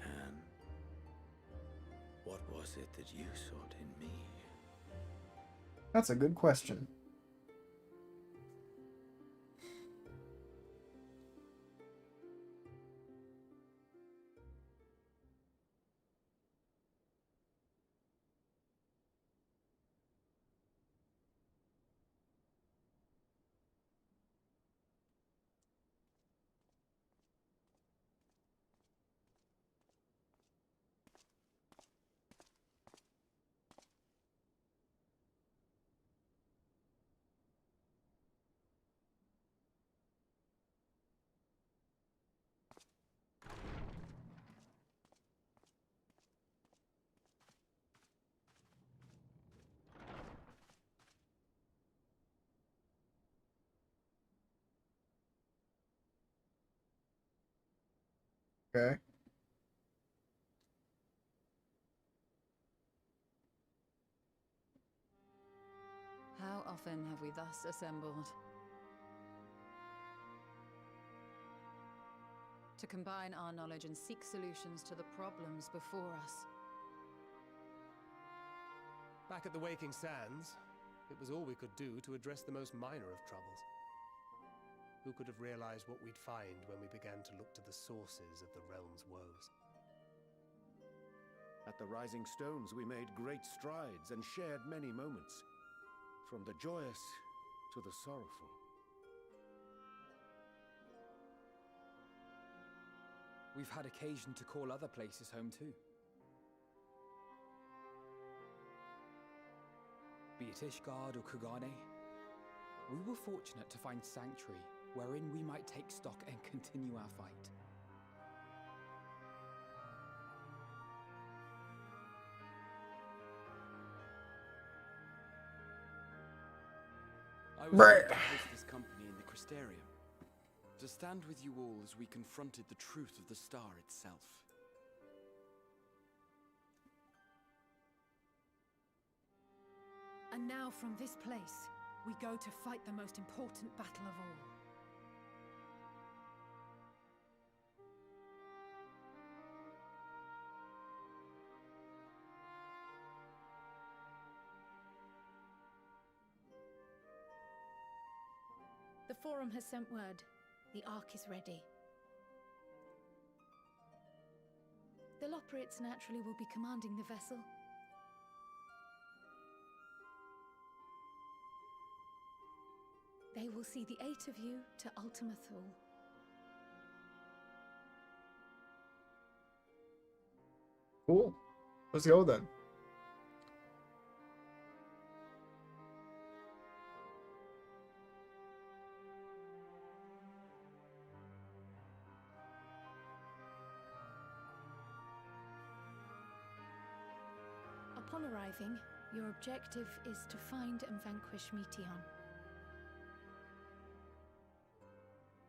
And what was it that you sought in me? That's a good question. Okay. How often have we thus assembled? To combine our knowledge and seek solutions to the problems before us. Back at the Waking Sands, it was all we could do to address the most minor of troubles. Who could have realized what we'd find when we began to look to the sources of the realm's woes? At the Rising Stones, we made great strides and shared many moments, from the joyous to the sorrowful. We've had occasion to call other places home too. Be it Ishgard or Kugane, we were fortunate to find sanctuary wherein we might take stock and continue our fight. I was able to host this company in the Crystarium, to stand with you all as we confronted the truth of the star itself. And now from this place, we go to fight the most important battle of all. The Forum has sent word. The Ark is ready. The Loporrits naturally will be commanding the vessel. They will see the 8 of you to Ultima Thule. Cool. Let's go then. Upon arriving, your objective is to find and vanquish Meteion.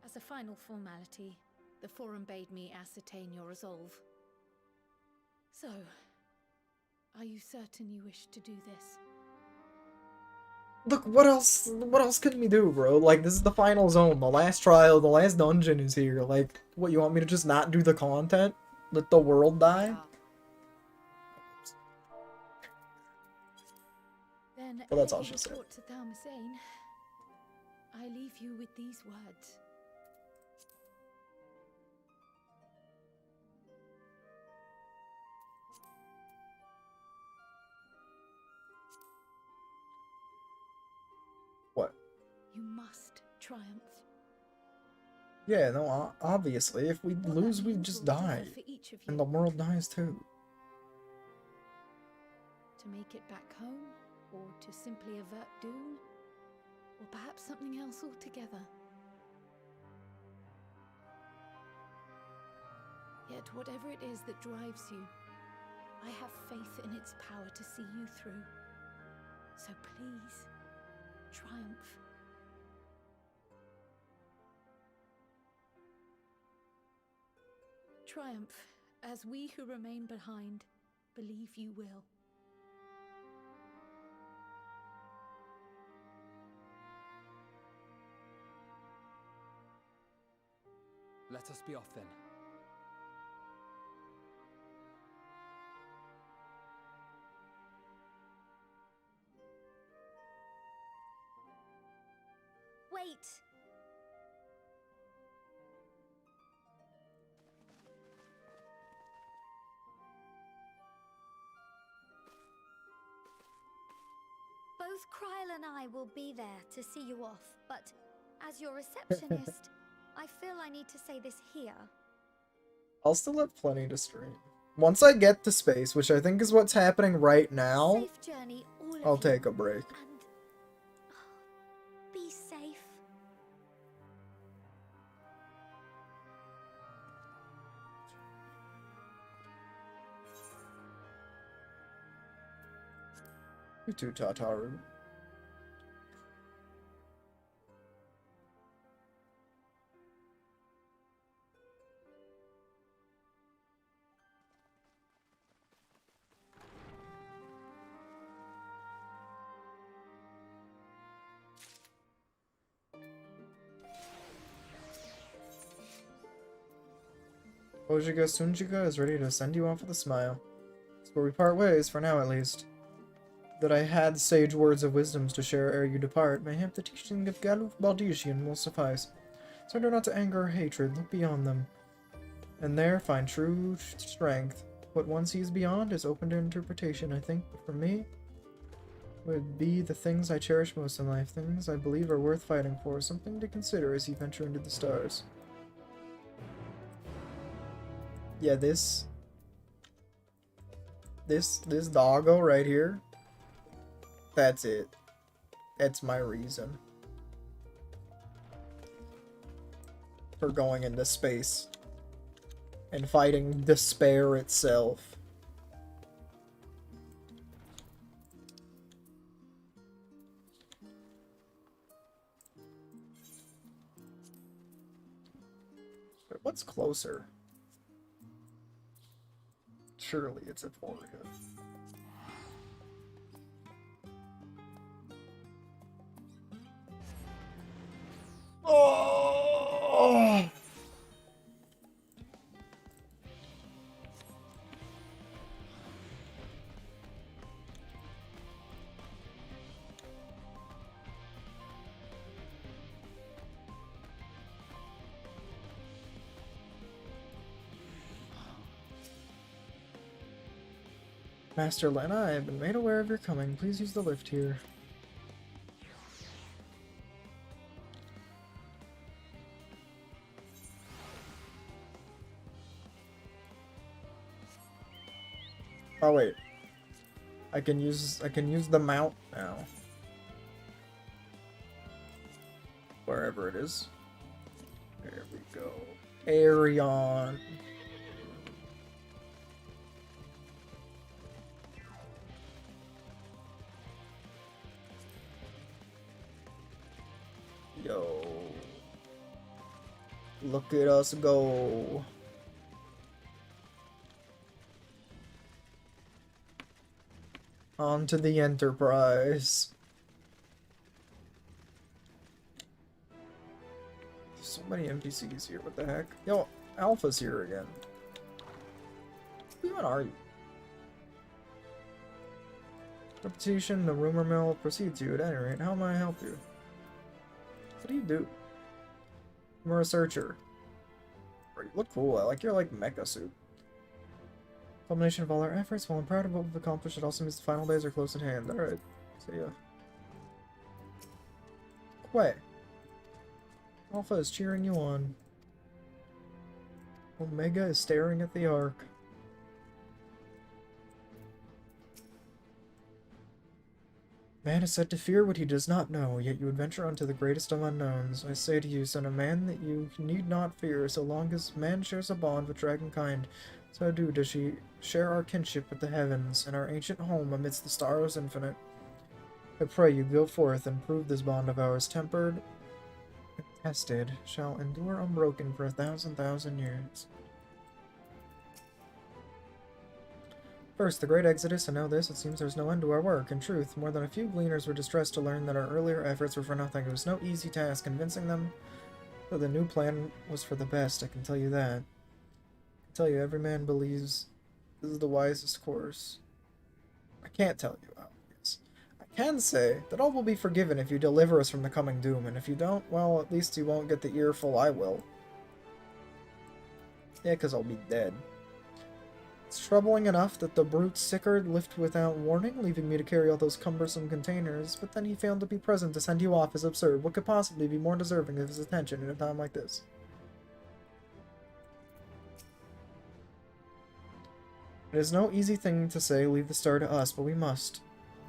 As a final formality, the Forum bade me ascertain your resolve. So, are you certain you wish to do this? Look, what else can we do, bro? Like, this is the final zone, the last trial, the last dungeon is here. Like, what, you want me to just not do the content? Let the world die? Then, Well, that's all heading she said. to Thalmasane, I leave you with these words. What? You must triumph. Yeah, no, obviously. If we lose, we just die. For each of you. And the world dies too. To make it back home, or to simply avert doom, or perhaps something else altogether. Yet whatever it is that drives you, I have faith in its power to see you through. So please, triumph. Triumph, as we who remain behind believe you will. Let us be off then. Wait! Both Kryl and I will be there to see you off, but as your receptionist, I feel I need to say this here. I'll still have plenty to stream. Once I get to space, which I think is what's happening right now, Safe journey, all of I'll you, take a break. and be safe. You too, Tataru. Ojiga Sunjiga is ready to send you off with a smile. It's where we part ways, for now at least. That I had sage words of wisdoms to share ere you depart, mayhap the teaching of Galuf Baldesian will suffice. Surrender not to anger or hatred, look beyond them. And there find true strength. What one sees beyond is open to interpretation, I think, but for me, would be the things I cherish most in life, things I believe are worth fighting for, something to consider as you venture into the stars. Yeah, this doggo right here, that's it. That's my reason for going into space and fighting despair itself. But what's closer? Surely it's Euphoria. Oh! Master Lena, I have been made aware of your coming. Please use the lift here. Oh wait. I can use the mount now. Wherever it is. There we go. Arion. Yo. Look at us go. On to the Enterprise. So many NPCs here, what the heck? Yo, Alpha's here again. Who even are you? Reputation, the rumor mill precedes you at any rate. How may I help you? What do you do? I'm a researcher. You look cool. I like your mecha suit. Culmination of all our efforts, while I'm proud of what we've accomplished, it also means the final days are close at hand. Alright. See ya. Quay. Alpha is cheering you on. Omega is staring at the Ark. Man is said to fear what he does not know, yet you adventure unto the greatest of unknowns. I say to you, son of man, that you need not fear, so long as man shares a bond with dragonkind. So does she share our kinship with the heavens, and our ancient home amidst the stars infinite. I pray you go forth and prove this bond of ours, tempered and tested, shall endure unbroken for 1,000,000 years. First, the great exodus, and now this, it seems there's no end to our work. In truth, more than a few gleaners were distressed to learn that our earlier efforts were for nothing. It was no easy task convincing them that the new plan was for the best, I can tell you that. I can tell you every man believes this is the wisest course. I can't tell you how it is. I can say that all will be forgiven if you deliver us from the coming doom, and if you don't, well, at least you won't get the earful I will. Yeah, 'cause I'll be dead. It's troubling enough that the brute Sickard left without warning, leaving me to carry all those cumbersome containers, but then he failed to be present to send you off is absurd. What could possibly be more deserving of his attention in a time like this? It is no easy thing to say, leave the star to us, but we must,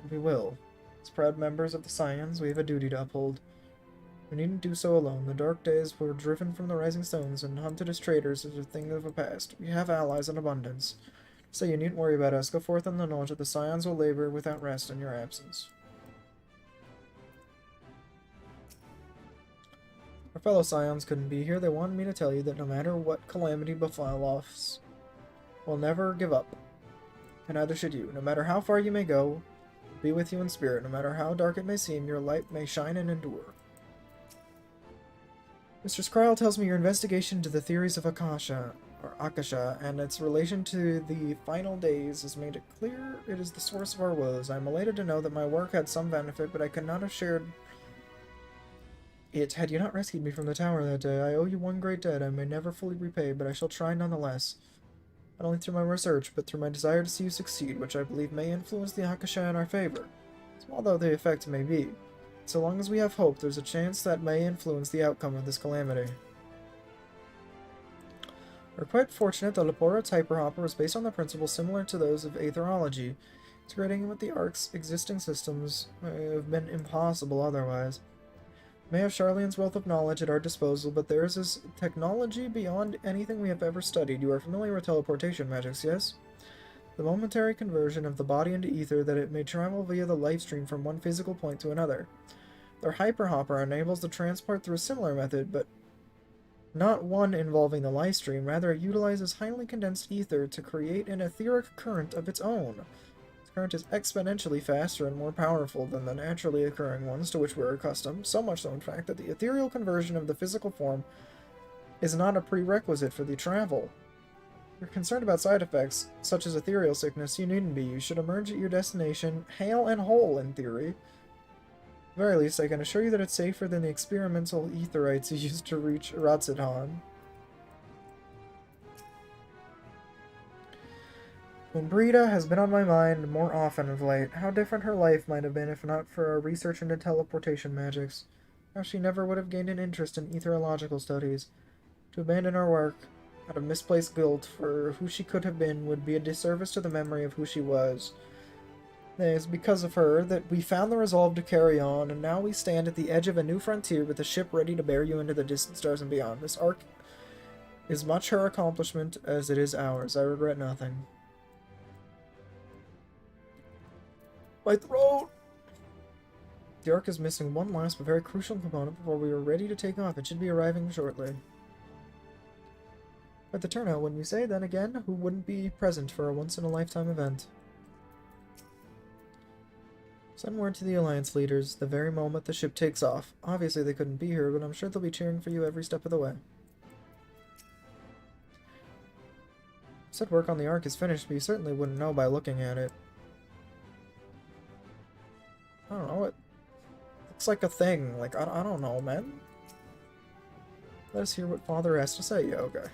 and we will. As proud members of the Scions, we have a duty to uphold. We needn't do so alone. The dark days were driven from the rising stones, and hunted as traitors is a thing of the past. We have allies in abundance. So you needn't worry about us. Go forth in the knowledge that the Scions will labor without rest in your absence. Our fellow Scions couldn't be here. They wanted me to tell you that no matter what calamity befall us, we'll never give up. And neither should you. No matter how far you may go, we'll be with you in spirit. No matter how dark it may seem, your light may shine and endure. Mr. Skryl tells me your investigation into the theories of Akasha, and its relation to the final days has made it clear it is the source of our woes. I am elated to know that my work had some benefit, but I could not have shared it had you not rescued me from the tower that day. I owe you one great debt I may never fully repay, but I shall try nonetheless. Not only through my research, but through my desire to see you succeed, which I believe may influence the Akasha in our favor. Small though the effect may be. So long as we have hope, there's a chance that may influence the outcome of this calamity. We're quite fortunate that Lepora's hyperhopper is based on the principles similar to those of aetherology. Integrating with the Ark's existing systems may have been impossible otherwise. We may have Charlene's wealth of knowledge at our disposal, but theirs is technology beyond anything we have ever studied. You are familiar with teleportation magics, yes? The momentary conversion of the body into ether that it may travel via the life stream from one physical point to another. Their hyperhopper enables the transport through a similar method, but not one involving the life stream. Rather, it utilizes highly condensed ether to create an etheric current of its own. This current is exponentially faster and more powerful than the naturally occurring ones to which we're accustomed, so much so, in fact, that the ethereal conversion of the physical form is not a prerequisite for the travel. If you're concerned about side effects, such as ethereal sickness, you needn't be. You should emerge at your destination hale and whole, in theory. At the very least, I can assure you that it's safer than the experimental etherites you used to reach Ratsidhan. Brita has been on my mind more often of late. How different her life might have been if not for our research into teleportation magics. How she never would have gained an interest in etherological studies. To abandon our work out of misplaced guilt for who she could have been would be a disservice to the memory of who she was. It is because of her that we found the resolve to carry on, and now we stand at the edge of a new frontier with a ship ready to bear you into the distant stars and beyond. This arc is much her accomplishment as it is ours. I regret nothing. My throat! The arc is missing one last but very crucial component before we are ready to take off. It should be arriving shortly. But the turnout, wouldn't you say? Then again, who wouldn't be present for a once-in-a-lifetime event? Send word to the Alliance leaders the very moment the ship takes off. Obviously they couldn't be here, but I'm sure they'll be cheering for you every step of the way. Said work on the Ark is finished, but you certainly wouldn't know by looking at it. I don't know, it looks like a thing. Like, I don't know, man. Let us hear what Father has to say. Yeah, okay.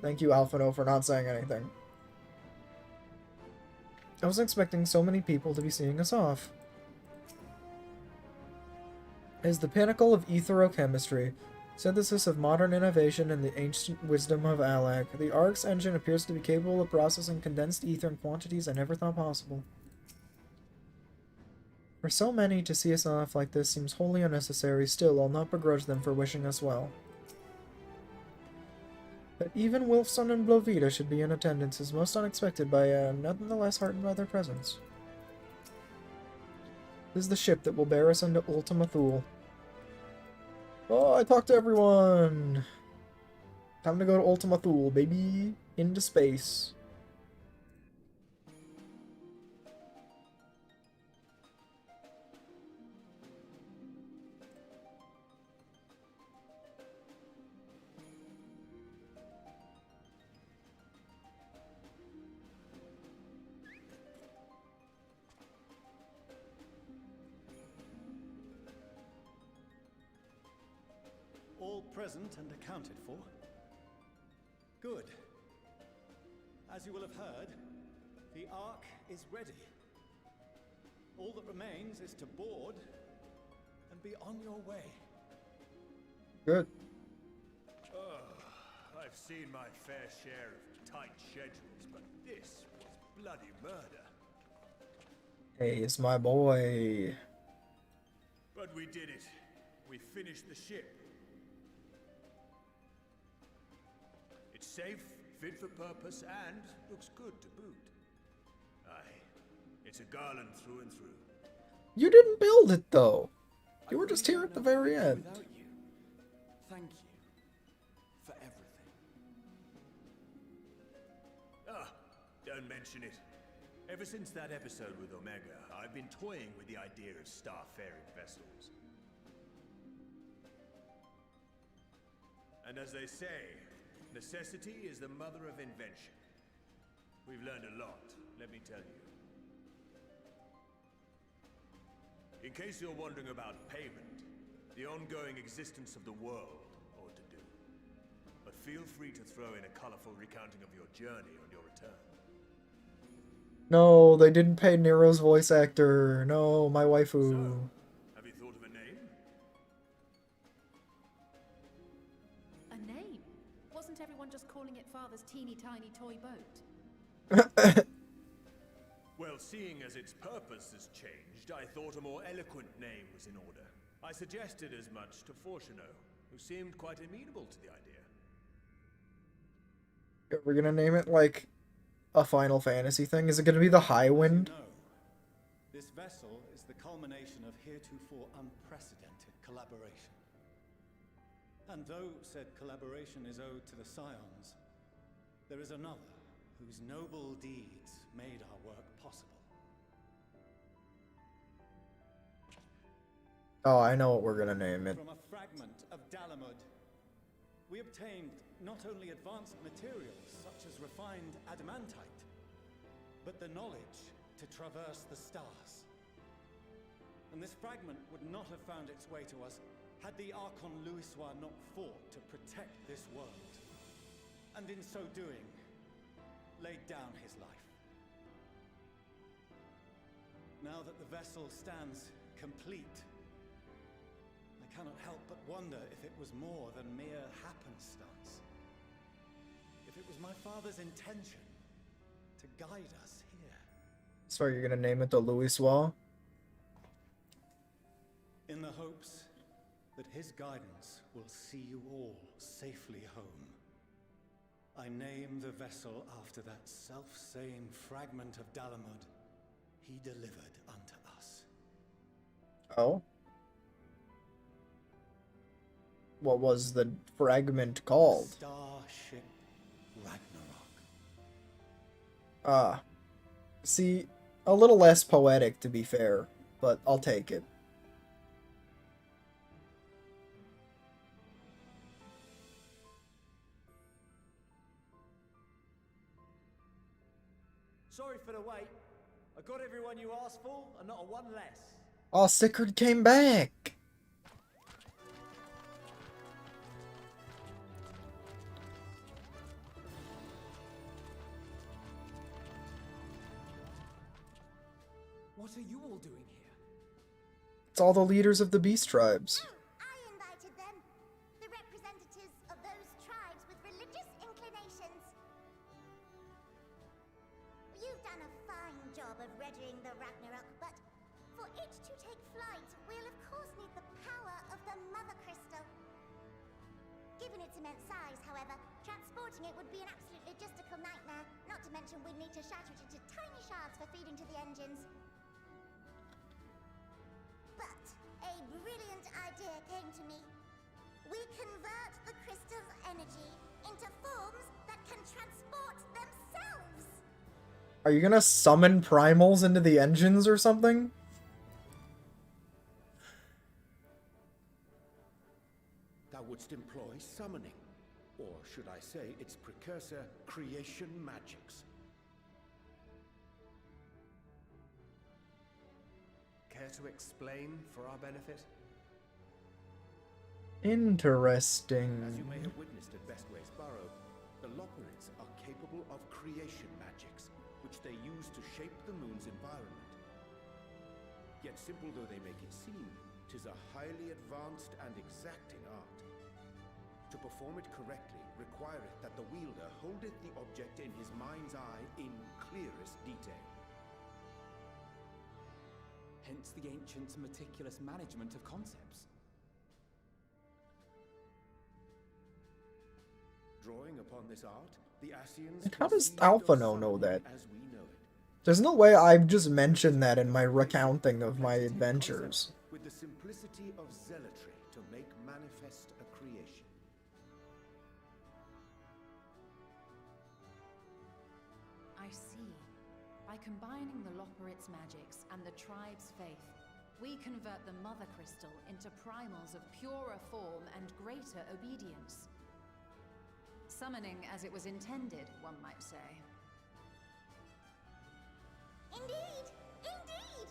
Thank you, Alphino, for not saying anything. I wasn't expecting so many people to be seeing us off. It is the pinnacle of etherochemistry, synthesis of modern innovation and the ancient wisdom of Alak. The Ark's engine appears to be capable of processing condensed ether in quantities I never thought possible. For so many, to see us off like this seems wholly unnecessary. Still, I'll not begrudge them for wishing us well. That even Wilfson and Blovita should be in attendance is most unexpected, but I am nonetheless heartened by their presence. This is the ship that will bear us into Ultima Thule. Oh, I talked to everyone! Time to go to Ultima Thule, baby! Into space. All present and accounted for? Good. As you will have heard, the Ark is ready. All that remains is to board and be on your way. Good. I've seen my fair share of tight schedules, but this was bloody murder. Hey, it's my boy. But we did it. We finished the ship. It's safe, fit for purpose, and looks good to boot. Aye, it's a garland through and through. You didn't build it, though. You were just here at the very end. Without you. Thank you for everything. Don't mention it. Ever since that episode with Omega, I've been toying with the idea of star-faring vessels. And as they say, necessity is the mother of invention. We've learned a lot, let me tell you. In case you're wondering about payment, the ongoing existence of the world ought to do. But feel free to throw in a colorful recounting of your journey on your return. No, they didn't pay Nero's voice actor. No, my waifu. So, have you thought of a name? A name? Wasn't everyone just calling it Father's teeny tiny toy boat? Well, seeing as its purpose has changed, I thought a more eloquent name was in order. I suggested as much to Fortuno, who seemed quite amenable to the idea. We're gonna name it like a Final Fantasy thing. Is it gonna be the High Wind? No. This vessel is the culmination of heretofore unprecedented collaboration. And though said collaboration is owed to the Scions, there is another whose noble deeds made our work possible. Oh, I know what we're gonna name it. From a fragment of Dalamud, we obtained not only advanced materials such as refined adamantite, but the knowledge to traverse the stars. And this fragment would not have found its way to us had the Archon Louisoix not fought to protect this world, and in so doing, laid down his life. Now that the vessel stands complete, I cannot help but wonder if it was more than mere happenstance. If it was my father's intention to guide us here. So you're gonna name it the Louisoix? In the hopes that his guidance will see you all safely home, I name the vessel after that self-same fragment of Dalamud he delivered unto us. Oh? What was the fragment called? Starship Ragnarok. Ah. See, a little less poetic to be fair, but I'll take it. Sorry for the wait. I got everyone you asked for, and not a one less. Oh, Sickard came back! What are you all doing here? It's all the leaders of the beast tribes. I invited them. The representatives of those tribes with religious inclinations. You've done a fine job of readying the Ragnarok, but for it to its immense size, however, transporting it would be an absolute logistical nightmare, not to mention we'd need to shatter it into tiny shards for feeding to the engines. But a brilliant idea came to me. We convert the crystal's energy into forms that can transport themselves. Are you gonna summon primals into the engines or something? Thou wouldst employ summoning, or should I say its precursor, creation magics. Care to explain for our benefit? Interesting. As you may have witnessed at Bestway's Burrow, the Lopperids are capable of creation magics, which they use to shape the moon's environment. Yet simple though they make it seem, 'tis a highly advanced and exacting art. To perform it correctly requireth that the wielder holdeth the object in his mind's eye in clearest detail. Hence the ancients' meticulous management of concepts. Drawing upon this art, the Asians Like, how does conceived Alpha of know summoning that? as we know it. There's no way I've just mentioned that in my recounting of my adventures. With the simplicity of zealotry to make manifest a creation. I see. By combining the Lopperids' magics and the tribe's faith, we convert the Mother Crystal into primals of purer form and greater obedience. Summoning as it was intended, one might say. Indeed! Indeed!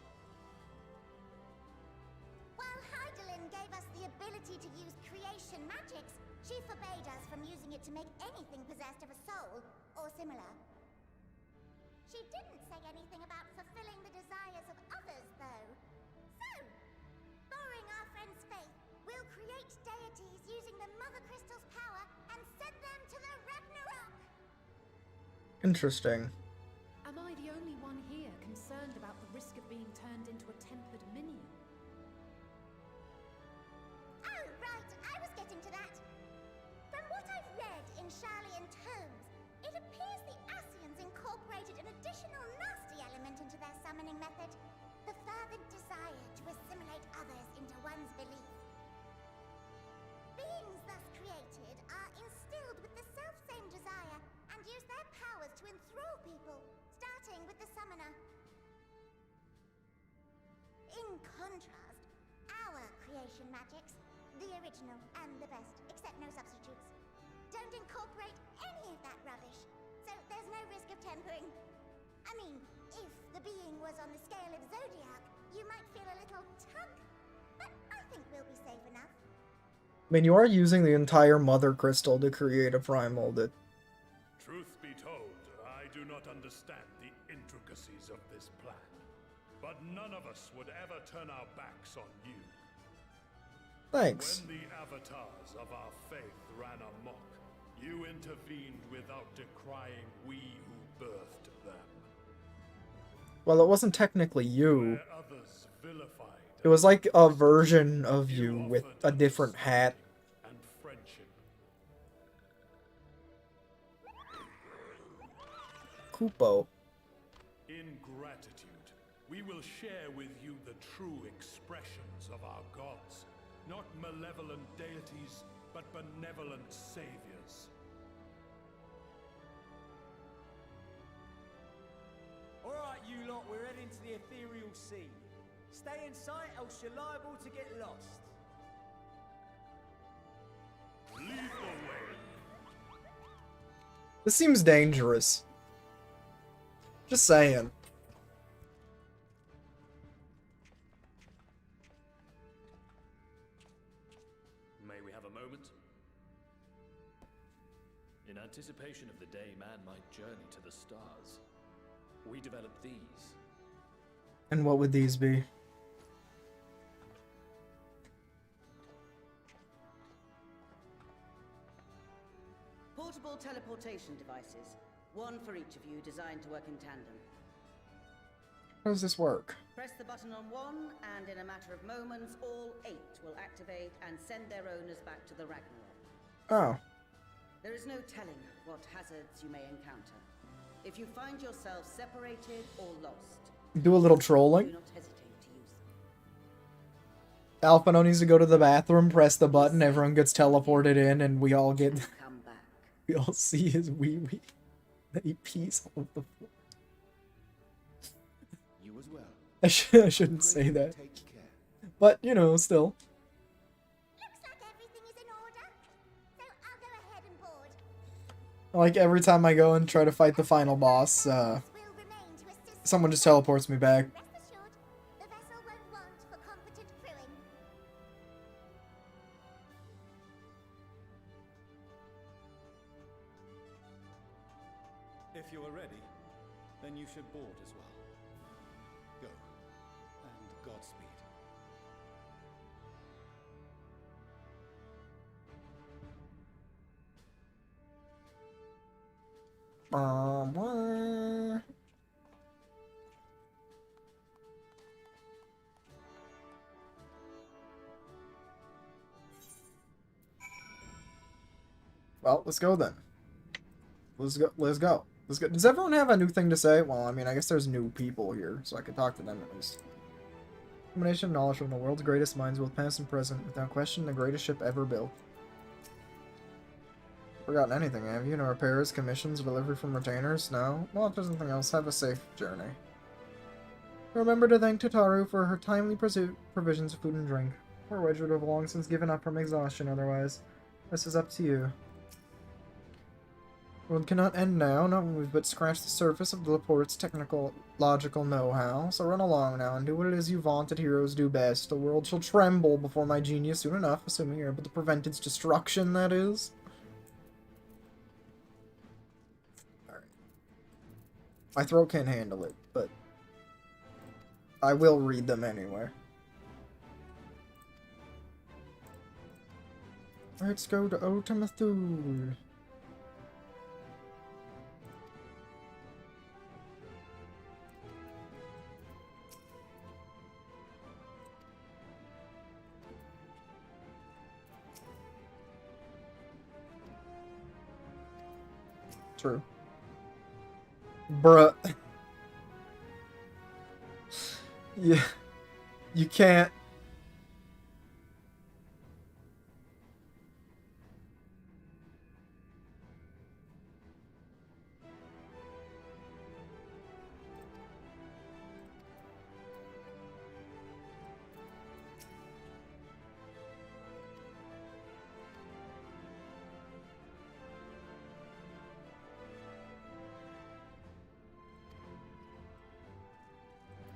While Heidelin gave us the ability to use creation magics, she forbade us from using it to make anything possessed of a soul, or similar. She didn't say anything about fulfilling the desires of others, though. So, borrowing our friend's faith, we'll create deities using the Mother Crystal's power and send them to the Ragnarok! Interesting. Am I the only one here concerned about the risk of being turned into a tempered minion? Oh, right, I was getting to that. From what I've read in Sharlayan tomes, it appears the Asians incorporated an additional nasty element into their summoning method. The fervent desire to assimilate others into one's belief. Beings thus created are instilled with the self-same desire and use their powers to enthrall people, starting with the summoner. In contrast, our creation magics, the original and the best, except no substitutes, don't incorporate any of that rubbish, so there's no risk of tempering. I mean, if the being was on the scale of Zodiac, you might feel a little tug, but I think we'll be safe enough. I mean, you are using the entire Mother Crystal to create a primal that... Truth be told, I do not understand the intricacies of this plan. But none of us would ever turn our backs on you. Thanks. When the avatars of our faith ran amok, you intervened without decrying we who birthed them. Well, it wasn't technically you. Where others vilified It was like a version of you with a different hat. and friendship. Kupo. In gratitude, we will share with you the true expressions of our gods. Not malevolent deities, but benevolent saviors. Alright, you lot, we're heading to the ethereal sea. Stay in sight, else you're liable to get lost. Lead the way. This seems dangerous. Just saying. May we have a moment? In anticipation of the day man might journey to the stars, we developed these. And what would these be? Portable teleportation devices. One for each of you, designed to work in tandem. How does this work? Press the button on one, and in a matter of moments, all 8 will activate and send their owners back to the Ragnarok. Oh. There is no telling what hazards you may encounter. If you find yourself separated or lost, Do a little trolling. do not hesitate to use Alphino needs to go to the bathroom, press the button, everyone gets teleported in, and we all get... come back. We all see his wee-wee. That he pees all over the floor. You as well. I shouldn't say that. Take care. But, you know, still. Looks like everything is in order. So I'll go ahead and board. Like, every time I go and try to fight the final boss, Will remain to assist someone just teleports me back. Rest assured, the vessel won't want for competent crewing. If you are ready, then you should board as well. Go, and Godspeed. Well, let's go then. Let's go. Let's go. Let's go. Does everyone have a new thing to say? Well, I mean, I guess there's new people here, so I could talk to them at least. Combination of knowledge from the world's greatest minds, both past and present, without question, the greatest ship ever built. Forgotten anything, have you? No repairs, commissions, delivery from retainers? No? Well, if there's nothing else, have a safe journey. Remember to thank Tataru for her timely provisions of food and drink. Poor Wedge would have long since given up from exhaustion otherwise. This is up to you. The world cannot end now, not when we've but scratched the surface of Laporte's technological know-how. So run along now and do what it is you vaunted heroes do best. The world shall tremble before my genius soon enough, assuming you're able to prevent its destruction, that is. Alright. My throat can't handle it, but I will read them anyway. Let's go to Otamathul. True. Bruh. Yeah. You can't.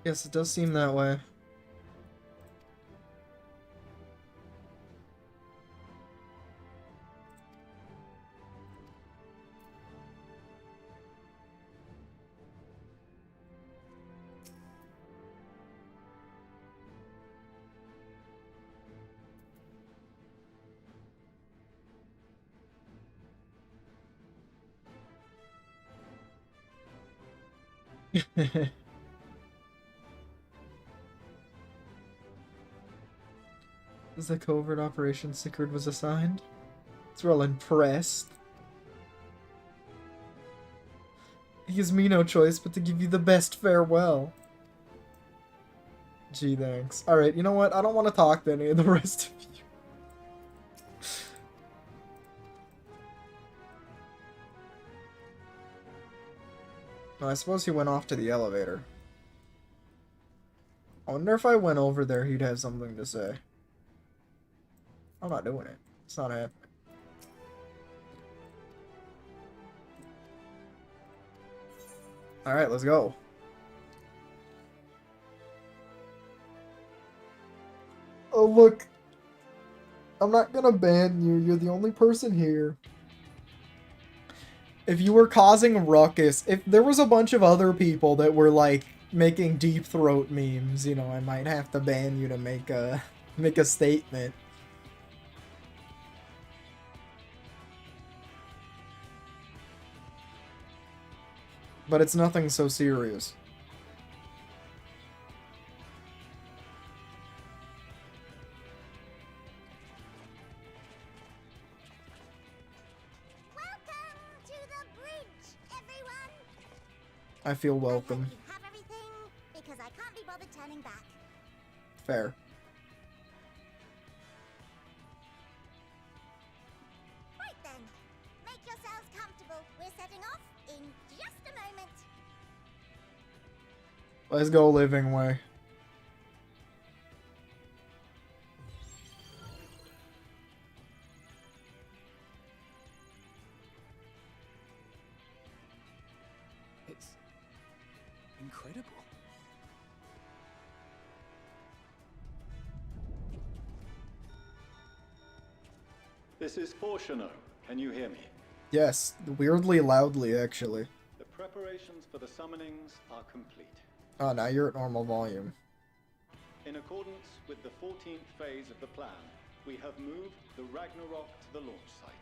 Yes, it does seem that way. Is the covert operation Sickard was assigned? It's real impressed. He gives me no choice but to give you the best farewell. Gee, thanks. Alright, you know what? I don't want to talk to any of the rest of you. No, I suppose he went off to the elevator. I wonder if I went over there, he'd have something to say. I'm not doing it. It's not happening. Alright, let's go. Oh, look. I'm not gonna ban you. You're the only person here. If you were causing a ruckus, if there was a bunch of other people that were, like, making deep throat memes, you know, I might have to ban you to make a statement. But it's nothing so serious. I feel welcome. You have everything because I can't be bothered turning back. Fair. Right then, make yourselves comfortable. We're setting off in just a moment. Let's go, living way. It's incredible. This is Fortuno. Can you hear me? Yes, weirdly loudly, actually. The preparations for the summonings are complete. Oh, now you're at normal volume. In accordance with the 14th phase of the plan, we have moved the Ragnarok to the launch site.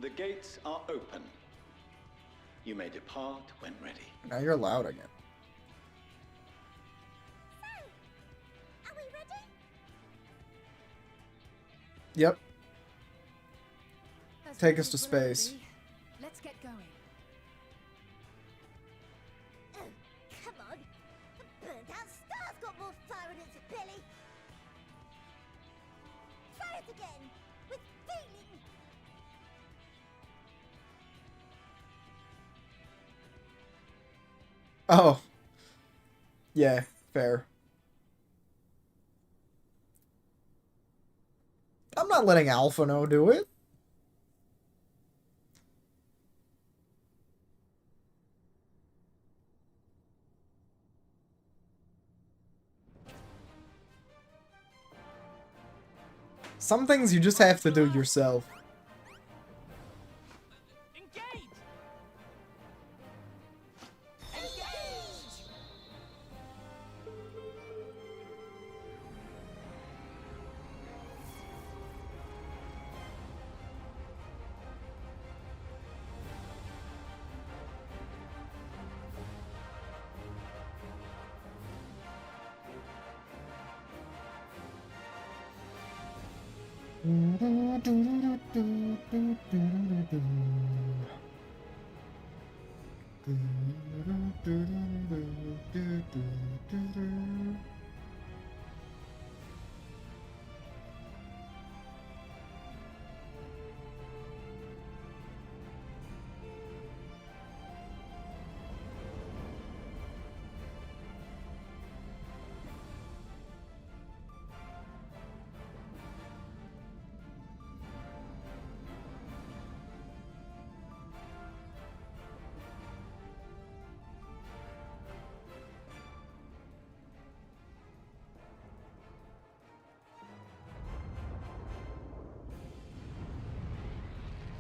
The gates are open. You may depart when ready. Now you're loud again. Are we ready? Yep. As Take ready us to as we'll ever space. be. Let's get going. Oh, come on. The burnt-out star's got more fire in its belly. Try it again, with feeling. Oh. Yeah, fair. I'm not letting Alphino do it. Some things you just have to do yourself.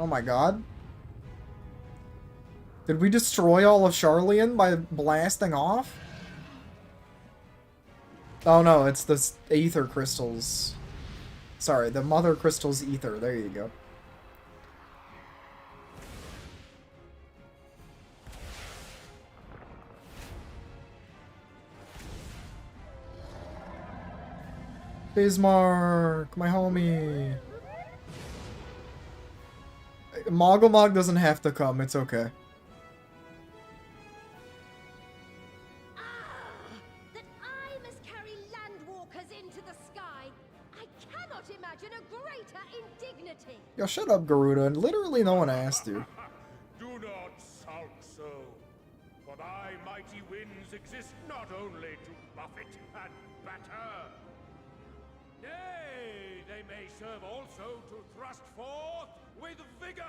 Oh my god. Did we destroy all of Charlian by blasting off? Oh no, it's the ether crystals. Sorry, the mother crystal's ether. There you go. Bismarck, my homie. Mogglmog doesn't have to come, it's okay. That I must carry landwalkers into the sky. I cannot imagine a greater indignity. Yo, shut up, Garuda. Literally no one asked you. Do not sulk so, for thy mighty winds exist not only to buffet and batter. Nay, they may serve also to thrust forth with vigor.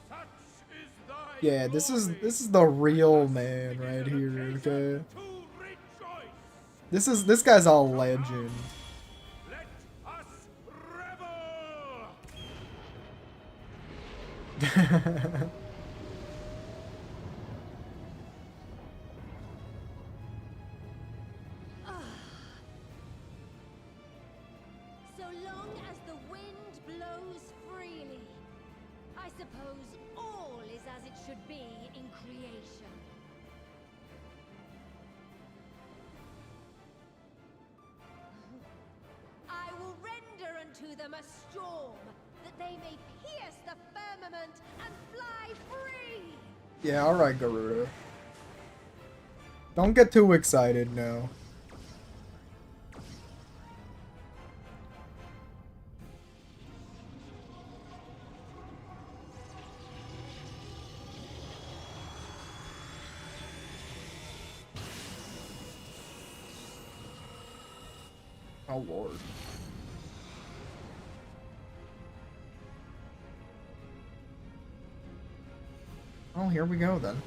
Such is thy Yeah, this is the real man right here, okay? This guy's a legend. Let us revel. So long as the wind blows freely, I suppose all is as it should be in creation. I will render unto them a storm that that they may pierce the firmament and fly free! Yeah, alright, Garuda. Don't get too excited now. Oh lord. Oh, here we go then.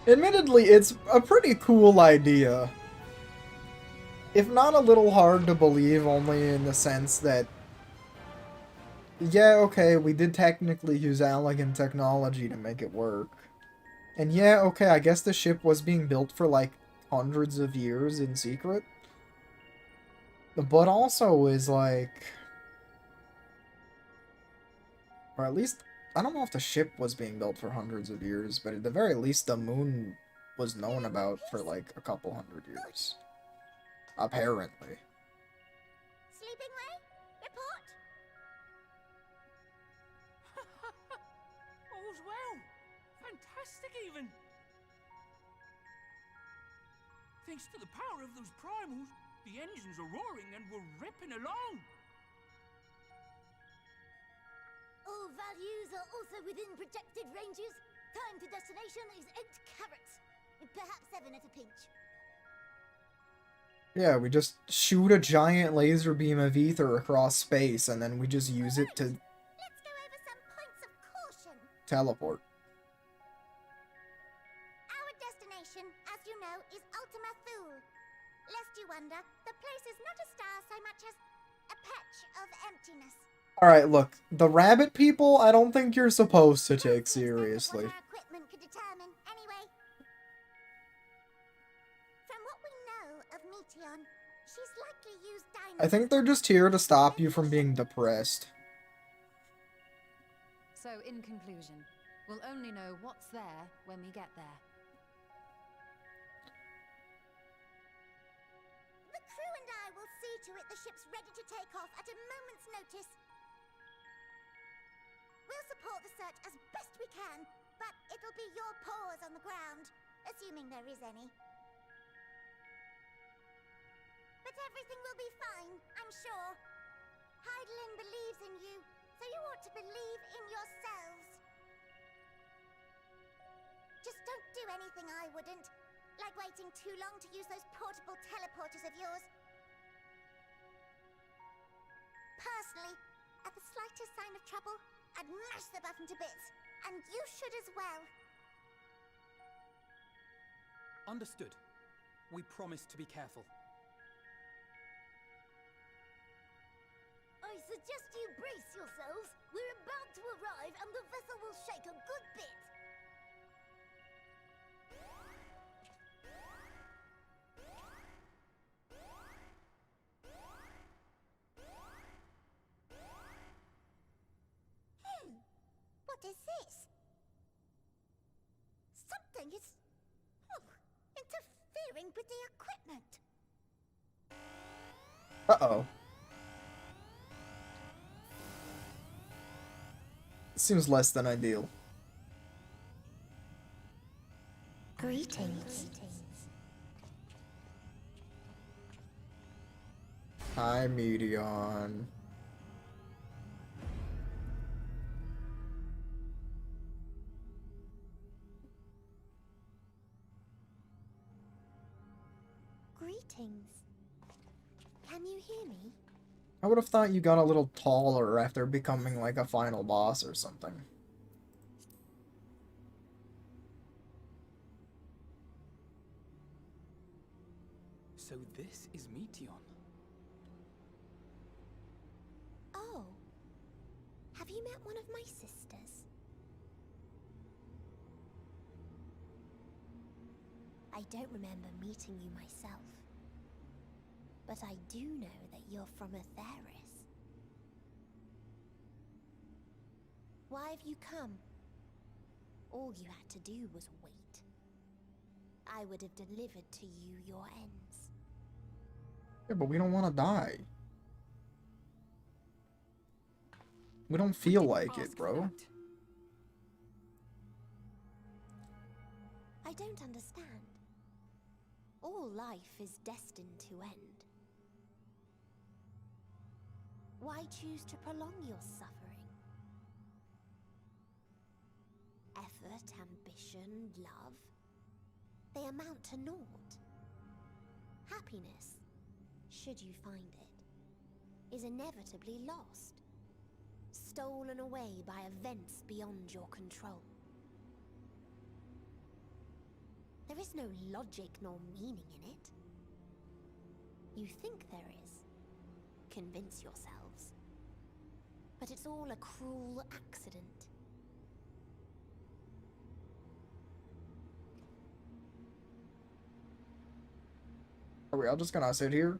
Admittedly, it's a pretty cool idea. If not a little hard to believe, only in the sense that, yeah, okay, we did technically use elegant technology to make it work. And yeah, okay, I guess the ship was being built for like hundreds of years in secret. But also is like, or at least, I don't know if the ship was being built for hundreds of years, but at the very least the moon was known about for like a couple hundred years. Apparently. Sleeping Ray? Report? All's well. Fantastic, even. Thanks to the power of those primals, the engines are roaring and we're ripping along. All values are also within projected ranges. Time to destination is 8 carats. Perhaps 7 at a pinch. Yeah, we just shoot a giant laser beam of ether across space and then we just use it to Let's go over some points of caution. teleport. Our destination, as you know, is Ultima Thule. Lest you wonder, the place is not a star so much as a patch of emptiness. Alright, look, the rabbit people, I don't think you're supposed to take seriously. Our equipment could determine anyway. From what we know of Meteion, she's likely used diamonds. I think they're just here to stop you from being depressed. So, in conclusion, we'll only know what's there when we get there. The crew and I will see to it the ship's ready to take off at a moment's notice. We'll support the search as best we can, but it'll be your paws on the ground, assuming there is any. But everything will be fine, I'm sure. Heidelin believes in you, so you ought to believe in yourselves. Just don't do anything I wouldn't, like waiting too long to use those portable teleporters of yours. Personally, at the slightest sign of trouble, I'd mash the button to bits, and you should as well. Understood. We promise to be careful. I suggest you brace yourselves. We're about to arrive, and the vessel will shake a good bit. What is this? Something is interfering with the equipment. Uh-oh. Seems less than ideal. Greetings. Hi, Meteion. Greetings. Can you hear me? I would have thought you got a little taller after becoming like a final boss or something. So this is Meteion. Oh. Have you met one of my sisters? I don't remember meeting you myself. But I do know that you're from Atheris. Why have you come? All you had to do was wait. I would have delivered to you your ends. Yeah, but we don't want to die. We don't feel like it, bro. I don't understand. All life is destined to end. Why choose to prolong your suffering? Effort, ambition, love, they amount to naught. Happiness, should you find it, is inevitably lost. Stolen away by events beyond your control. There is no logic nor meaning in it. You think there is. Convince yourselves. But it's all a cruel accident. Are we all just gonna sit here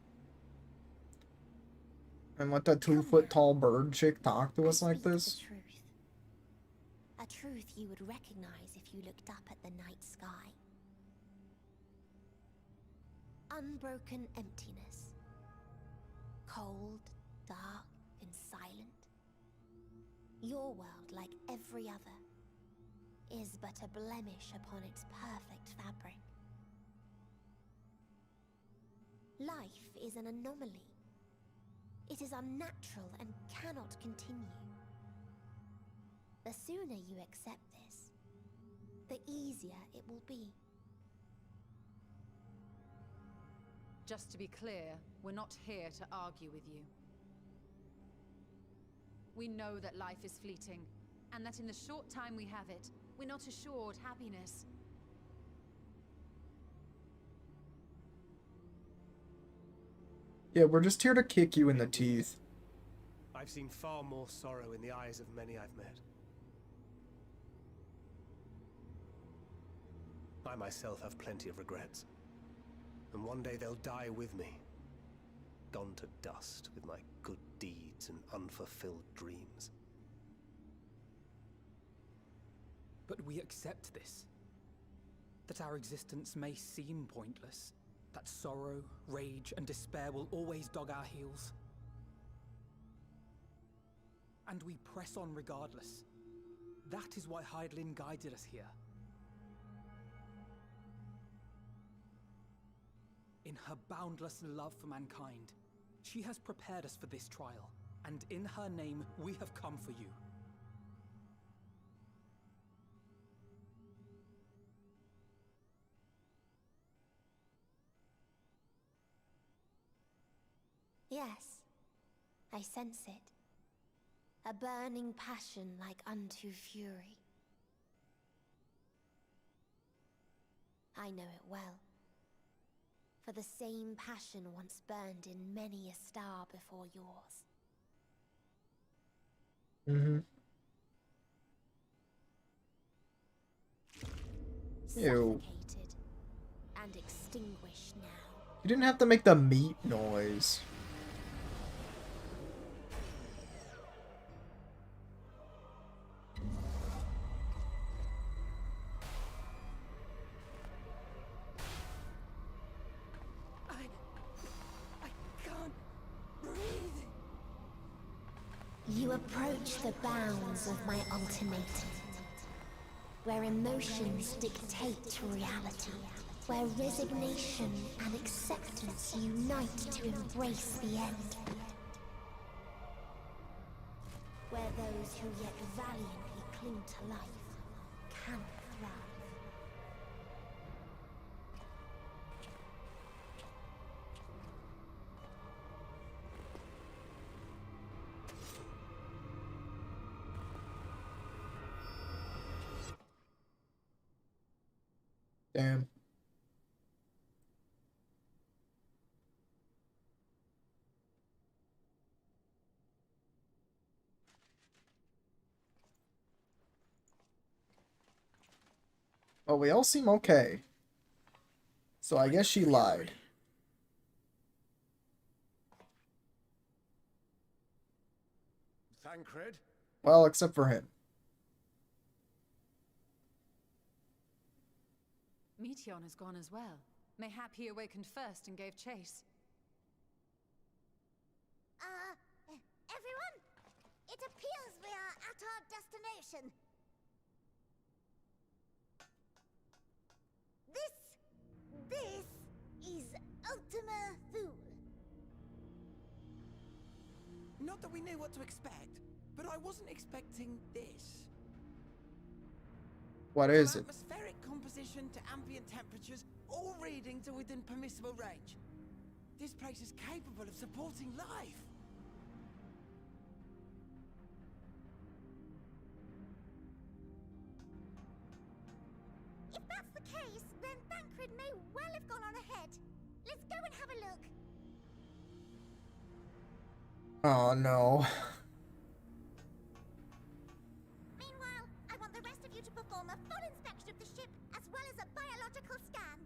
and let that 2-foot-tall bird chick talk to us like this? A truth you would recognize if you looked up at the night sky. Unbroken emptiness. Cold, dark, and silent. Your world, like every other, is but a blemish upon its perfect fabric. Life is an anomaly. It is unnatural and cannot continue. The sooner you accept this, the easier it will be. Just to be clear, we're not here to argue with you. We know that life is fleeting, and that in the short time we have it, we're not assured happiness. Yeah, we're just here to kick you in the teeth. I've seen far more sorrow in the eyes of many I've met. I myself have plenty of regrets. And one day they'll die with me. Gone to dust with my good deeds and unfulfilled dreams. But we accept this. That our existence may seem pointless. That sorrow, rage, and despair will always dog our heels. And we press on regardless. That is why Hydaelyn guided us here. In her boundless love for mankind, she has prepared us for this trial, and in her name, we have come for you. Yes, I sense it. A burning passion like unto fury. I know it well. For the same passion once burned in many a star before yours. Ew. Suffocated and extinguished now. You didn't have to make the meat noise. You approach the bounds of my ultimatum, where emotions dictate reality, where resignation and acceptance unite to embrace the end, where those who yet valiantly cling to life cannot thrive. Damn. Well, we all seem okay. So I guess she lied. Thancred? Well, except for him. Meteon has gone as well. Mayhap he awakened first and gave chase. Everyone? It appears we are at our destination. This is Ultima Thule. Not that we knew what to expect, but I wasn't expecting this. What is From it? atmospheric composition to ambient temperatures, all reading to within permissible range. This place is capable of supporting life. If that's the case, then Thancred may well have gone on ahead. Let's go and have a look. Oh no. Meanwhile, I want the rest of you to perform a full inspection of the ship, as well as a biological scan.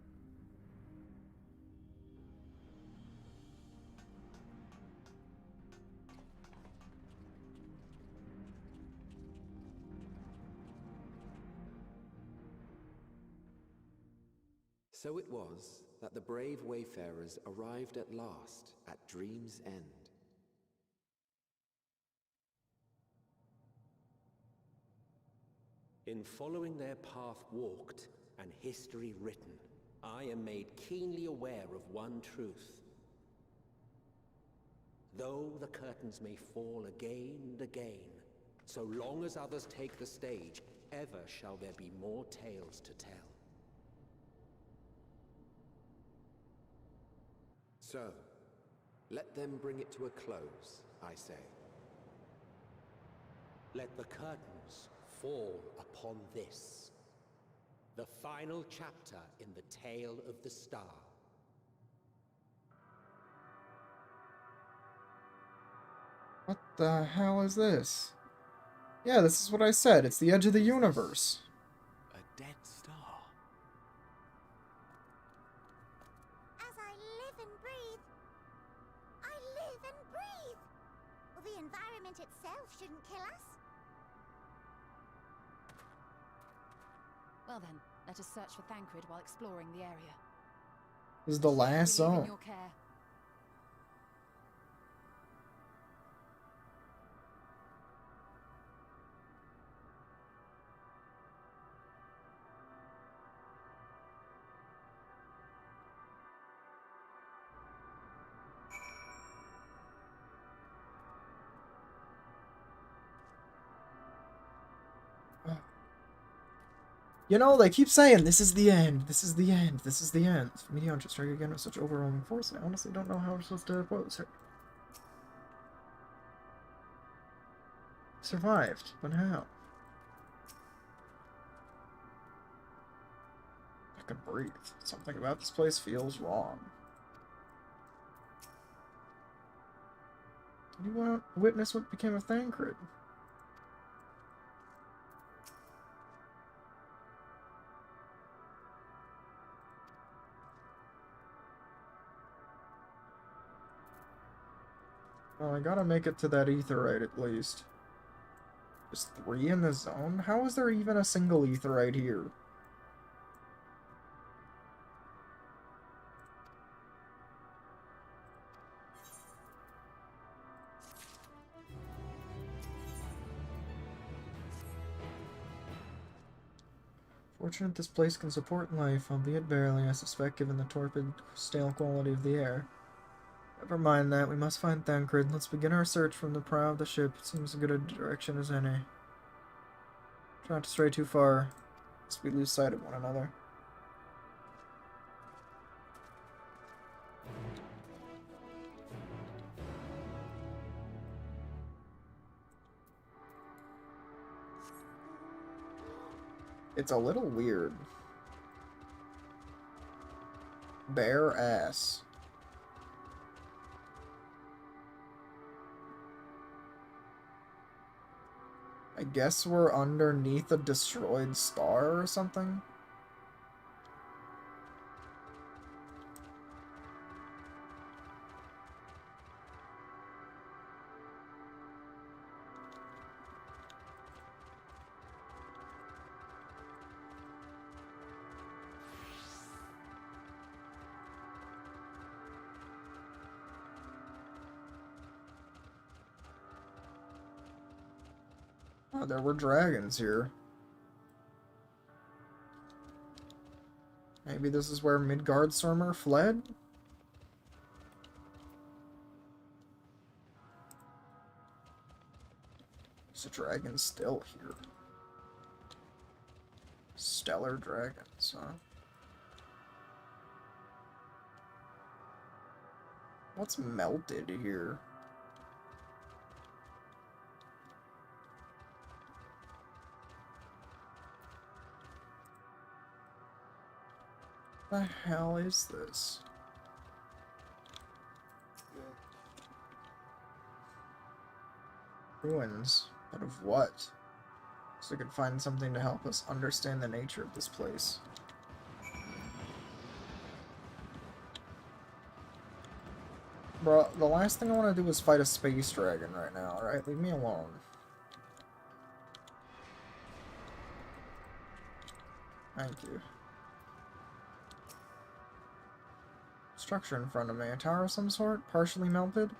So it was that the brave wayfarers arrived at last at Dream's End. In following their path walked and history written, I am made keenly aware of one truth. Though the curtains may fall again and again, so long as others take the stage, ever shall there be more tales to tell. So, let them bring it to a close, I say. Let the curtains fall upon this, the final chapter in the tale of the star. What the hell is this? Yeah, this is what I said. It's the edge of the universe. A dead star. As I live and breathe. I live and breathe. Well, the environment itself shouldn't kill us. Well then, let us search for Thancred while exploring the area. This is the last We leave in zone. your care. You know, they keep saying, this is the end, this is the end, this is the end. Meteon should strike again with such overwhelming force. I honestly don't know how we're supposed to oppose her. Survived, but how? I can breathe. Something about this place feels wrong. Did you want to witness what became of Thancred? Well, I gotta make it to that aetherite at least. There's 3 in the zone? How is there even a single aetherite here? Fortunate this place can support life, albeit barely, I suspect, given the torpid, stale quality of the air. Never mind that, we must find Thancred. Let's begin our search from the prow of the ship. It seems as good a direction as any. Try not to stray too far, lest we lose sight of one another. It's a little weird. Bare ass. I guess we're underneath a destroyed star or something? Oh, there were dragons here. Maybe this is where Midgardstormer fled? There's a dragon still here. Stellar dragons, huh? What's melted here? What the hell is this? Ruins. Out of what? So we could find something to help us understand the nature of this place. Bro, the last thing I want to do is fight a space dragon right now, alright? Leave me alone. Thank you. Structure in front of me. A tower of some sort? Partially melted?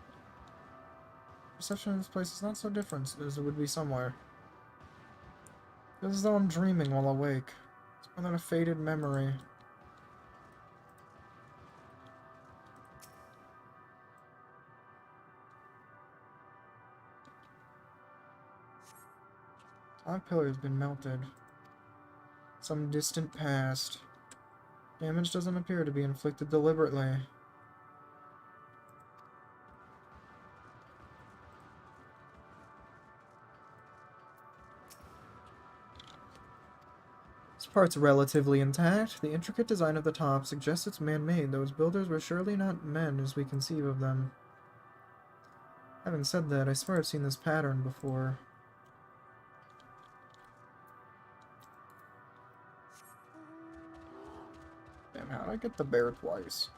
Perception of this place is not so different as it would be somewhere. Feels as though I'm dreaming while awake. It's more than a faded memory. Top pillar has been melted. Some distant past. Damage doesn't appear to be inflicted deliberately. This part's relatively intact. The intricate design of the top suggests it's man-made. Those builders were surely not men as we conceive of them. Having said that, I swear I've seen this pattern before. Damn, how'd I get the bear twice?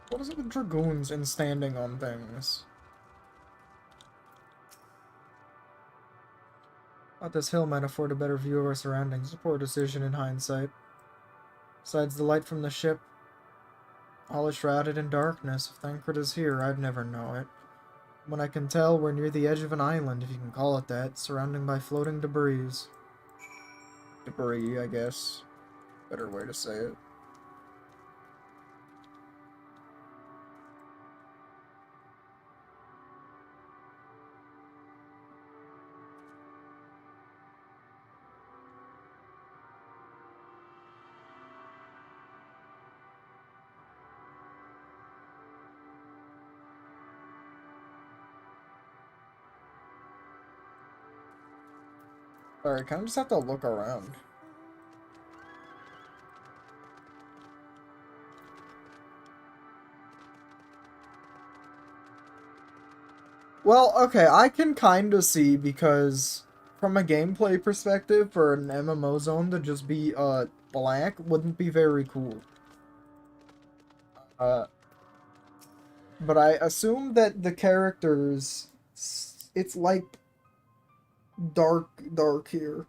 What is it with dragoons and standing on things? Thought this hill might afford a better view of our surroundings. A poor decision in hindsight. Besides the light from the ship, all is shrouded in darkness. If Thancred is here, I'd never know it. When I can tell, we're near the edge of an island, if you can call it that, surrounded by floating debris. Debris, I guess. Better way to say it. Sorry, I kind of just have to look around. Well, okay, I can kind of see, because from a gameplay perspective, for an MMO zone to just be, black wouldn't be very cool. But I assume that the characters, it's like dark here.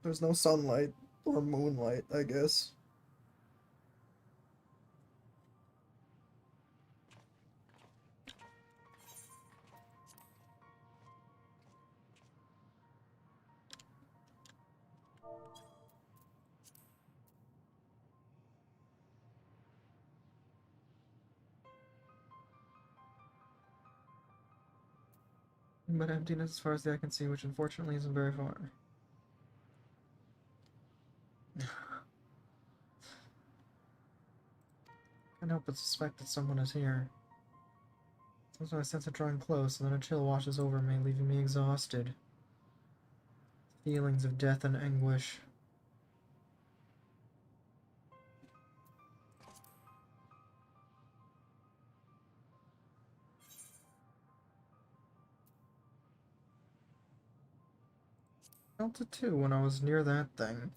There's no sunlight or moonlight, I guess. But emptiness as far as the eye can see, which unfortunately isn't very far. Can't help but suspect that someone is here. Sometimes I sense it drawing close, and then a chill washes over me, leaving me exhausted. Feelings of death and anguish. Felt it too when I was near that thing.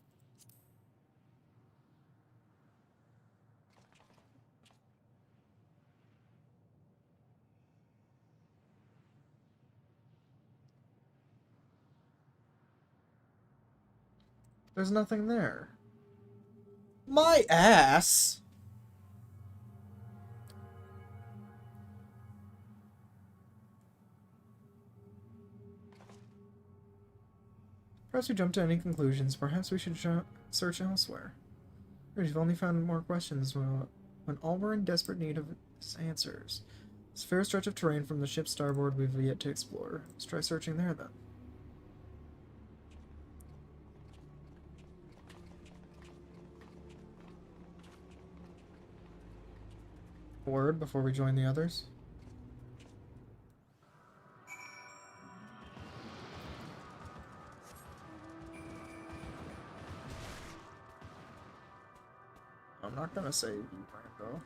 There's nothing there. My ass! Perhaps we jump to any conclusions. Perhaps we should search elsewhere. We've only found more questions when all were in desperate need of answers. This fair stretch of terrain from the ship's starboard we've yet to explore. Let's try searching there, then. Word before we join the others. I'm not gonna say you, Rambo.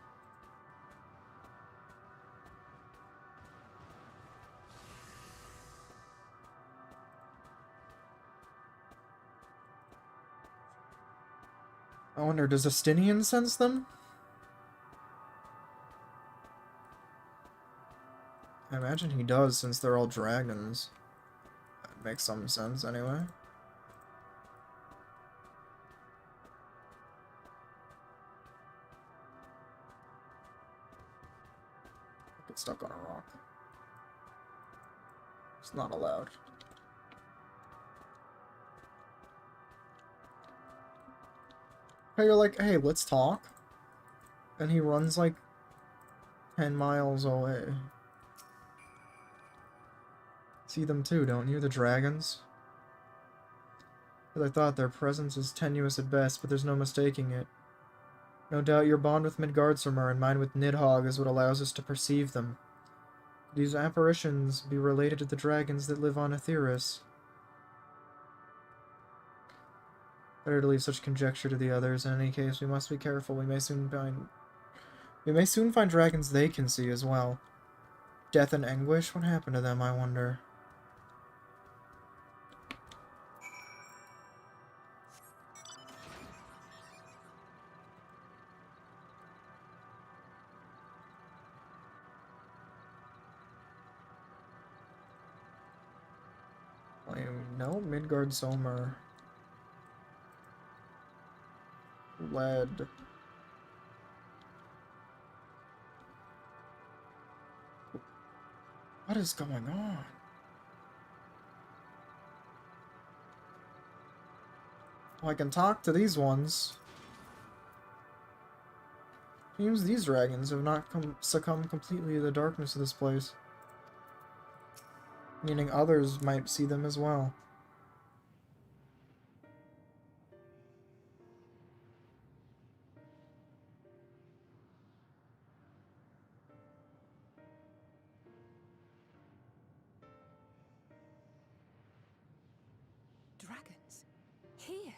I wonder, does Justinian sense them? I imagine he does, since they're all dragons. That makes some sense, anyway. Get stuck on a rock. It's not allowed. Hey, you're like, hey, let's talk. And he runs like 10 miles away. See them too, don't you? The dragons? As I thought, their presence is tenuous at best, but there's no mistaking it. No doubt your bond with Midgardsormr and mine with Nidhogg is what allows us to perceive them. Could these apparitions be related to the dragons that live on Etheirys? Better to leave such conjecture to the others. In any case, we must be careful. We may soon find dragons they can see as well. Death and anguish? What happened to them, I wonder? No, Midgardsormr. Lead. What is going on? Well, I can talk to these ones. Seems these dragons have not succumbed completely to the darkness of this place. Meaning others might see them as well. Dragons? Here?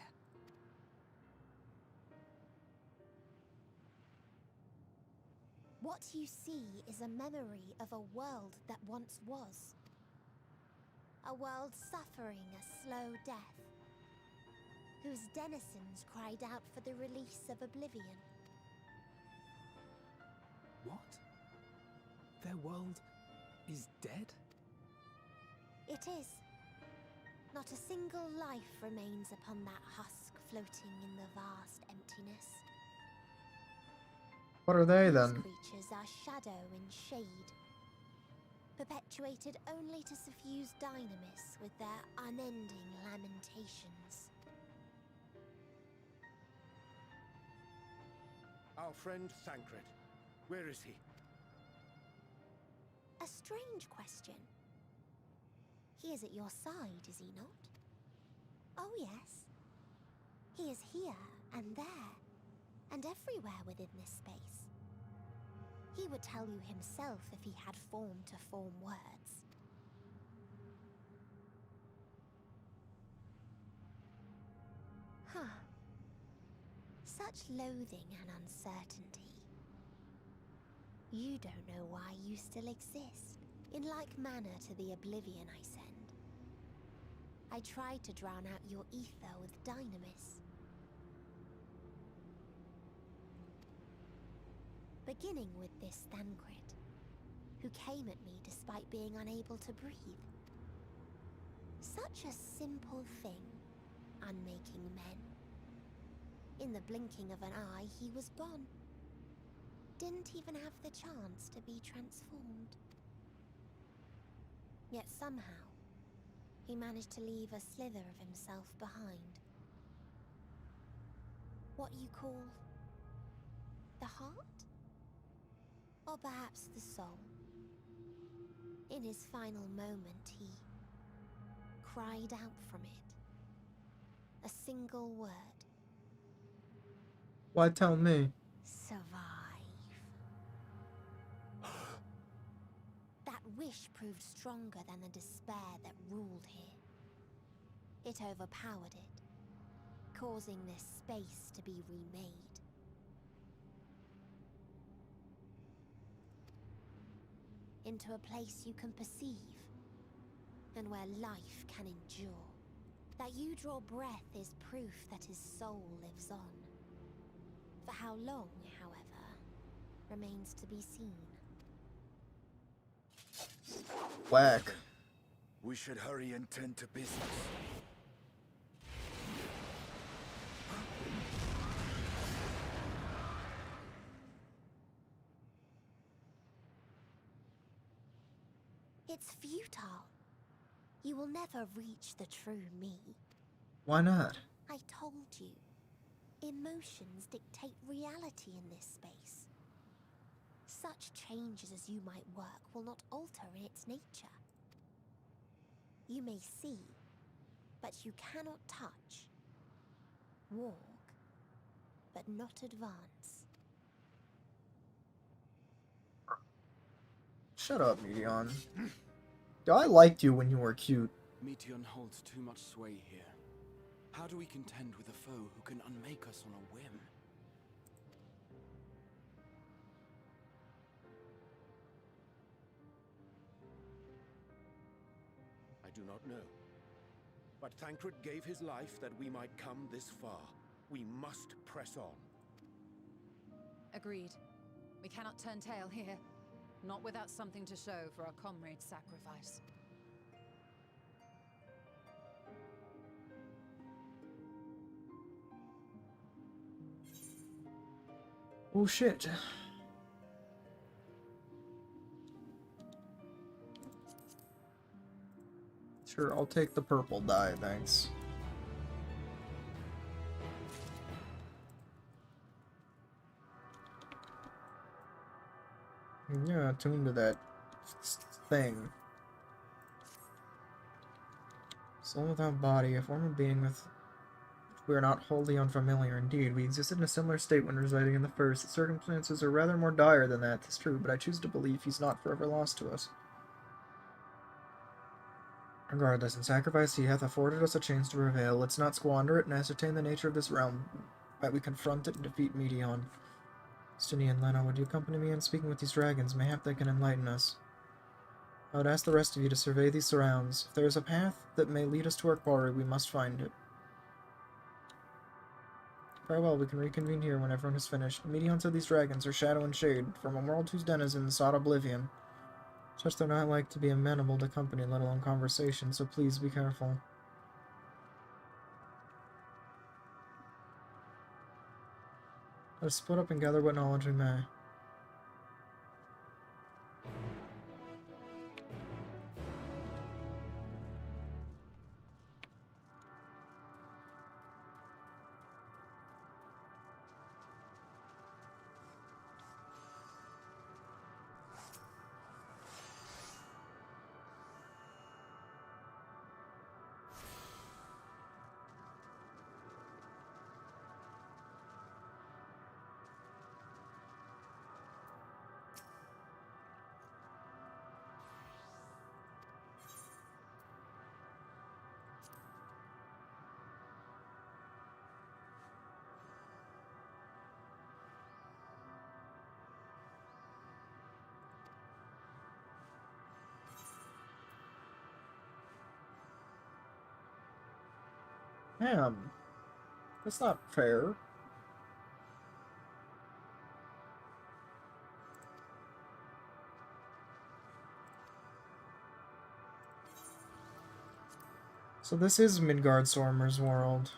What you see is a memory of a world that once was. A world suffering a slow death, whose denizens cried out for the release of oblivion. What? Their world is dead? It is. Not a single life remains upon that husk floating in the vast emptiness. What are they, These then? creatures are shadow and shade, perpetuated only to suffuse dynamis with their unending lamentations. Our friend Thancred, where is he? A strange question. He is at your side, is he not? Oh yes. He is here and there, and everywhere within this space. He would tell you himself if he had form to form words. Huh. Such loathing and uncertainty. You don't know why you still exist, in like manner to the oblivion I send. I tried to drown out your ether with dynamis. Beginning with this Thancred, who came at me despite being unable to breathe. Such a simple thing, unmaking men. In the blinking of an eye, he was gone. Didn't even have the chance to be transformed. Yet somehow, he managed to leave a slither of himself behind. What you call the heart? Or perhaps the soul? In his final moment, he cried out from it. A single word. Why tell me? Survive. That wish proved stronger than the despair that ruled here. It overpowered it, causing this space to be remade. Into a place you can perceive, and where life can endure. That you draw breath is proof that his soul lives on. For how long, however, remains to be seen. Whack. We should hurry and tend to business. It's futile. You will never reach the true me. Why not? I told you. Emotions dictate reality in this space. Such changes as you might work will not alter in its nature. You may see, but you cannot touch. Walk, but not advance. Shut up, Medion. I liked you when you were cute. Meteon holds too much sway here. How do we contend with a foe who can unmake us on a whim? I do not know. But Thancred gave his life that we might come this far. We must press on. Agreed. We cannot turn tail here. Not without something to show for our comrade's sacrifice. Oh shit. Sure, I'll take the purple dye, thanks. Yeah, attuned to that thing. Soul without body, a form of being with which we are not wholly unfamiliar. Indeed, we existed in a similar state when residing in the First. The circumstances are rather more dire than that, 'tis true, but I choose to believe he's not forever lost to us. Regardless, in sacrifice he hath afforded us a chance to prevail. Let's not squander it and ascertain the nature of this realm. Might we confront it and defeat Meteon. Stini and Lena, would you accompany me in speaking with these dragons? Mayhap they can enlighten us. I would ask the rest of you to survey these surrounds. If there is a path that may lead us to our quarry, we must find it. Farewell, we can reconvene here when everyone is finished. Meteons of these dragons are shadow and shade, from a world whose denizens sought oblivion. Such they're not like to be amenable to company, let alone conversation, so please be careful. Let us split up and gather what knowledge we may. Damn. That's not fair. So this is Midgard Stormer's world.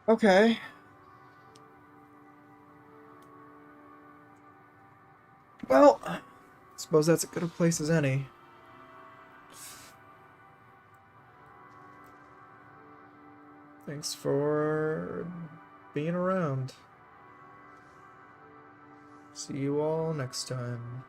Okay. Well, I suppose that's as good a place as any. Thanks for being around. See you all next time.